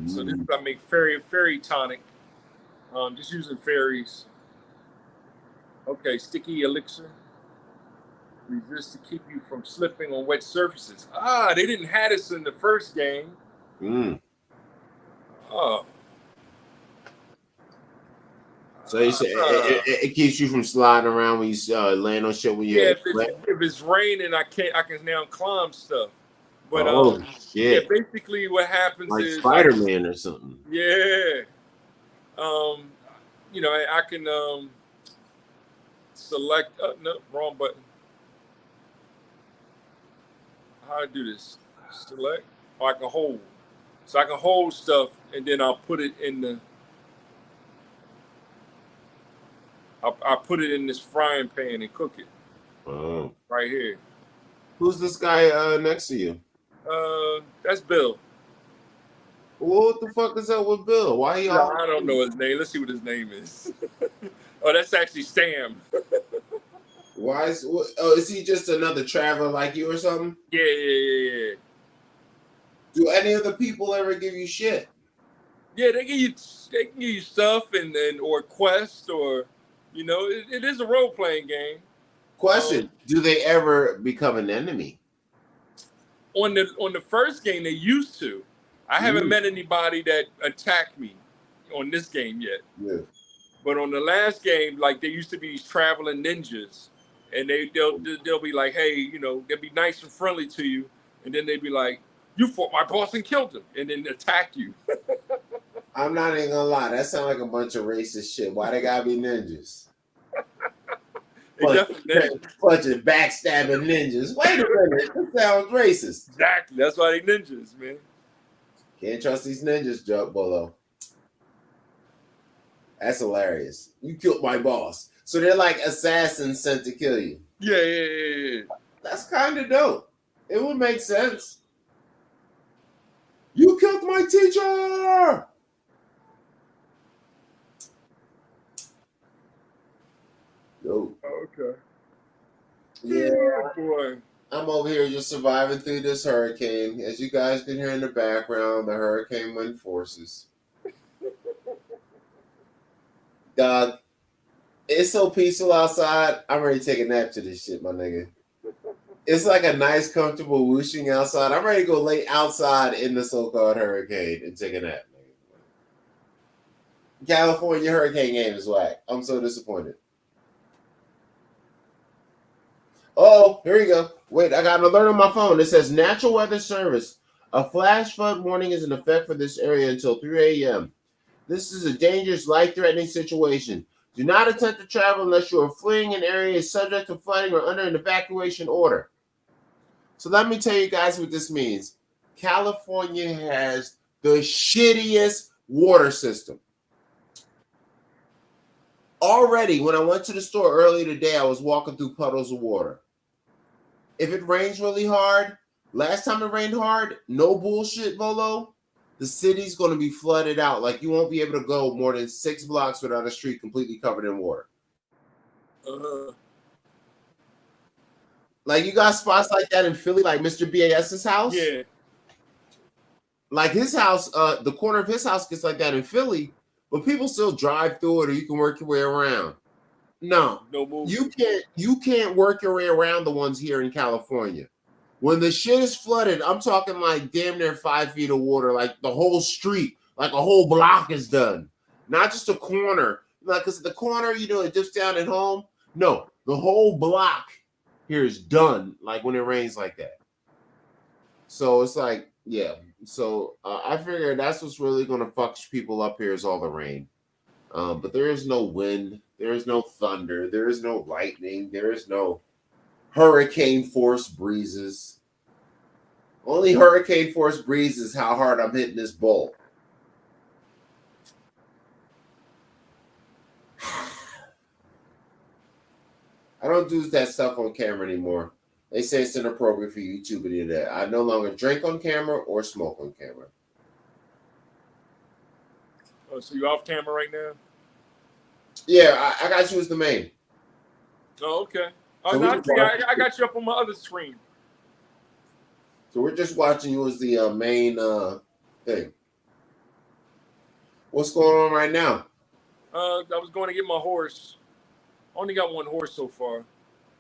So this I make fairy tonic. Just using fairies. Okay, sticky elixir. Resist to keep you from slipping on wet surfaces. They didn't have this in the first game. Oh. So you say it keeps you from sliding around when you land on shit when you. Yeah, if it's raining, I can now climb stuff. But shit. Yeah, basically what happens like is Spider-Man or something. Yeah. I can select. No, wrong button. How do I do this? Select. Or I can hold. So I can hold stuff, and then I'll put it in the. I'll put it in this frying pan and cook it. Oh. Right here. Who's this guy next to you? That's Bill. What the fuck is up with Bill? Why he? I don't know his name. Let's see what his name is. Oh, that's actually Sam. Why is he just another traveler like you or something? Yeah. Do any of the people ever give you shit? Yeah, they can give you stuff and or quests or it is a role playing game. Question: do they ever become an enemy? On the first game, they used to. I haven't met anybody that attacked me on this game yet. Yeah. But on the last game, like there used to be these traveling ninjas, and they'll be like, hey, they'll be nice and friendly to you, and then they'd be like, you fought my boss and killed him, and then attack you. I'm not even gonna lie, that sounds like a bunch of racist shit. Why they gotta be ninjas? Bunch of backstabbing ninjas. Wait a minute, that sounds racist. Exactly, that's why they ninjas, man. Can't trust these ninjas, Joe Bolo. That's hilarious. You killed my boss. So they're like assassins sent to kill you. Yeah. That's kind of dope. It would make sense. You killed my teacher! Dope. Okay. Yeah, boy. I'm over here just surviving through this hurricane. As you guys can hear in the background, the hurricane wind forces. Dog, it's so peaceful outside. I'm ready to take a nap to this shit, my nigga. It's like a nice, comfortable whooshing outside. I'm ready to go lay outside in the so-called hurricane and take a nap, nigga. California hurricane game is whack. I'm so disappointed. Oh, here we go. Wait, I got an alert on my phone. It says Natural Weather Service. A flash flood warning is in effect for this area until 3 a.m. This is a dangerous, life-threatening situation. Do not attempt to travel unless you are fleeing an area subject to flooding or under an evacuation order. So let me tell you guys what this means. California has the shittiest water system. Already, when I went to the store earlier today, I was walking through puddles of water. If it rains really hard, last time it rained hard, no bullshit, Volo, the city's going to be flooded out. Like, you won't be able to go more than 6 blocks without a street completely covered in water. Like, you got spots like that in Philly, like Mr. BAS's house? Yeah. Like his house, the corner of his house gets like that in Philly, but people still drive through it or you can work your way around. No you can't work your way around the ones here in California. When the shit is flooded, I'm talking like damn near 5 feet of water, like the whole street, like a whole block is done. Not just a corner. Like, because the corner, it dips down at home. No, the whole block here is done, like when it rains like that. So it's like, yeah. So I figure that's what's really going to fuck people up here is all the rain. But there is no wind, there is no thunder, there is no lightning, there is no hurricane force breezes. Only hurricane force breeze is how hard I'm hitting this bowl. I don't do that stuff on camera anymore. They say it's inappropriate for YouTube to do that. I no longer drink on camera or smoke on camera. Oh, so you off camera right now? Yeah, I got you as the main. Oh, okay. Oh, So no, I got you up on my other screen. So we're just watching you as the main thing. What's going on right now? I was going to get my horse. Only got one horse so far.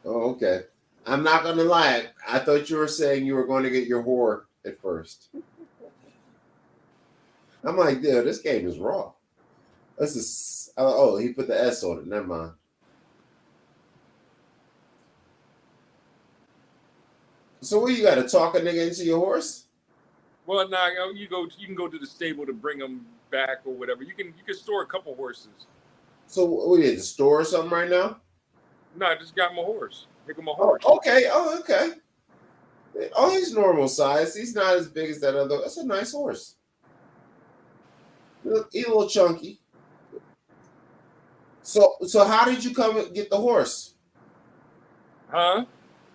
Oh, okay. I'm not gonna lie. I thought you were saying you were going to get your whore at first. I'm like, dude, this game is raw. This is oh, he put the S on it. Never mind. So what, you got to talk a nigga into your horse? Well, nah, you can go to the stable to bring them back or whatever. You can store a couple horses. So what, you at the store or something right now? No, I just got my horse. Pick up my Oh, horse. okay. Oh, okay. Oh, he's normal size. He's not as big as that other. That's a nice horse. He's a little chunky. So how did you come and get the horse? Huh?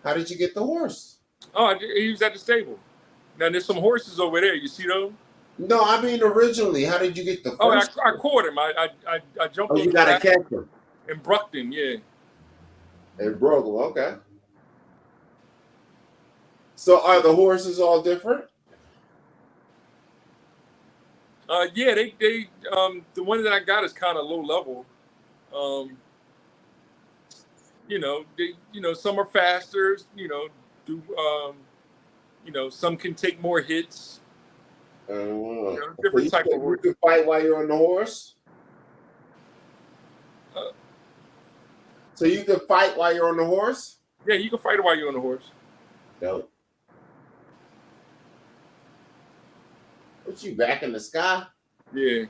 How did you get the horse? Oh, he was at the stable. Now there's some horses over there. You see those? No, I mean originally. How did you get the first? Oh, I caught him. I jumped. Oh, you got to catch him. In Bruckton, yeah. In Brooklyn, okay. So are the horses all different? Yeah, they the one that I got is kind of low level. Some are faster. Some can take more hits. Different type of horse. You can fight while you're on the horse. So you can fight while you're on the horse? Yeah, you can fight while you're on the horse. Dope. What, you back in the sky? Yeah.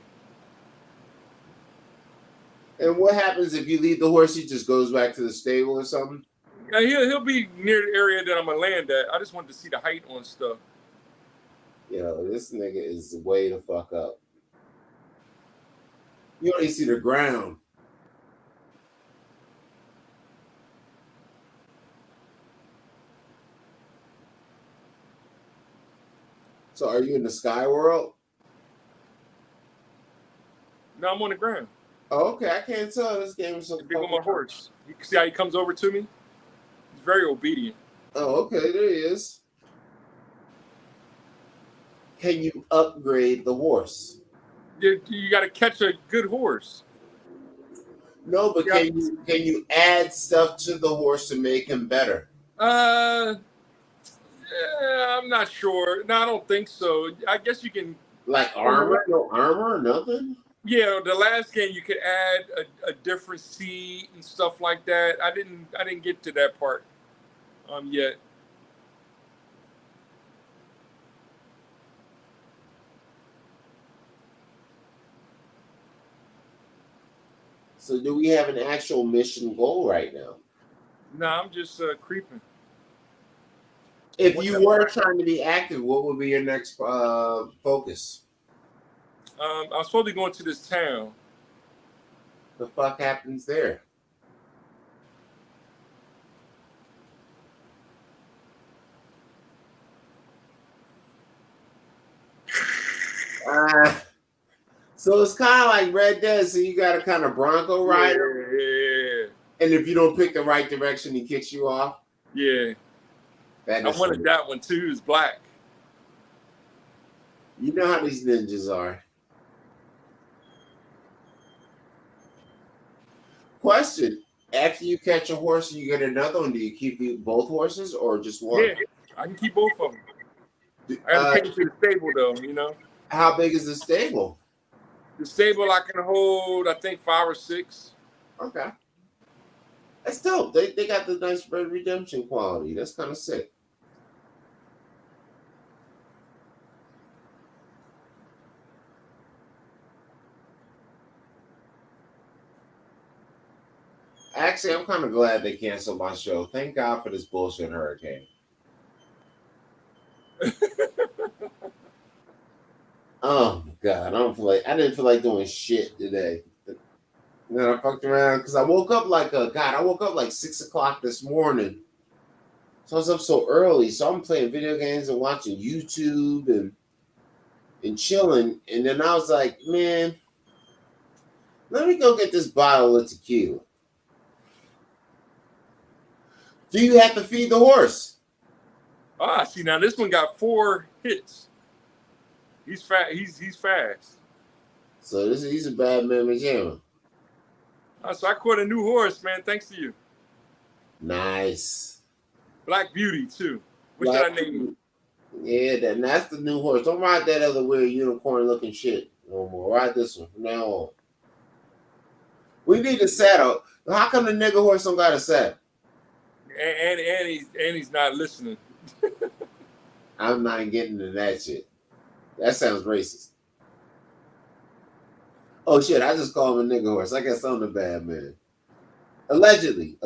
And what happens if you leave the horse? He just goes back to the stable or something? Yeah, he'll be near the area that I'm gonna land at. I just wanted to see the height on stuff. Yo, this nigga is way the fuck up. You only see the ground. So are you in the sky world? No, I'm on the ground. Oh, okay. I can't tell. This game is so big on my horse. You can see how he comes over to me? He's very obedient. Oh, okay. There he is. Can you upgrade the horse? You got to catch a good horse. No, but can you add stuff to the horse to make him better? Yeah, I'm not sure. No, I don't think so. I guess you can. Like armor? No armor? Nothing? Yeah, the last game you could add a different seed and stuff like that. I didn't get to that part yet. So do we have an actual mission goal right now? No, I'm just creeping. If you were trying to be active, what would be your next focus? I'm supposed to be going to this town. The fuck happens there? So it's kind of like Red Dead. So you got a kind of Bronco rider. Yeah. And if you don't pick the right direction, he kicks you off. Yeah. I wanted that one too. It's black. You know how these ninjas are. Question: after you catch a horse and you get another one, do you keep both horses or just one? Yeah, I can keep both of them. I have to take it to the stable though. You know. How big is the stable? The stable I can hold, I think 5 or 6. Okay. That's dope. They got the nice Red Redemption quality. That's kind of sick. Actually, I'm kind of glad they canceled my show. Thank God for this bullshit hurricane. Oh my God, I didn't feel like doing shit today. And then I fucked around because I woke up like 6:00 this morning. So I was up so early. So I'm playing video games and watching YouTube and chilling. And then I was like, man, let me go get this bottle of tequila. Do you have to feed the horse? Ah, see, now this one got 4 hits. He's fast. He's fast. So he's a bad man, Jammer. So I caught a new horse, man. Thanks to you. Nice. Black Beauty too. What should I name him? Yeah, that's the new horse. Don't ride that other weird unicorn-looking shit no more. Ride this one from now on. We need a saddle. How come the nigga horse don't got a saddle? And he's not listening. I'm not getting into that shit. That sounds racist. Oh shit! I just called him a nigga horse. I guess I'm the bad man. Allegedly.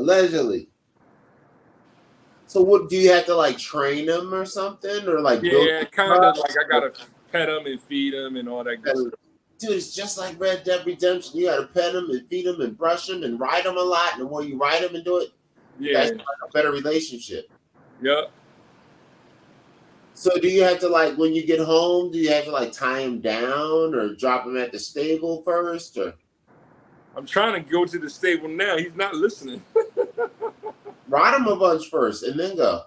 So what? Do you have to like train him or something, or like? Yeah, kind of like I gotta pet him and feed him and all that good stuff. Dude, it's just like Red Dead Redemption. You gotta pet him and feed him and brush him and ride him a lot. And the more you ride him and do it, that's like a better relationship. Yep. So do you have to like when you get home? Do you have to like tie him down or drop him at the stable first? Or I'm trying to go to the stable now. He's not listening. Ride him a bunch first and then go.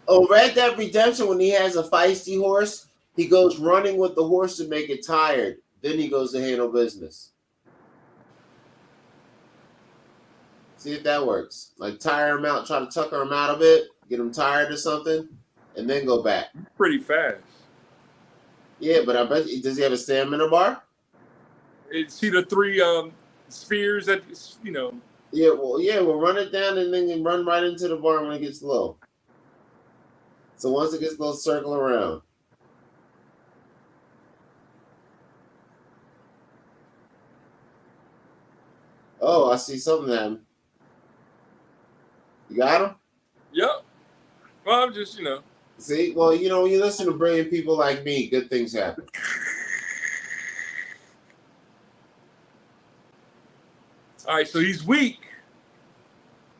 Oh, Red Dead Redemption, when he has a feisty horse, he goes running with the horse to make it tired. Then he goes to handle business. See if that works. Like tire him out, try to tucker him out a bit, get him tired or something, and then go back. Pretty fast. Yeah, but I bet does he have a stamina bar? See the 3 spears that Yeah, we'll run it down and then run right into the bar when it gets low. So once it gets low, circle around. Oh, I see something happen. You got him? Yep. Well, I'm just, See, well, when you listen to brilliant people like me, good things happen. All right, so he's weak.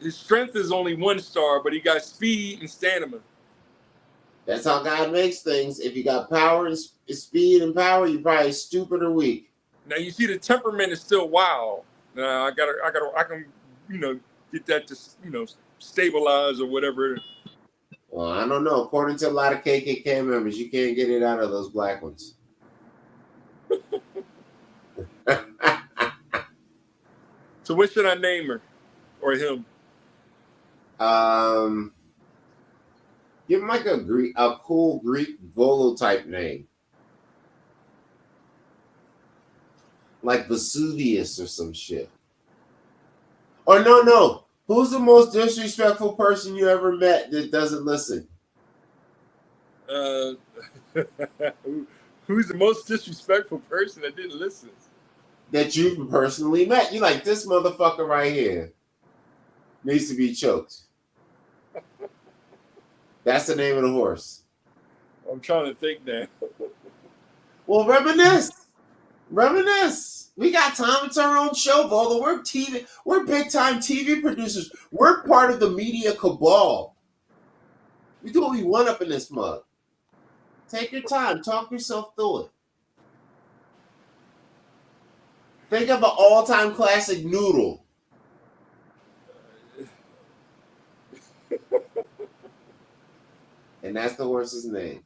His strength is only 1 star, but he got speed and stamina. That's how God makes things. If you got power and speed and power, you're probably stupid or weak. Now you see the temperament is still wild. Now I can get that to stabilize or whatever. Well, I don't know. According to a lot of KKK members, you can't get it out of those black ones. So what should I name her or him? Give him like a cool Greek Volo type name, like Vesuvius or some shit. Or no. Who's the most disrespectful person you ever met that doesn't listen? Who's the most disrespectful person that didn't listen? That you personally met. You like this motherfucker right here needs to be choked. That's the name of the horse. I'm trying to think now. Well, reminisce. We got time. It's our own show, Volo. We're TV. We're big time TV producers. We're part of the media cabal. We do what we want up in this mug. Take your time. Talk yourself through it. Think of an all-time classic noodle. And that's the horse's name.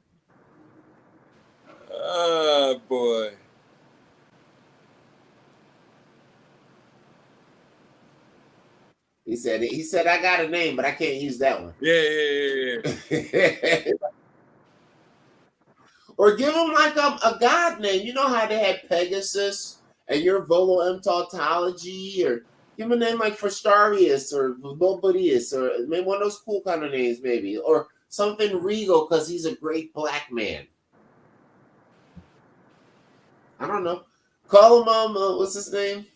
Oh, boy. He said, I got a name, but I can't use that one. Yeah. Or give him like a god name. You know how they had Pegasus and your Volo M tautology, or give him a name like Frostarius or Bobadius, or maybe one of those cool kind of names, maybe. Or something regal because he's a great black man. I don't know. Call him what's his name?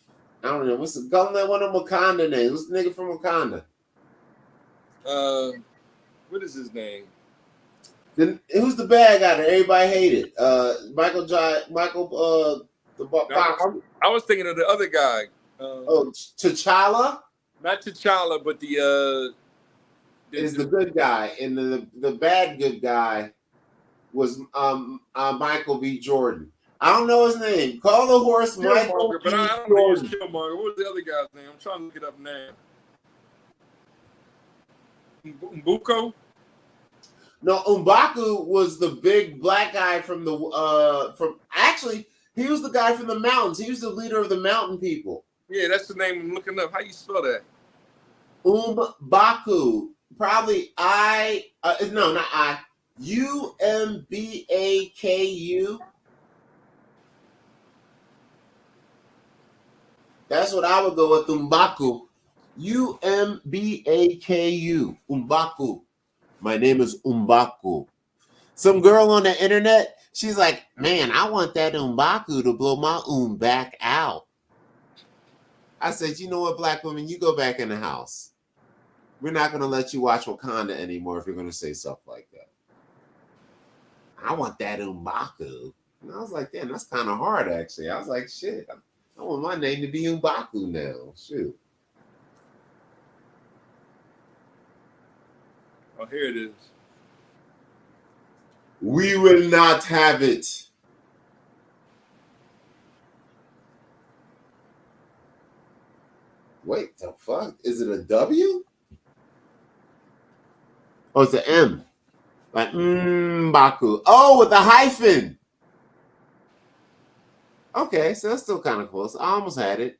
I don't know. What's the call that one of Wakanda names? What's the nigga from Wakanda? What is his name? Who's the bad guy that everybody hated? Michael. I was thinking of the other guy. T'Challa. Not T'Challa, but the is the good guy, and the bad good guy was Michael B. Jordan. I don't know his name. Call the horse Michael but I don't know his Killmonger. What was the other guy's name? I'm trying to look it up now. Mbuko? No, M'Baku was the big black guy from actually he was the guy from the mountains. He was the leader of the mountain people. Yeah, that's the name I'm looking up. How you spell that? M'Baku. Probably not I. Umbaku. That's what I would go with. M'Baku. Umbaku. M'Baku. My name is M'Baku. Some girl on the internet, she's like, man, I want that M'Baku to blow my back out. I said, you know what, black women, you go back in the house. We're not going to let you watch Wakanda anymore if you're going to say stuff like that. I want that M'Baku. And I was like, damn, that's kind of hard, actually. I was like, shit, I want my name to be M'Baku now. Shoot. Oh, here it is. We will not have it. Wait, the fuck? Is it a W? Oh, it's an M. Like M'Baku. Oh, with a hyphen. Okay, so that's still kind of close. I almost had it.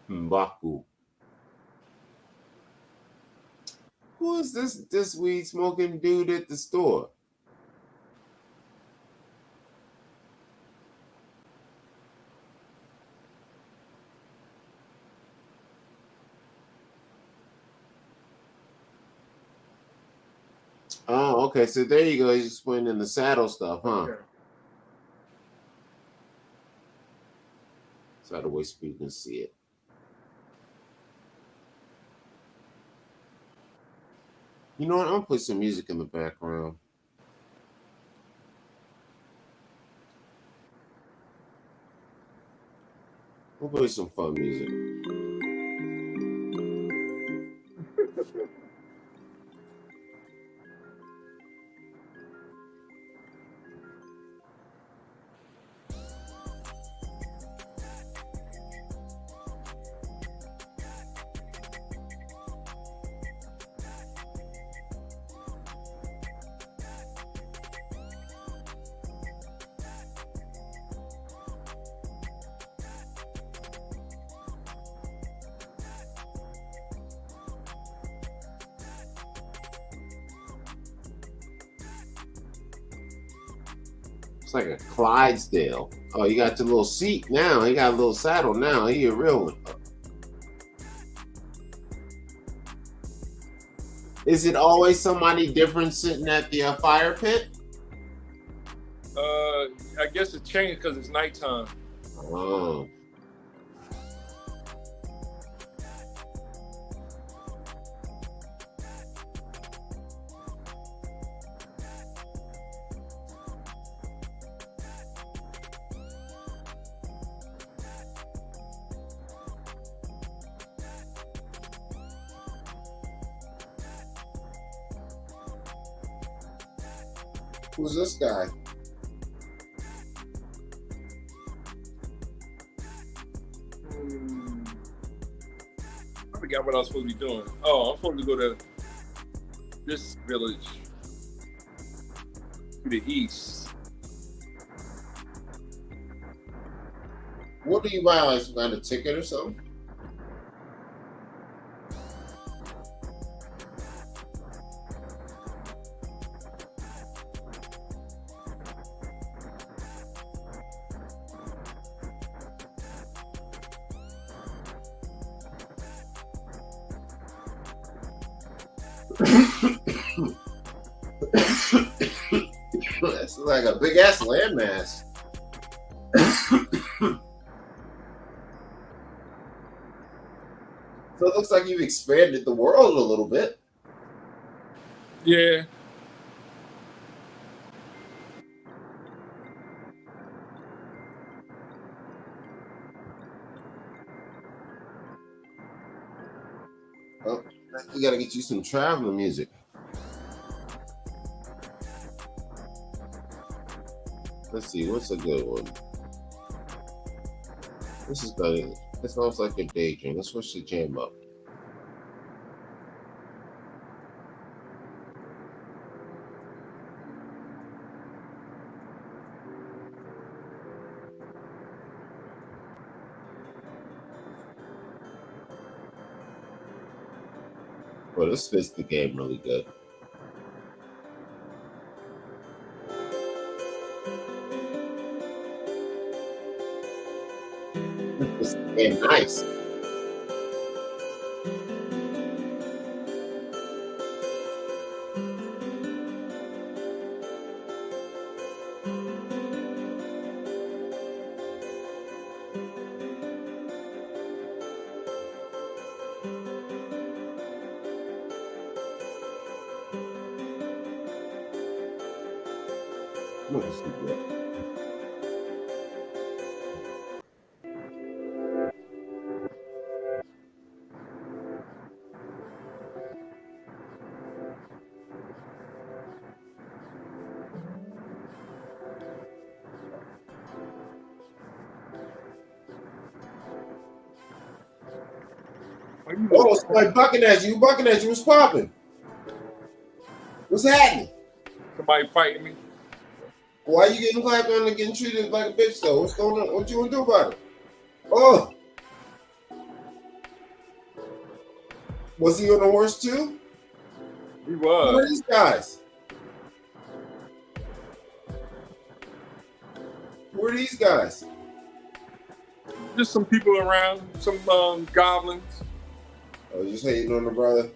M'Baku. Who is this weed smoking dude at the store? Oh, okay. So there you go. He's explaining the saddle stuff, huh? Okay. So the way people can see it. You know what? I'm gonna put some music in the background. We'll play some fun music. It's like a Clydesdale. Oh, you got your little seat now. He got a little saddle now. He a real one. Is it always somebody different sitting at the fire pit? I guess it changed because it's nighttime. Oh. Who's this guy? I forgot what I was supposed to be doing. Oh, I'm supposed to go to this village to the east. What do you buy? Like some kind of ticket or something? That's like a big ass landmass. So it looks like you've expanded the world a little bit. Yeah. Oh, we gotta get you some traveling music. Let's see, what's a good one? This is good. This sounds like a daydream. Let's switch the jam up. Well, this fits the game really good. This game nice. What is it? Oh, somebody bucking at you. Bucking at you. What's popping? What's happening? Somebody fighting me. Why you getting clapped on and getting treated like a bitch though? What's going on? What you want to do about it? Oh. Was he on the horse too? He was. Who are these guys? Who are these guys? Just some people around, some goblins. Oh, just hating on the brother.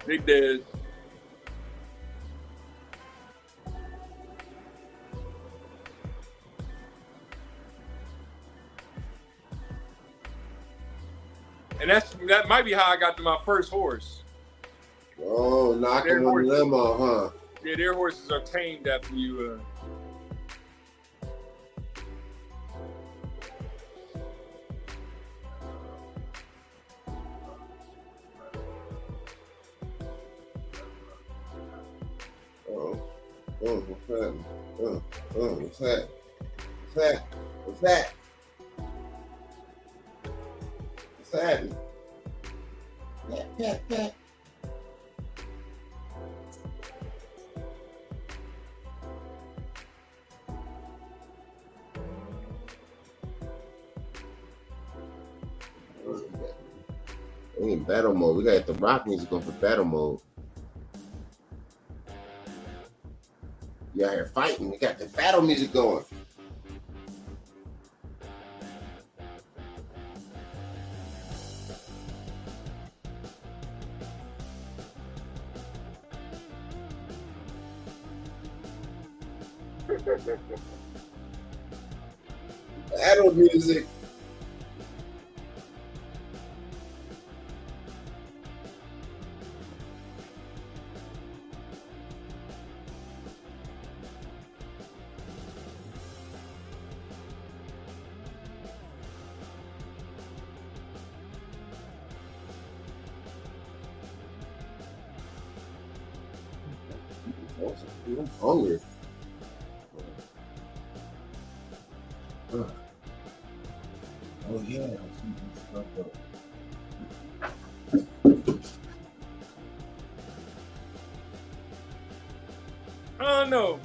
They did. And that might be how I got to my first horse. Oh, knocking one of them off, huh? Yeah, their horses are tamed after you. What's that? What's that? What's that? What's that? What's happening? Pat. We in battle mode. We got the rock music going for battle mode. You out here fighting. We got the battle music going. Battle music. I'm hungry. Oh yeah, Oh no.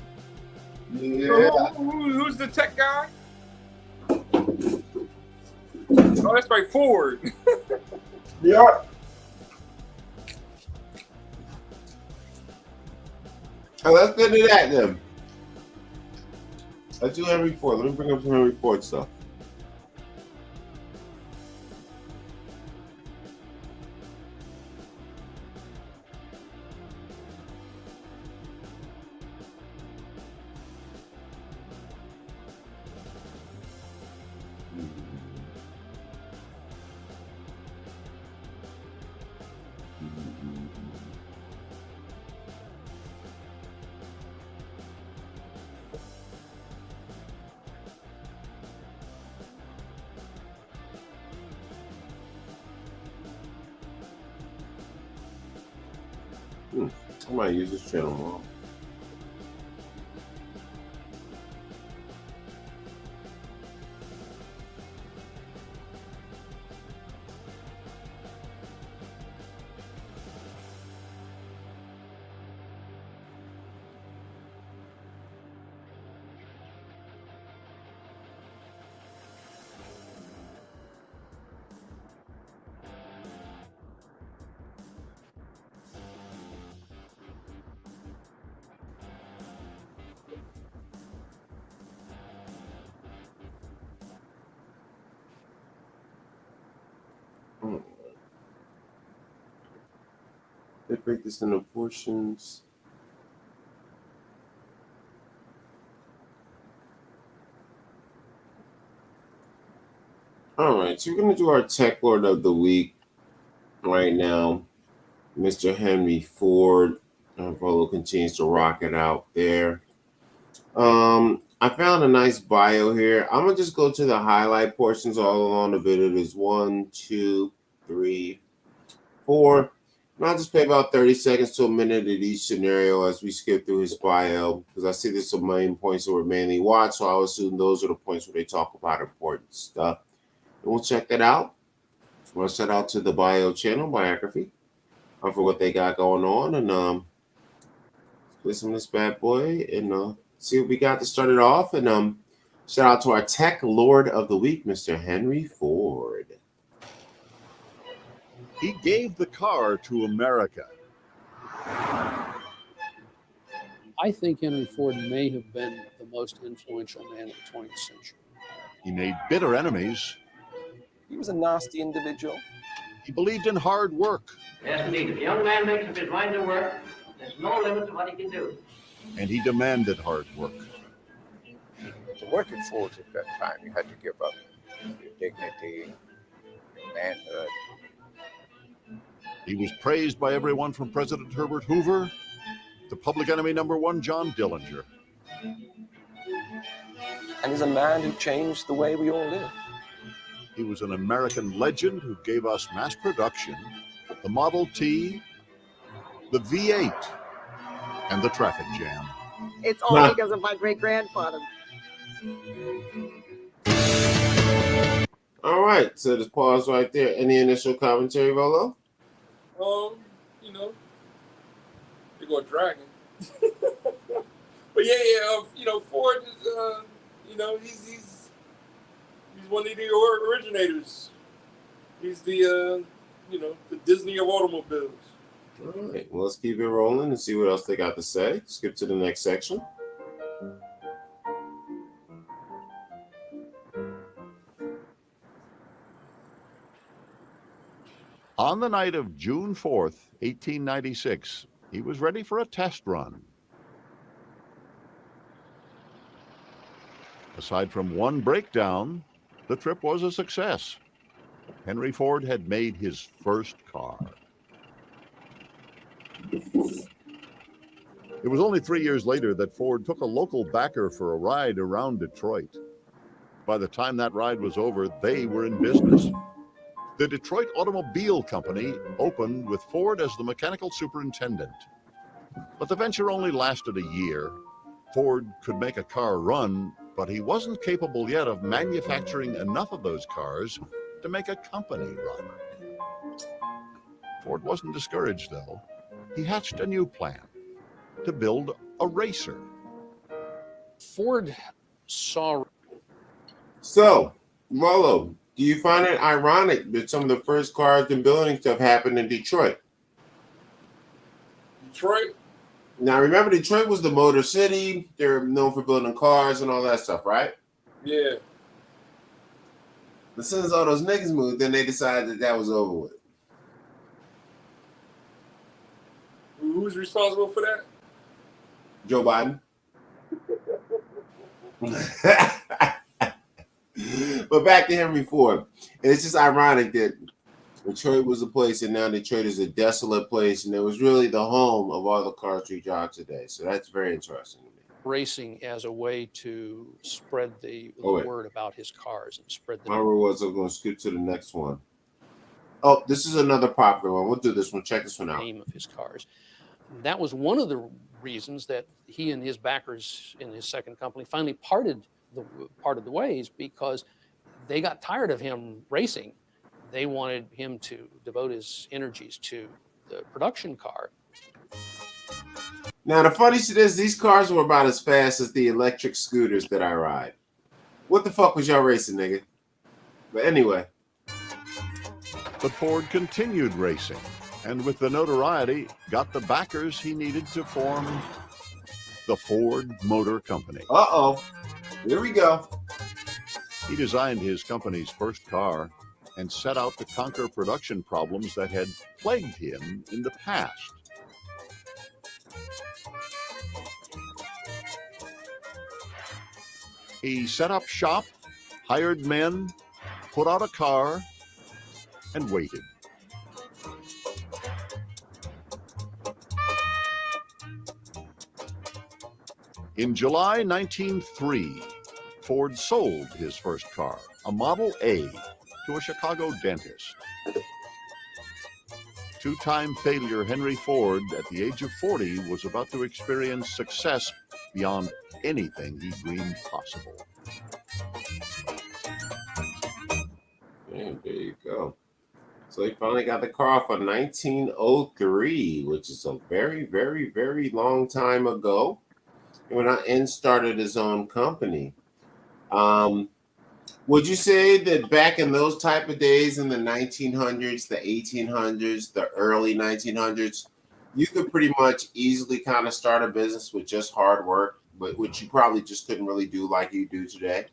Yeah. So who's the tech guy? Oh, that's right, Ford. Yeah. Let's get to that then. Let's do Henry Ford. Let me bring up some Henry Ford stuff. I might use this channel more. They break this into portions. All right, so we're going to do our Tech Lord of the Week right now. Mr. Henry Ford. Volo continues to rock it out there. I found a nice bio here. I'm going to just go to the highlight portions all along the video. There's 1, 2, 3, 4. And I'll just play about 30 seconds to a minute at each scenario as we skip through his bio, because I see there's some main points that were mainly watched, so I'll assume those are the points where they talk about important stuff. And we'll check that out. I'll shout out to the bio channel, biography, for what they got going on, and play some of this bad boy and see what we got to start it off. And shout out to our Tech Lord of the Week, Mr. Henry Ford. He gave the car to America. I think Henry Ford may have been the most influential man of the 20th century. He made bitter enemies. He was a nasty individual. He believed in hard work. Yes, indeed. If a young man makes up his mind to work, there's no limit to what he can do. And he demanded hard work. To work at Ford's at that time, you had to give up your dignity, your manhood. He was praised by everyone from President Herbert Hoover to public enemy number 1, John Dillinger. And he's a man who changed the way we all live. He was an American legend who gave us mass production, the Model T, the V8, and the traffic jam. It's all because of my great-grandfather. All right, so just pause right there. Any initial commentary, Volo? They go dragon. But yeah, Ford is, he's one of the originators. He's the Disney of automobiles. All right, well, let's keep it rolling and see what else they got to say. Skip to the next section. On the night of June 4th, 1896, he was ready for a test run. Aside from one breakdown, the trip was a success. Henry Ford had made his first car. It was only 3 years later that Ford took a local backer for a ride around Detroit. By the time that ride was over, they were in business. The Detroit Automobile Company opened with Ford as the mechanical superintendent. But the venture only lasted a year. Ford could make a car run, but he wasn't capable yet of manufacturing enough of those cars to make a company run. Ford wasn't discouraged, though. He hatched a new plan to build a racer. Ford saw. So, Rolo, do you find it ironic that some of the first cars and building stuff happened in Detroit? Detroit? Now, remember, Detroit was the Motor City. They're known for building cars and all that stuff, right? Yeah. As soon as all those niggas moved, then they decided that was over with. Who's responsible for that? Joe Biden. But back to Henry Ford. It's just ironic that Detroit was a place, and now Detroit is a desolate place, and it was really the home of all the cars we drive today. So that's very interesting to me. Racing as a way to spread the word about his cars and spread the. My rule was I'm going to skip to the next one. Oh, this is another popular one. We'll do this one. Check this one out. Name of his cars. that was one of the reasons that he and his backers in his second company finally parted the ways, because they got tired of him racing. They wanted him to devote his energies to the production car. Now, the funny shit is these cars were about as fast as the electric scooters that I ride. What the fuck was y'all racing, nigga? But anyway. But Ford continued racing, and with the notoriety, got the backers he needed to form the Ford Motor Company. Uh-oh. Here we go. He designed his company's first car and set out to conquer production problems that had plagued him in the past. He set up shop, hired men, put out a car, and waited. In July 1903, Ford sold his first car, a Model A, to a Chicago dentist. Two-time failure Henry Ford, at the age of 40, was about to experience success beyond anything he dreamed possible. And there you go. So he finally got the car for 1903, which is a very, very, very long time ago. And started his own company. Would you say that back in those type of days in the 1900s, the 1800s, the early 1900s, you could pretty much easily kind of start a business with just hard work, but which you probably just couldn't really do like you do today?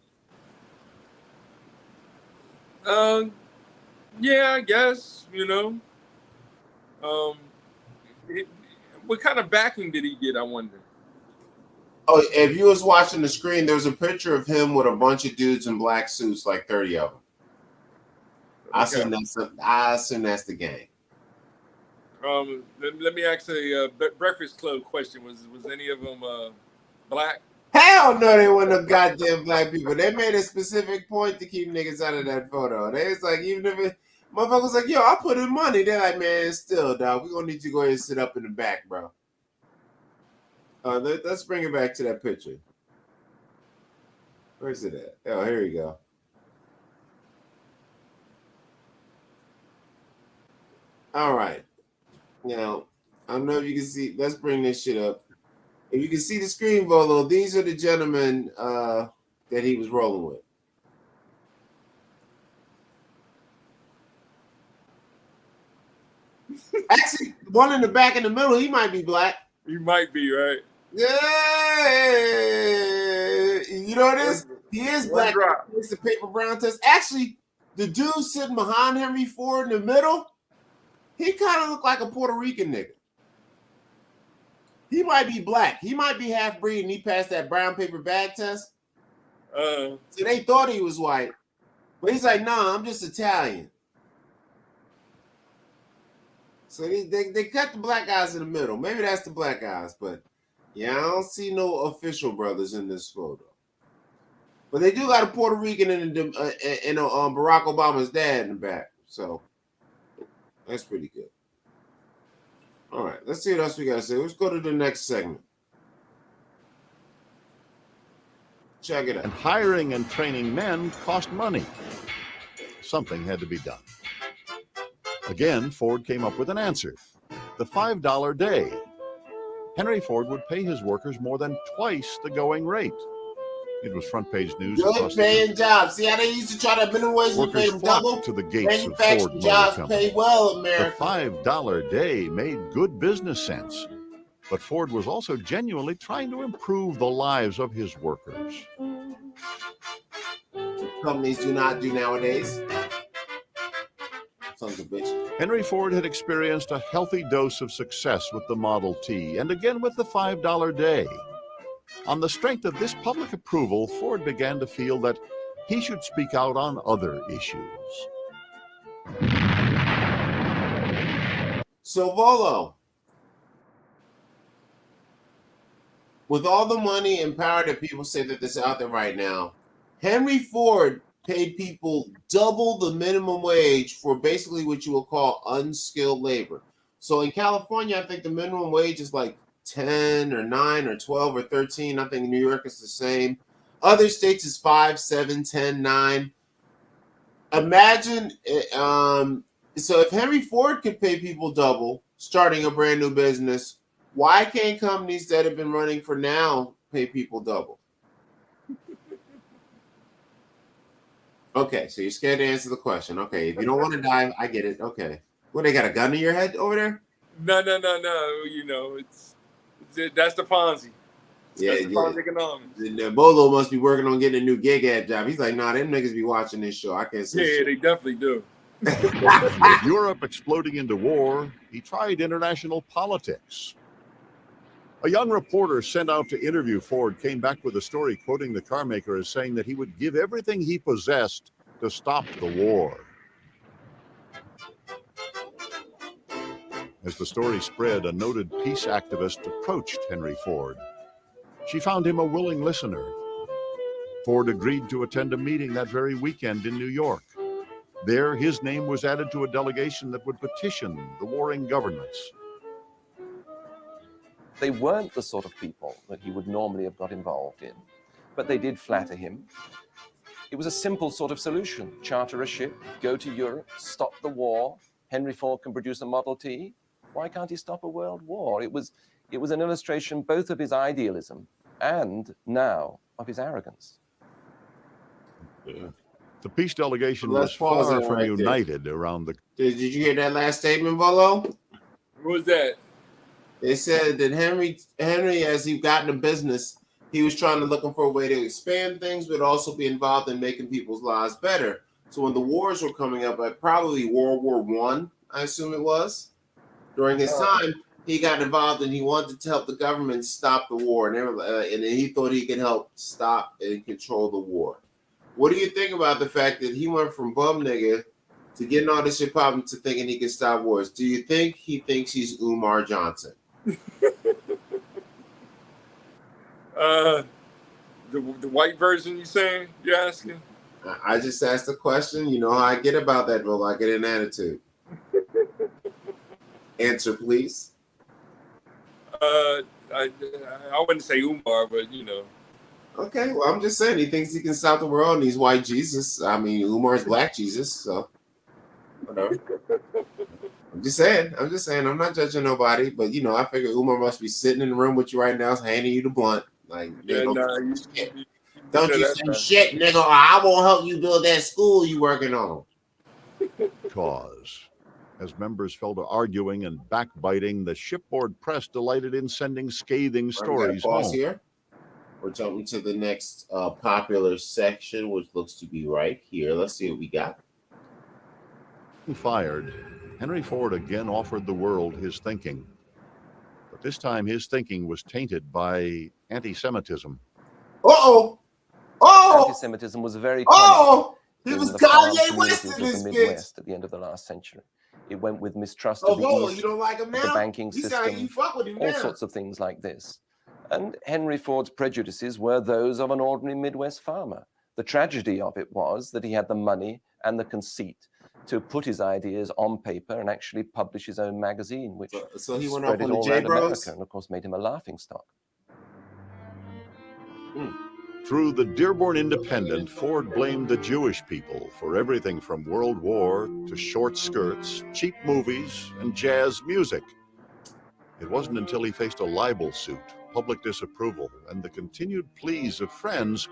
Yeah, I guess, what kind of backing did he get, I wonder? Oh, if you was watching the screen, there was a picture of him with a bunch of dudes in black suits, like 30 of them. I assume that's the gang. Let me ask a Breakfast Club question. Was any of them black? Hell no, they weren't no goddamn black people. They made a specific point to keep niggas out of that photo. They was like, even if it, motherfuckers like, yo, I put in money. They're like, man, still, dog, we're gonna need you to go ahead and sit up in the back, bro. Let's bring it back to that picture. Where's it at? Oh, here you go. All right. Now, I don't know if you can see. Let's bring this shit up. If you can see the screen, Volo, these are the gentlemen that he was rolling with. Actually, one in the back in the middle, he might be black. He might be, right? Yeah, you know what it is? He is black. It's the paper brown test. Actually, the dude sitting behind Henry Ford in the middle, he kind of looked like a Puerto Rican nigga. He might be black. He might be half breed, and he passed that brown paper bag test. So they thought he was white, but he's like, "Nah, I'm just Italian." So they cut the black guys in the middle. Maybe that's the black guys, but yeah, I don't see no official brothers in this photo. But they do got a Puerto Rican and Barack Obama's dad in the back, so that's pretty good. All right, let's see what else we got to say. Let's go to the next segment. Check it out. And hiring and training men cost money. Something had to be done. Again, Ford came up with an answer: the $5 day. Henry Ford would pay his workers more than twice the going rate. It was front page news. Good paying jobs. See how they used to try that minimum wage and pay them double? To the gates of Ford Motor jobs Company. pay well, America. The $5 day made good business sense, but Ford was also genuinely trying to improve the lives of his workers. Companies do not do nowadays. Sons of bitch. Henry Ford had experienced a healthy dose of success with the Model T, and again with the $5 day. On the strength of this public approval, Ford began to feel that he should speak out on other issues. So, Volo, with all the money and power that people say that is out there right now, Henry Ford paid people double the minimum wage for basically what you would call unskilled labor. So in California, I think the minimum wage is like 10 or 9 or 12 or 13. I think in New York is the same. Other states is 5, 7, 10, 9. Imagine, so if Henry Ford could pay people double starting a brand new business, why can't companies that have been running for now pay people double? Okay, so you're scared to answer the question. Okay, if you don't want to die, I get it. Okay. What, they got a gun in your head over there? No. You know, that's the Ponzi. Yeah, That's the Ponzi economics. Bolo must be working on getting a new gig ad job. He's like, nah, them niggas be watching this show. I can't say Yeah, shit. they definitely do. With Europe exploding into war, he tried international politics. A young reporter sent out to interview Ford came back with a story quoting the car maker as saying that he would give everything he possessed to stop the war. As the story spread, a noted peace activist approached Henry Ford. She found him a willing listener. Ford agreed to attend a meeting that very weekend in New York. There, his name was added to a delegation that would petition the warring governments. They weren't the sort of people that he would normally have got involved in, but they did flatter him. It was a simple sort of solution. Charter a ship, go to Europe, stop the war. Henry Ford can produce a Model T. Why can't he stop a world war? It was an illustration both of his idealism and now of his arrogance. Yeah. The peace delegation Let's was pause far it from right united around the... Did you hear that last statement, Bolo? What was that? They said that Henry, as he got into business, he was looking for a way to expand things, but also be involved in making people's lives better. So when the wars were coming up, like probably World War I assume it was, during his time, he got involved and he wanted to help the government stop the war, and he thought he could help stop and control the war. What do you think about the fact that he went from bum nigga to getting all this shit popping to thinking he can stop wars? Do you think he thinks he's Umar Johnson? The white version you saying? You're asking? I just asked the question. You know how I get about that, Will. I get an attitude. Answer, please. I wouldn't say Umar, but you know. Okay, well, I'm just saying he thinks he can stop the world and he's white Jesus. I mean, Umar's black Jesus, so whatever. I'm just saying. I'm not judging nobody, but you know, I figure Umar must be sitting in the room with you right now, handing you the blunt. Like, don't you say shit, nigga, or I won't help you build that school you working on. Cause. As members fell to arguing and backbiting, the shipboard press delighted in sending scathing stories home. Here. We're jumping to the next popular section, which looks to be right here. Let's see what we got. Fired, Henry Ford again offered the world his thinking. But this time his thinking was tainted by anti-Semitism. Anti-Semitism was very common He was in the farm Kanye West communities in of this the bitch. Midwest at the end of the last century. It went with mistrust of the East, you don't like him now? the banking You system, sound you fuck with him all now. sorts of things like this. And Henry Ford's prejudices were those of an ordinary Midwest farmer. The tragedy of it was that he had the money and the conceit to put his ideas on paper and actually publish his own magazine, which so he went spread off it on the all J around Bros? America and, of course, made him a laughingstock. Through the Dearborn Independent, Ford blamed the Jewish people for everything from World War to short skirts, cheap movies, and jazz music. It wasn't until he faced a libel suit, public disapproval, and the continued pleas of friends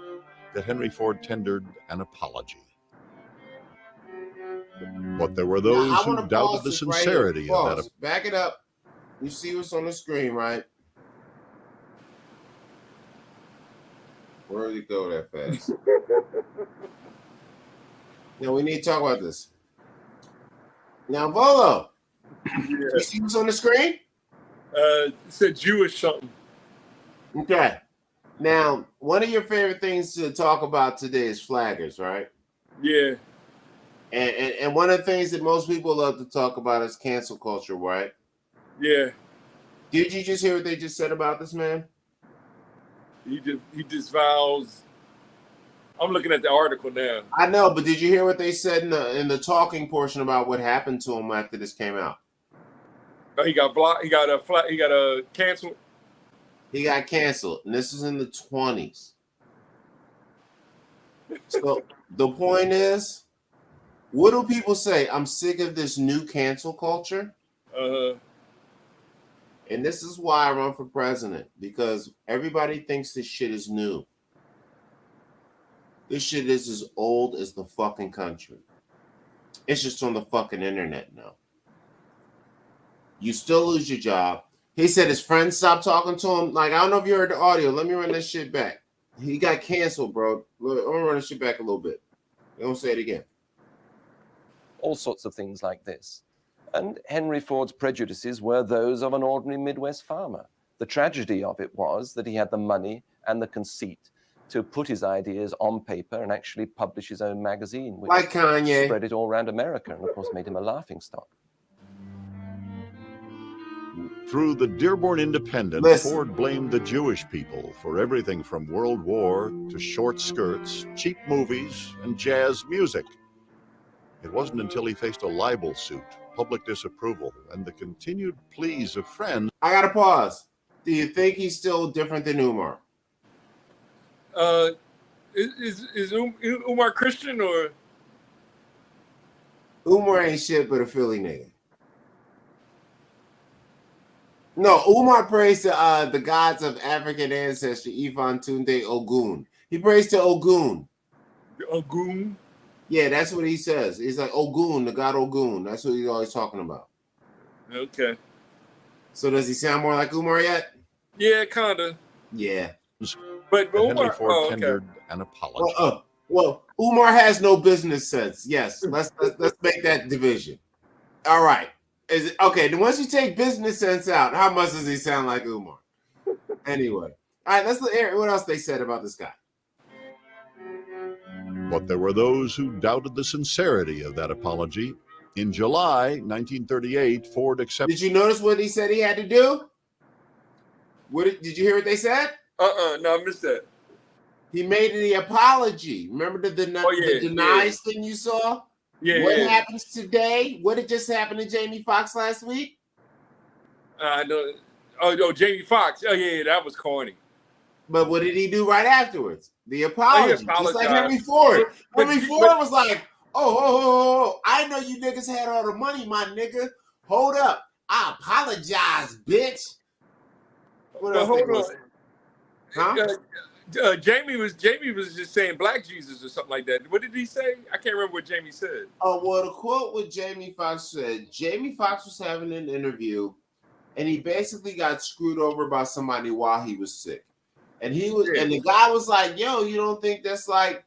that Henry Ford tendered an apology. But there were those who doubted the sincerity of that apology. Back it up. You see what's on the screen, right? Where did it go that fast? Yeah, we need to talk about this. Now, Volo, you see what's on the screen? It said Jewish something. Okay. Now, one of your favorite things to talk about today is flaggers, right? Yeah. And one of the things that most people love to talk about is cancel culture, right? Yeah. Did you just hear what they just said about this man? He disavows. I'm looking at the article now. I know, but did you hear what they said in the talking portion about what happened to him after this came out? He got blocked. He got a flat. He got a canceled. He got canceled, and this was in the 20s. So the point is, what do people say? I'm sick of this new cancel culture. And this is why I run for president, because everybody thinks this shit is new. This shit is as old as the fucking country. It's just on the fucking internet now. You still lose your job. He said his friends stopped talking to him. Like, I don't know if you heard the audio. Let me run this shit back. He got canceled, bro. I'm gonna run this shit back a little bit. Don't say it again. All sorts of things like this. And Henry Ford's prejudices were those of an ordinary Midwest farmer. The tragedy of it was that he had the money and the conceit to put his ideas on paper and actually publish his own magazine, which like Kanye spread it all around America and, of course, made him a laughingstock. Through the Dearborn Independent, Ford blamed the Jewish people for everything from World War to short skirts, cheap movies, and jazz music. It wasn't until he faced a libel suit, public disapproval, and the continued pleas of friends. I gotta pause. Do you think he's still different than Umar? Is Umar Christian or? Umar ain't shit but a Philly nigga. No, Umar prays to the gods of African ancestry, Ifan Tunde Ogun. He prays to Ogun. Ogun? Yeah, that's what he says. He's like Ogun, the god Ogun. That's what he's always talking about. Okay. So does he sound more like Umar yet? Yeah, kind of. Yeah. But Henry Umar, Ford tendered an apology. Well, Umar has no business sense. Yes, let's make that division. All right. Is it okay? Then once you take business sense out, how much does he sound like Umar? Anyway, all right. Let's hear what else they said about this guy. But there were those who doubted the sincerity of that apology. In July 1938, Ford accepted. Did you notice what he said he had to do? Did you hear what they said? No, I missed that. He made the apology. Remember the denies thing you saw? Yeah. What happens today? What had just happened to Jamie Foxx last week? I know. Oh, Jamie Foxx. Oh, yeah, that was corny. But what did he do right afterwards? The apology. He apologized. Just like Henry Ford. Henry Ford was like, oh, I know you niggas had all the money, my nigga. Hold up. I apologize, bitch. What else? Hold on. Huh? Jamie was just saying Black Jesus or something like that. What did he say? I can't remember what Jamie said. Oh, well, the quote what Jamie Foxx said, Jamie Foxx was having an interview and he basically got screwed over by somebody while he was sick. And and the guy was like, yo, you don't think that's like,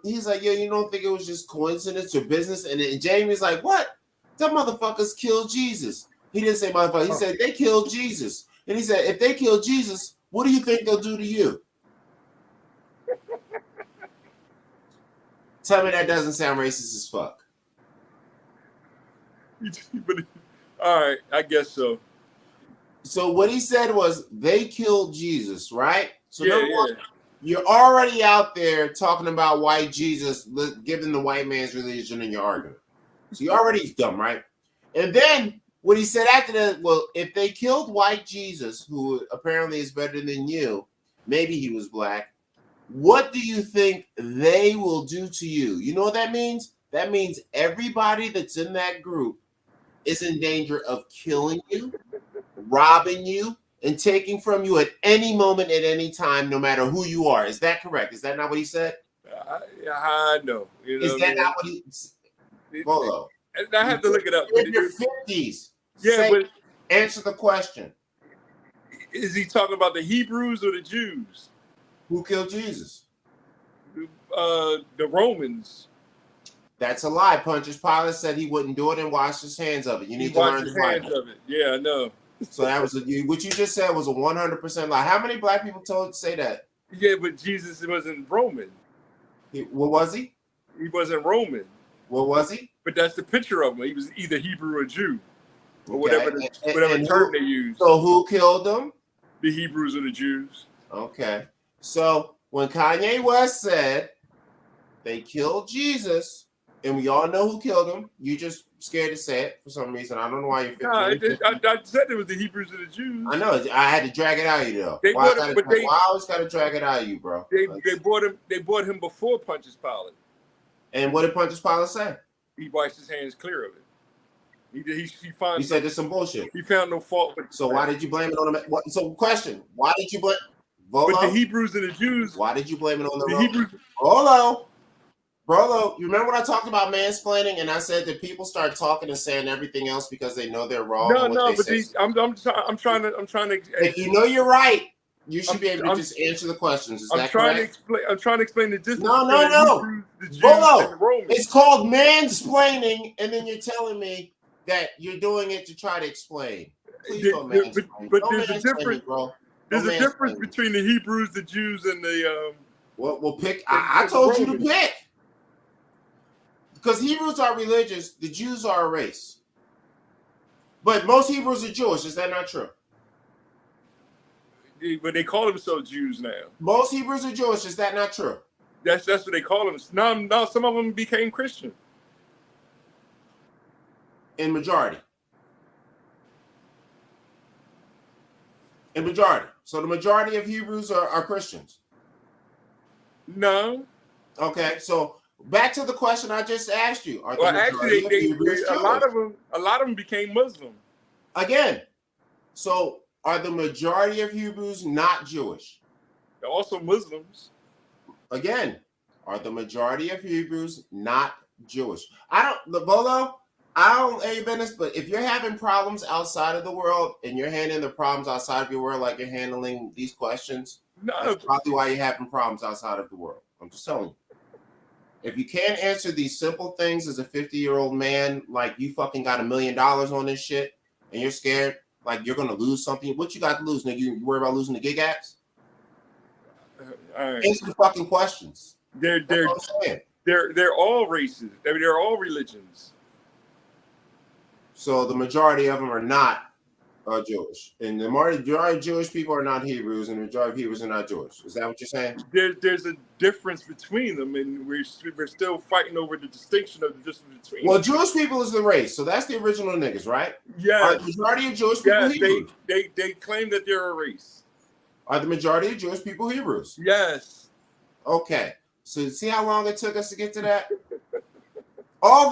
he's like, yo, you don't think it was just coincidence or business? And then Jamie's like, what? Them motherfuckers killed Jesus. He didn't say motherfucker. He said they killed Jesus. And he said, if they kill Jesus, what do you think they'll do to you? Tell me that doesn't sound racist as fuck. All right, I guess so. So what he said was they killed Jesus, right? So yeah, number one, you're already out there talking about white Jesus, giving the white man's religion in your argument. So you're already dumb, right? And then what he said after that, well, if they killed white Jesus, who apparently is better than you, maybe he was black, what do you think they will do to you? You know what that means? That means everybody that's in that group is in danger of killing you, robbing you, and taking from you at any moment, at any time, no matter who you are. Is that correct? Is that not what he said? I know. You know is that not what he said? Polo. I have to look it up. You're in your 50s. Yeah, but answer the question. Is he talking about the Hebrews or the Jews? Who killed Jesus? The Romans. That's a lie. Pontius Pilate said he wouldn't do it and wash his hands of it. You need to learn the Bible. Of it. Yeah, I know. So that was what you just said was a 100% lie. How many black people say that? Yeah, but Jesus wasn't Roman. What was he? He wasn't Roman. What was he? But that's the picture of him. He was either Hebrew or Jew, or whatever term they use. So who killed them? The Hebrews or the Jews. Okay. So when Kanye West said they killed Jesus, And we all know who killed him. You just scared to say it for some reason. I don't know why you're 50. I said it was the Hebrews and the Jews. I know. I had to drag it out of you though. Why I always gotta drag it out of you, bro? They brought him before Pontius Pilate. And what did Pontius Pilate say? He wiped his hands clear of it. He said there's some bullshit. He found no fault with. So why did you blame it on him? So question: why did you blame? Volo? But the Hebrews and the Jews. Why did you blame it on the Hebrews? Volo, you remember when I talked about mansplaining and I said that people start talking and saying everything else because they know they're wrong? No, but I'm trying to. If you know you're right, you should be able to just answer the questions. Is that correct? I'm trying to explain the distance. No. The Jews Volo, and the Romans. it's called mansplaining, and then you're telling me that you're doing it to try to explain. Please don't mansplain. But there's a difference, bro. There's a difference between the Hebrews, the Jews, and the. Well, pick. I told you to pick. Because Hebrews are religious, the Jews are a race. But most Hebrews are Jewish. Is that not true? But they call themselves Jews now. Most Hebrews are Jewish. Is that not true? That's what they call them. Now some of them became Christian. In majority. So the majority of Hebrews are Christians. No. Okay, so back to the question I just asked you. Are a lot of them became Muslim. Again, so are the majority of Hebrews not Jewish? They're also Muslims. Again, are the majority of Hebrews not Jewish? Bolo, I don't know your business, but if you're having problems outside of the world and you're handling the problems outside of your world like you're handling these questions, that's probably why you're having problems outside of the world. I'm just telling you. If you can't answer these simple things as a 50-year-old man, like you fucking got $1 million on this shit and you're scared, like you're gonna lose something, what you got to lose, nigga? You worry about losing the gig apps? Answer the fucking questions. They're all races. I mean, they're all religions. So the majority of them are not Jewish, and the majority of Jewish people are not Hebrews, and the majority of Hebrews are not Jewish. Is that what you're saying? There's a difference between them, and we're still fighting over the distinction of the difference between. Well, Jewish people is the race, so that's the original niggas, right? Yeah. Are the majority of Jewish people Hebrews? They claim that they're a race. Are the majority of Jewish people Hebrews? Yes. Okay. So see how long it took us to get to that? All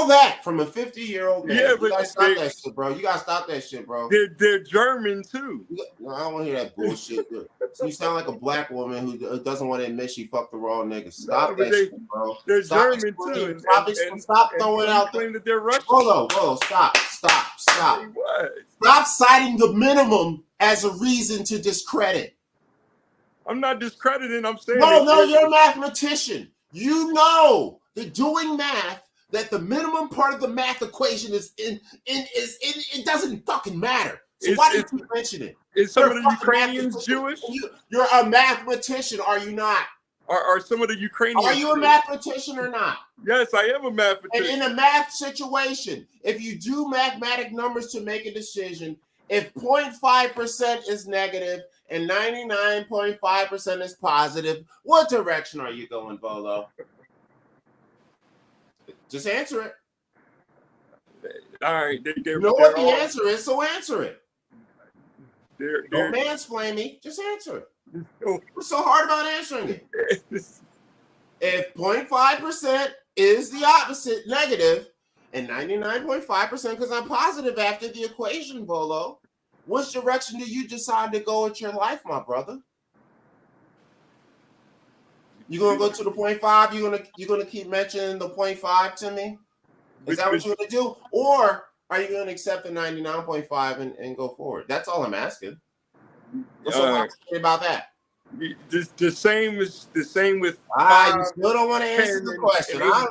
that from a 50-year-old man. Yeah, you but gotta stop that shit, bro. You gotta stop that shit, bro. They're German too. No, I don't want to hear that bullshit. So you sound like a black woman who doesn't want to admit she fucked the wrong nigga. Stop that shit, bro. They're Stop German too. Stop throwing out. Claim that they're Russian. Hold on. Stop. What? Stop citing the minimum as a reason to discredit. I'm not discrediting. I'm saying no. You're a mathematician. You know that doing math. That the minimum part of the math equation is it doesn't fucking matter. So why do you keep mentioning it? Is some of the Ukrainians Jewish? You're a mathematician, are you not? Are some of the Ukrainians? Are you a mathematician or not? Yes, I am a mathematician. And in a math situation, if you do mathematic numbers to make a decision, if 0.5% is negative and 99.5% is positive, what direction are you going, Volo? Just answer it. All right. You know what the answer is, so answer it. Don't mansplain me. Just answer it. What's so hard about answering it? If 0.5% is the opposite, negative, and 99.5% because I'm positive after the equation, Volo, which direction do you decide to go with your life, my brother? You gonna go to the 0.5? You gonna keep mentioning the 0.5 to me? Is that what you're gonna do, or are you gonna accept the 99.5 and go forward? That's all I'm asking. What's so hard about that? The same with. You still don't want to answer the question. I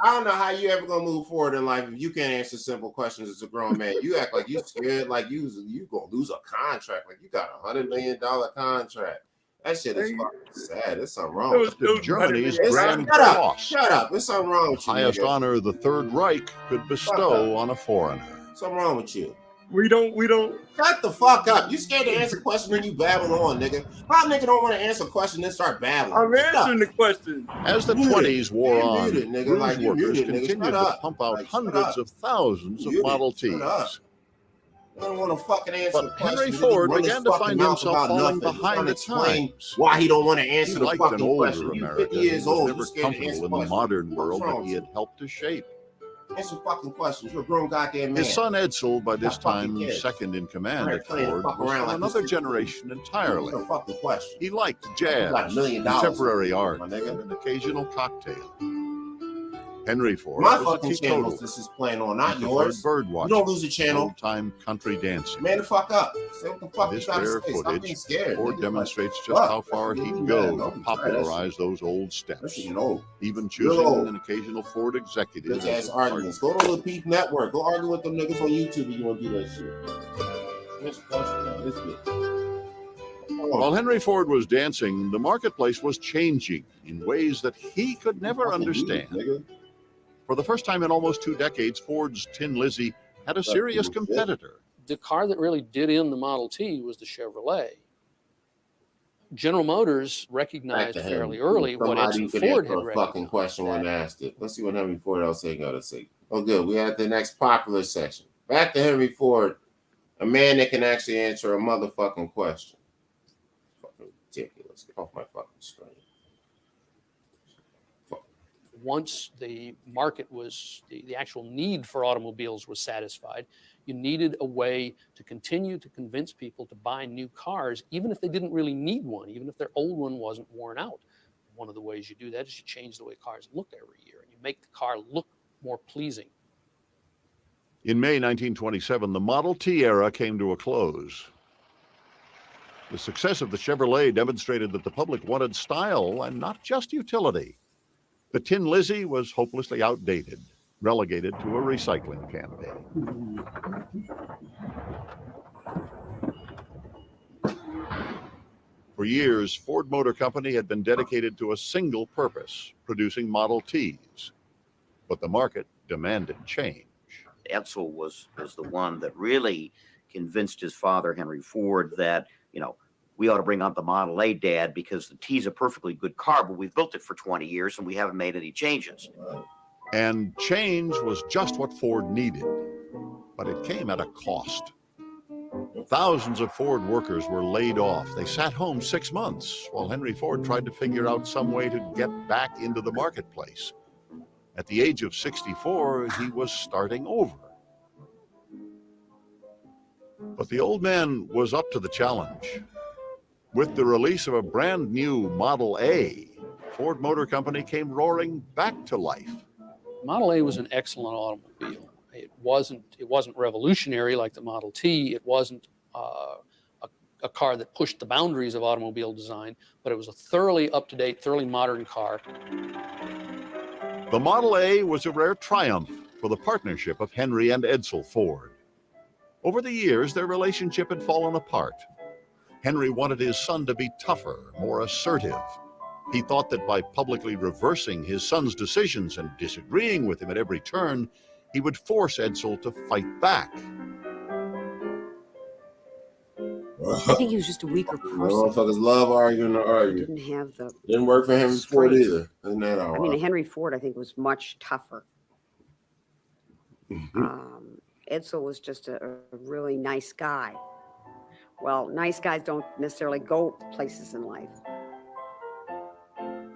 don't know how you ever gonna move forward in life if you can't answer simple questions as a grown man. You act like you scared, like you gonna lose a contract, like you got $100 million contract. That shit is fucking sad. There's something wrong with you. Germany's Grand Cross. Shut up. There's something wrong with you. Highest honor the Third Reich could bestow on a foreigner. Something wrong with you. We don't. Shut the fuck up. You scared to answer a question and you babble on, nigga. How nigga don't want to answer a question and start babbling? I'm answering the question. As the 20s wore on, nigga. cruise Like, you workers muted, nigga. continued Shut to up. pump out Like, shut hundreds up. of thousands of Muted. Model Shut up. Ts. I don't want to fucking answer But the question. Henry Nigga, Ford run his began to fucking find mouth himself about falling nothing. behind Trying to the explain times. why he don't want to He answer the liked an fucking older question. You America. 50 He years was old. never You scared to answer comfortable in the questions. modern What's world wrong that with he you? had helped to shape. Answer fucking questions. You're a grown goddamn man. His son Edsel, by this Got fucking time kids. second in command Right, at playing Ford, fuck was around from like another this. generation entirely. That's a fucking question. He liked You jazz, got $1 million contemporary on art, my nigga. and an occasional cocktail. Henry Ford My was a fucking channels teetotaler. this is playing on, not He yours. preferred bird You watching, don't lose a channel. old-time country dancing. Man the fuck up. Say what the fuck In you this gotta rare say. Stop being footage, scared. Ford nigga. demonstrates Like, just fuck. how far That's he'd what go you to mad. Don't popularize those old That's steps, getting old. even Real choosing old. an occasional Ford executive Bitch as ass a partner. arguments. Go to the Peep Network. Go argue with them niggas on YouTube if you want to do that shit. Answer question. No, this bitch. While Henry Ford was dancing, the marketplace was changing in ways that he could never understand. For the first time in almost 2 decades, Ford's Tin Lizzie had a serious competitor. The car that really did in the Model T was the Chevrolet. General Motors recognized fairly early what Somebody Edsel could Ford answer had a recognized. fucking question when asked it. Let's see what Henry Ford else ain't got to say. Oh, good. We had the next popular section. Back to Henry Ford, a man that can actually answer a motherfucking question. Fucking ridiculous. Get off my fucking screen. Once the market was, the actual need for automobiles was satisfied, you needed a way to continue to convince people to buy new cars, even if they didn't really need one, even if their old one wasn't worn out. One of the ways you do that is you change the way cars look every year, and you make the car look more pleasing. In May 1927, the Model T era came to a close. The success of the Chevrolet demonstrated that the public wanted style and not just utility. The Tin Lizzie was hopelessly outdated, relegated to a recycling campaign. For years, Ford Motor Company had been dedicated to a single purpose, producing Model Ts. But the market demanded change. Edsel was the one that really convinced his father, Henry Ford, that, we ought to bring out the Model A, Dad, because the T's a perfectly good car, but we've built it for 20 years and we haven't made any changes. And change was just what Ford needed, but it came at a cost. Thousands of Ford workers were laid off. They sat home 6 months while Henry Ford tried to figure out some way to get back into the marketplace. At the age of 64, he was starting over. But the old man was up to the challenge. With the release of a brand new Model A, Ford Motor Company came roaring back to life. Model A was an excellent automobile. It wasn't revolutionary like the Model T. It wasn't a car that pushed the boundaries of automobile design, but it was a thoroughly up-to-date, thoroughly modern car. The Model A was a rare triumph for the partnership of Henry and Edsel Ford. Over the years, their relationship had fallen apart. Henry wanted his son to be tougher, more assertive. He thought that by publicly reversing his son's decisions and disagreeing with him at every turn, he would force Edsel to fight back. I think he was just a weaker person. Motherfuckers love arguing to argue. Didn't have the. Didn't work for Henry Ford strength. either. Isn't that all I right? mean, Henry Ford, I think, was much tougher. Edsel was just a really nice guy. Well, nice guys don't necessarily go places in life.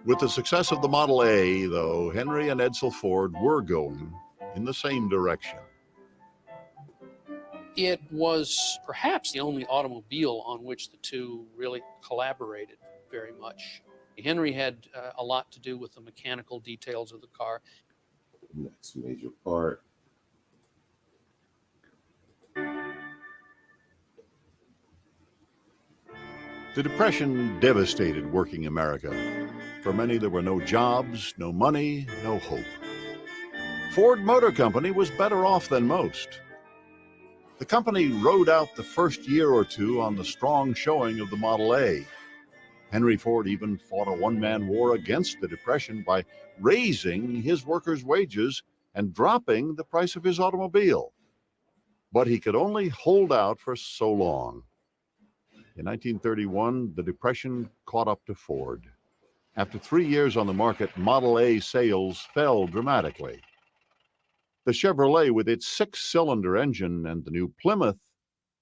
With the success of the Model A, though, Henry and Edsel Ford were going in the same direction. It was perhaps the only automobile on which the two really collaborated very much. Henry had a lot to do with the mechanical details of the car. Next major part. The Depression devastated working America. For many, there were no jobs, no money, no hope. Ford Motor Company was better off than most. The company rode out the first year or two on the strong showing of the Model A. Henry Ford even fought a one-man war against the Depression by raising his workers' wages and dropping the price of his automobile. But he could only hold out for so long. In 1931, the Depression caught up to Ford. After 3 years on the market, Model A sales fell dramatically. The Chevrolet, with its 6-cylinder engine, and the new Plymouth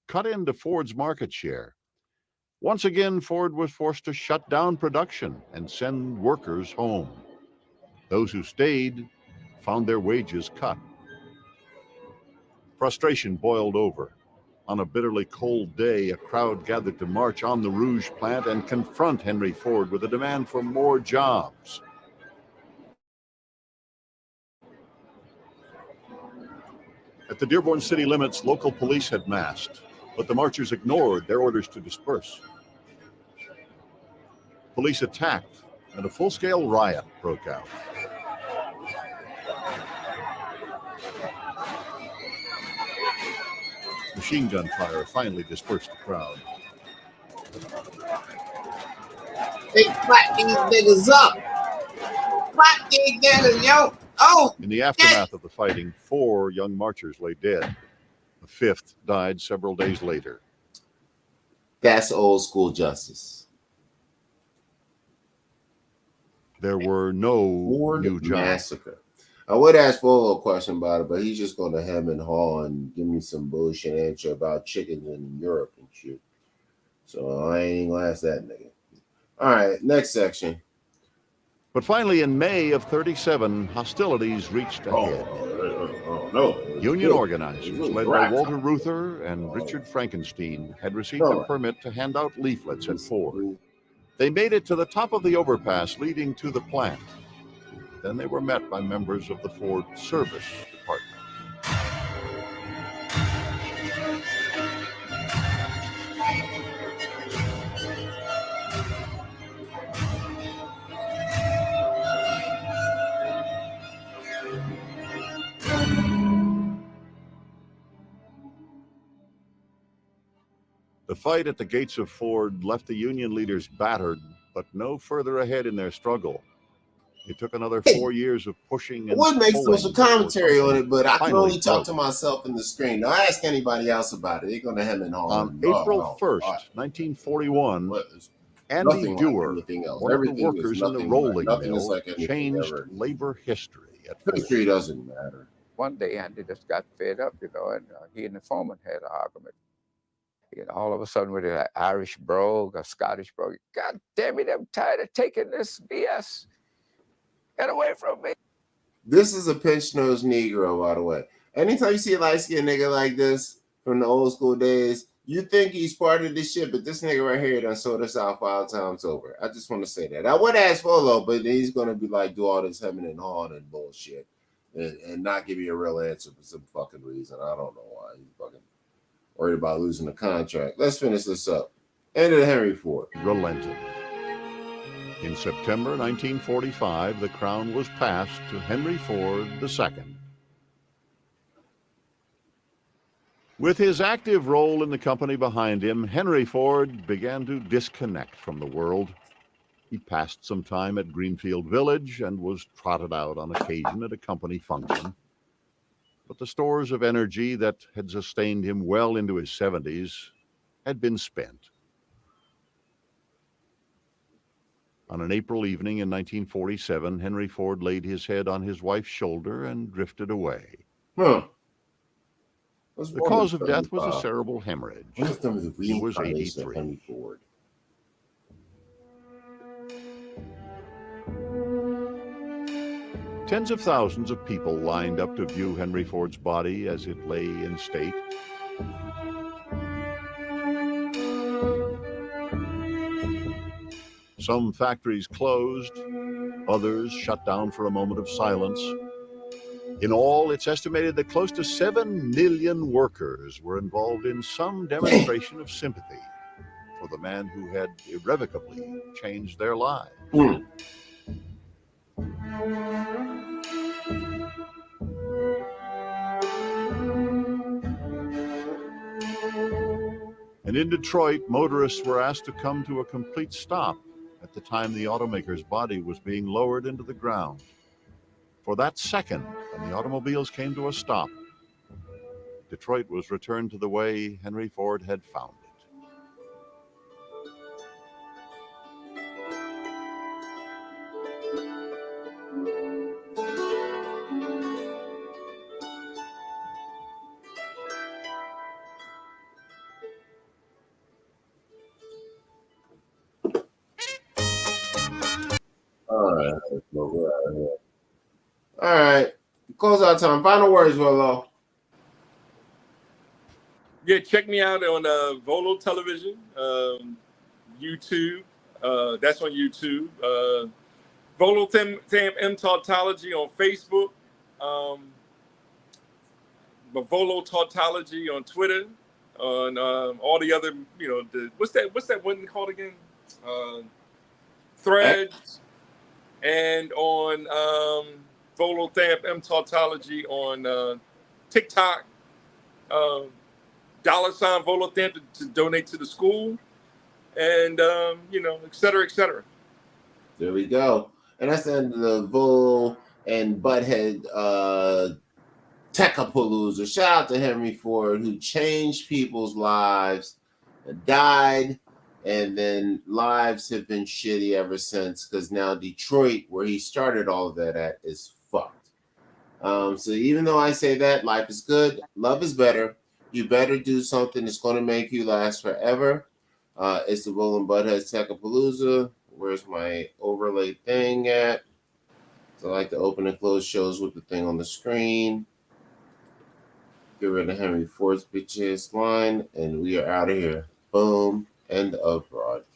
cut into Ford's market share. Once again, Ford was forced to shut down production and send workers home. Those who stayed found their wages cut. Frustration boiled over. On a bitterly cold day, a crowd gathered to march on the Rouge plant and confront Henry Ford with a demand for more jobs. At the Dearborn city limits, local police had massed, but the marchers ignored their orders to disperse. Police attacked, and a full-scale riot broke out. Machine gun fire finally dispersed the crowd. They clap these niggas up. Clap these niggas, yo. Oh! In the aftermath of the fighting, 4 young marchers lay dead. The 5th died several days later. That's old school justice. There were no Ford new jobs. massacre. I would ask for a little question about it, but he's just going to hem and haw and give me some bullshit answer about chickens in Europe and shit. So I ain't gonna ask that nigga. All right, next section. But finally, in May of 37, hostilities reached a head. Union organizers, led by Walter Reuther and Richard Frankenstein, had received a permit to hand out leaflets at Ford. They made it to the top of the overpass leading to the plant. Then they were met by members of the Ford Service Department. The fight at the gates of Ford left the Union leaders battered, but no further ahead in their struggle. It took another 4 years of pushing I and would make pulling some commentary on it, but I can finally only talk broke. to myself in the screen. Don't ask anybody else about it. They're going to hem and haw. On April 1st, 1941, Andy Dewar, one of the workers in the rolling mill, changed labor history at Ford. History doesn't matter. One day, Andy just got fed up, and he and the foreman had an argument. All of a sudden, with an Irish brogue, a Scottish brogue, God damn it, I'm tired of taking this BS. Get away from me. This is a pinch-nosed Negro, by the way. Anytime you see a light-skinned nigga like this from the old school days, you think he's part of this shit, but this nigga right here done sold us out 5 times over. I just want to say that. I would ask Folo, but he's going to be like, do all this hemming and hawing and bullshit and not give you a real answer for some fucking reason. I don't know why. He's fucking worried about losing the contract. Let's finish this up. End of Henry Ford. Relented. In September 1945, the crown was passed to Henry Ford II. With his active role in the company behind him, Henry Ford began to disconnect from the world. He passed some time at Greenfield Village and was trotted out on occasion at a company function. But the stores of energy that had sustained him well into his 70s had been spent. On an April evening in 1947, Henry Ford laid his head on his wife's shoulder and drifted away. The cause of death was a cerebral hemorrhage. He was 83. Henry Ford. Tens of thousands of people lined up to view Henry Ford's body as it lay in state. Some factories closed, others shut down for a moment of silence. In all, it's estimated that close to 7 million workers were involved in some demonstration of sympathy for the man who had irrevocably changed their lives. And in Detroit, motorists were asked to come to a complete stop at the time the automaker's body was being lowered into the ground. For that second, when the automobiles came to a stop, Detroit was returned to the way Henry Ford had found it. All right. All right. Close out time. Final words, Willow. Yeah, check me out on Volo Television, YouTube. That's on YouTube. Volo M Tautology on Facebook. Volo Tautology on Twitter. On all the other, what's that one called again? Threads. And on Volo M Tautology on TikTok. $sign Volo Thamp to donate to the school, and et cetera, et cetera. There we go. And that's the end of the Bull and Butthead Techapalooza. Shout out to Henry Ford, who changed people's lives, died, and then lives have been shitty ever since, because now Detroit, where he started all of that at, is fucked. So even though I say that, life is good, love is better, you better do something that's going to make you last forever. It's the Bull and Butthead Techapalooza. Where's my overlay thing at? So I like to open and close shows with the thing on the screen. Get rid of Henry Ford's bitch ass line, and we are out of here. Boom. End of broadcast.